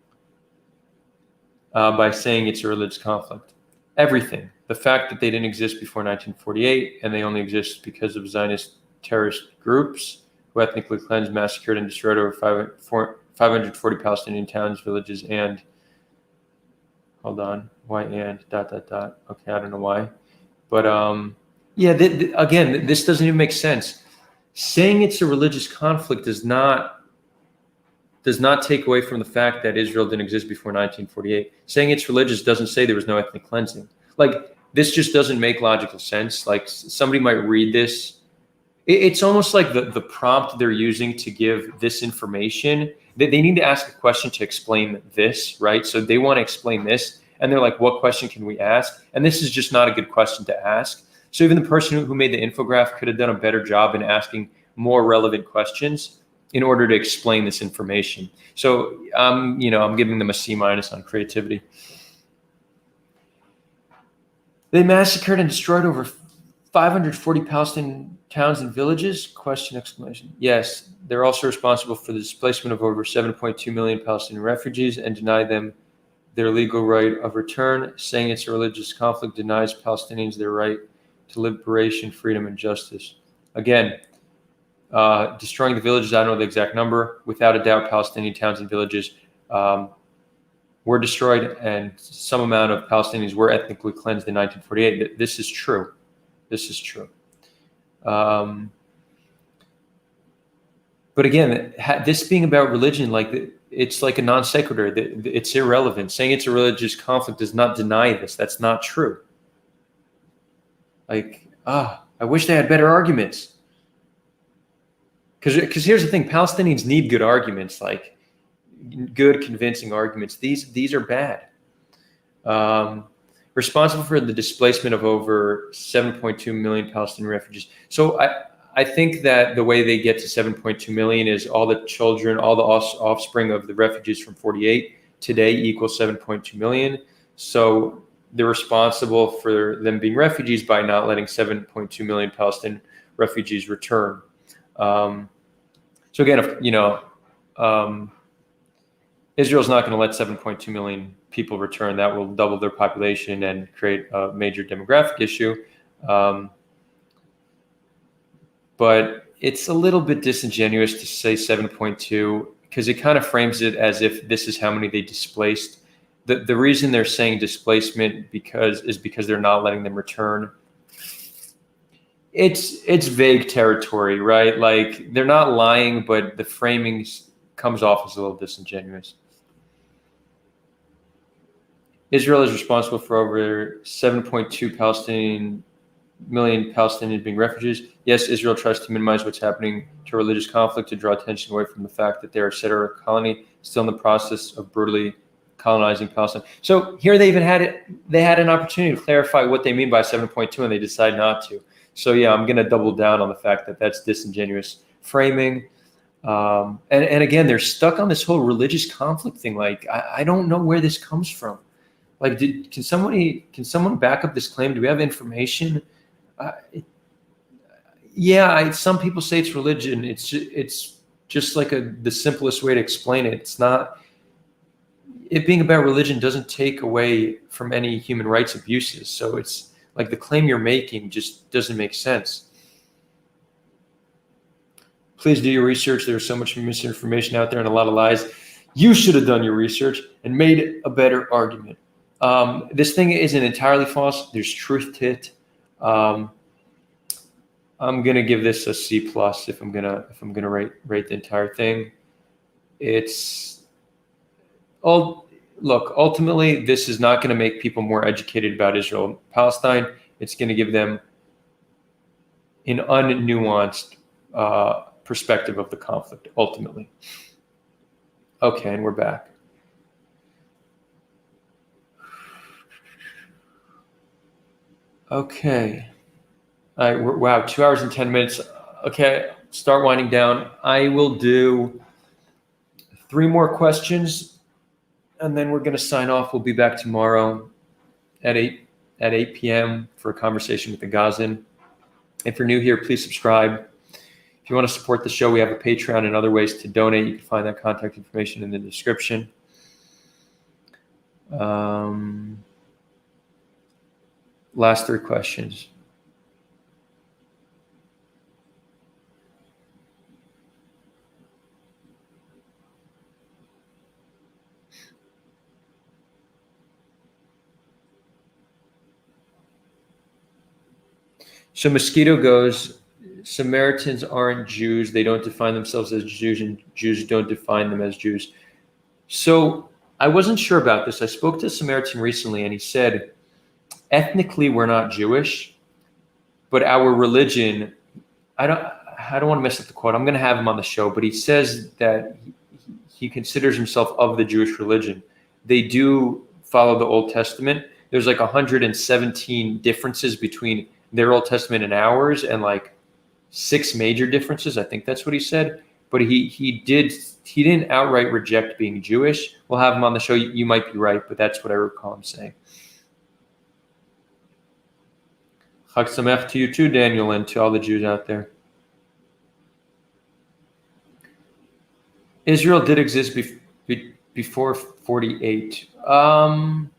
by saying it's a religious conflict? Everything. The fact that they didn't exist before 1948 and they only exist because of Zionist terrorist groups who ethnically cleansed, massacred, and destroyed over 540 Palestinian towns, villages, and hold on, why and ... Okay, I don't know why, but yeah. Again, this doesn't even make sense. Saying it's a religious conflict does not take away from the fact that Israel didn't exist before 1948. Saying it's religious doesn't say there was no ethnic cleansing. Like, this just doesn't make logical sense. Like, somebody might read this. It's almost like the prompt they're using to give this information. They need to ask a question to explain this, right? So they want to explain this, and they're like, what question can we ask? And this is just not a good question to ask. So even the person who made the infographic could have done a better job in asking more relevant questions in order to explain this information. So I'm giving them a C- on creativity. They massacred and destroyed over 540 Palestinian towns and villages? ? Yes, they're also responsible for the displacement of over 7.2 million Palestinian refugees and deny them their legal right of return. Saying it's a religious conflict denies Palestinians their right to liberation, freedom, and justice. Again, destroying the villages, I don't know the exact number. Without a doubt, Palestinian towns and villages were destroyed, and some amount of Palestinians were ethnically cleansed in 1948. This is true. This is true. But again, this being about religion, like, it's like a non sequitur. It's irrelevant. Saying it's a religious conflict does not deny this. That's not true. Like, I wish they had better arguments. Because here's the thing, Palestinians need good arguments, like good, convincing arguments. These are bad. Responsible for the displacement of over 7.2 million Palestinian refugees. So I think that the way they get to 7.2 million is all the children, all the offspring of the refugees from 48 today equals 7.2 million. So they're responsible for them being refugees by not letting 7.2 million Palestinian refugees return. So again, Israel's not going to let 7.2 million people return. That will double their population and create a major demographic issue. But it's a little bit disingenuous to say 7.2 because it kind of frames it as if this is how many they displaced. The reason they're saying displacement is because they're not letting them return. It's vague territory, right? Like, they're not lying, but the framing comes off as a little disingenuous. Israel is responsible for over 7.2 million Palestinians being refugees. Yes, Israel tries to minimize what's happening to religious conflict to draw attention away from the fact that they are a settler colony still in the process of brutally colonizing Palestine. So here they had an opportunity to clarify what they mean by 7.2 and they decide not to. So yeah, I'm going to double down on the fact that that's disingenuous framing. And again, they're stuck on this whole religious conflict thing. Like, I don't know where this comes from. Like, can someone back up this claim? Do we have information? Some people say it's religion. It's just like the simplest way to explain it. It's not. It being about religion doesn't take away from any human rights abuses. So it's like the claim you're making just doesn't make sense. Please do your research. There's so much misinformation out there and a lot of lies. You should have done your research and made a better argument. This thing isn't entirely false. There's truth to it. I'm gonna give this a C+ if I'm gonna rate the entire thing. Ultimately, this is not going to make people more educated about Israel and Palestine. It's going to give them an unnuanced perspective of the conflict, ultimately. Okay, and we're back. Okay. All right, wow, 2 hours and 10 minutes. Okay, start winding down. I will do 3 more questions. And then we're going to sign off. We'll be back tomorrow at 8 p.m. for a conversation with the Gazan. If you're new here, please subscribe. If you want to support the show, we have a Patreon and other ways to donate. You can find that contact information in the description. Last 3 questions. So Mosquito goes, Samaritans aren't Jews. They don't define themselves as Jews, and Jews don't define them as Jews. So I wasn't sure about this. I spoke to a Samaritan recently, and he said, ethnically, we're not Jewish, but our religion, I don't want to mess up the quote. I'm going to have him on the show, but he says that he considers himself of the Jewish religion. They do follow the Old Testament. There's like 117 differences between their Old Testament and ours, and like 6 major differences. I think that's what he said. But he didn't outright reject being Jewish. We'll have him on the show. You might be right, but that's what I recall him saying. Chag Sameach to you too, Daniel, and to all the Jews out there. Israel did exist before 48. Not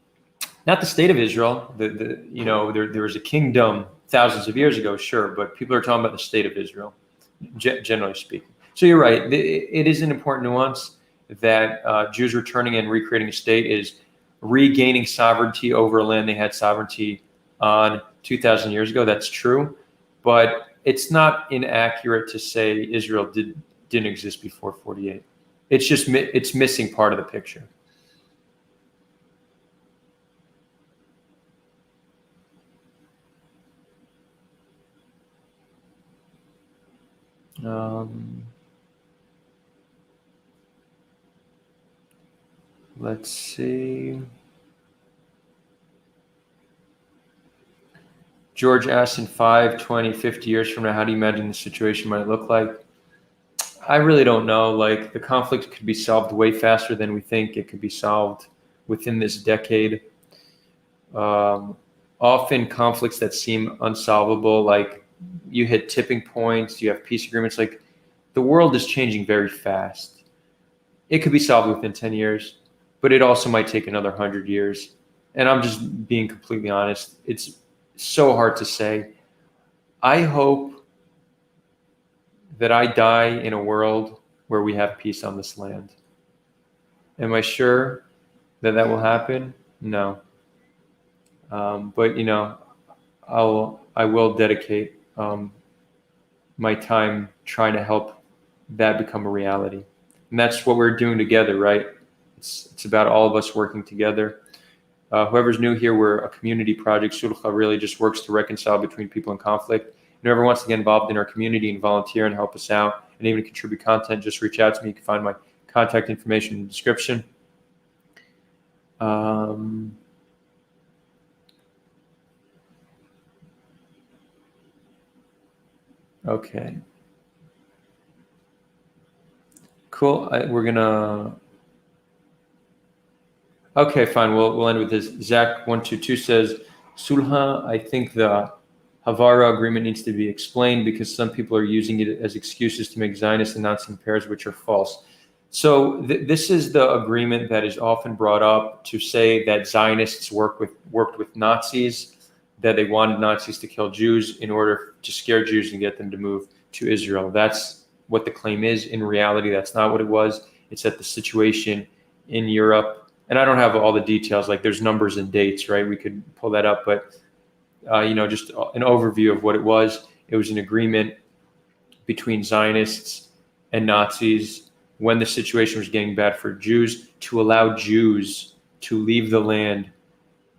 the state of Israel. There was a kingdom thousands of years ago, sure, but people are talking about the state of Israel, generally speaking. So you're right. It is an important nuance that Jews returning and recreating a state is regaining sovereignty over a land they had sovereignty on 2,000 years ago. That's true, but it's not inaccurate to say Israel didn't exist before 48. It's just it's missing part of the picture. Let's see. George asked, in 5, 20, 50 years from now, how do you imagine the situation might look like? I really don't know. Like, the conflict could be solved way faster than we think. It could be solved within this decade. Often conflicts that seem unsolvable, like you hit tipping points, you have peace agreements, like the world is changing very fast. It could be solved within 10 years, but it also might take another 100 years. And I'm just being completely honest. It's so hard to say. I hope that I die in a world where we have peace on this land. Am I sure that will happen? No. But I will dedicate my time trying to help that become a reality. And that's what we're doing together, right? It's about all of us working together. Whoever's new here, we're a community project. Sulha really just works to reconcile between people in conflict. And whoever wants to get involved in our community and volunteer and help us out and even contribute content, just reach out to me. You can find my contact information in the description. Okay. Cool. We're gonna. Okay, fine. We'll end with this. Zach122 says, Sulha, I think the Havara agreement needs to be explained because some people are using it as excuses to make Zionist and Nazi compares, which are false. So this is the agreement that is often brought up to say that Zionists worked with Nazis, that they wanted Nazis to kill Jews in order to scare Jews and get them to move to Israel. That's what the claim is. In reality, that's not what it was. It's that the situation in Europe, and I don't have all the details, like there's numbers and dates, right? We could pull that up, but just an overview of what it was. It was an agreement between Zionists and Nazis when the situation was getting bad for Jews to allow Jews to leave the land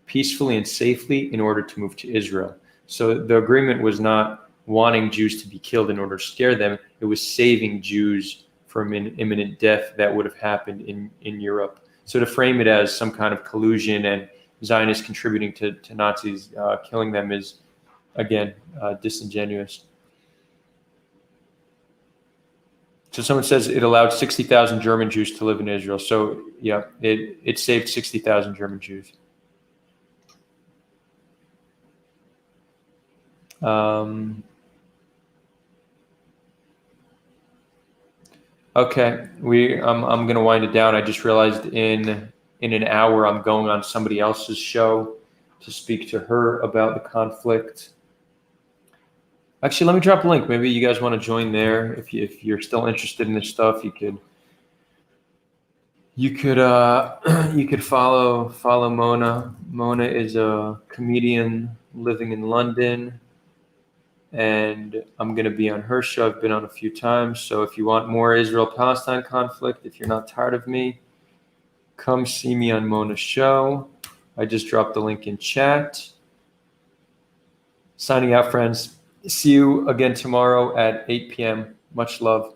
peacefully and safely in order to move to Israel. So the agreement was not wanting Jews to be killed in order to scare them. It was saving Jews from an imminent death that would have happened in Europe. So to frame it as some kind of collusion and Zionists contributing to Nazis killing them is, again, disingenuous. So someone says it allowed 60,000 German Jews to live in Israel. So yeah, it saved 60,000 German Jews. Okay, I'm gonna wind it down. I just realized in an hour I'm going on somebody else's show to speak to her about the conflict. Actually, let me drop a link. Maybe you guys want to join there. If you're still interested in this stuff, you could you could follow Mona. Mona is a comedian living in London, and I'm going to be on her show. I've been on a few times. So if you want more Israel-Palestine conflict, if you're not tired of me, come see me on Mona's show. I just dropped the link in chat. Signing out, friends. See you again tomorrow at 8 p.m. Much love.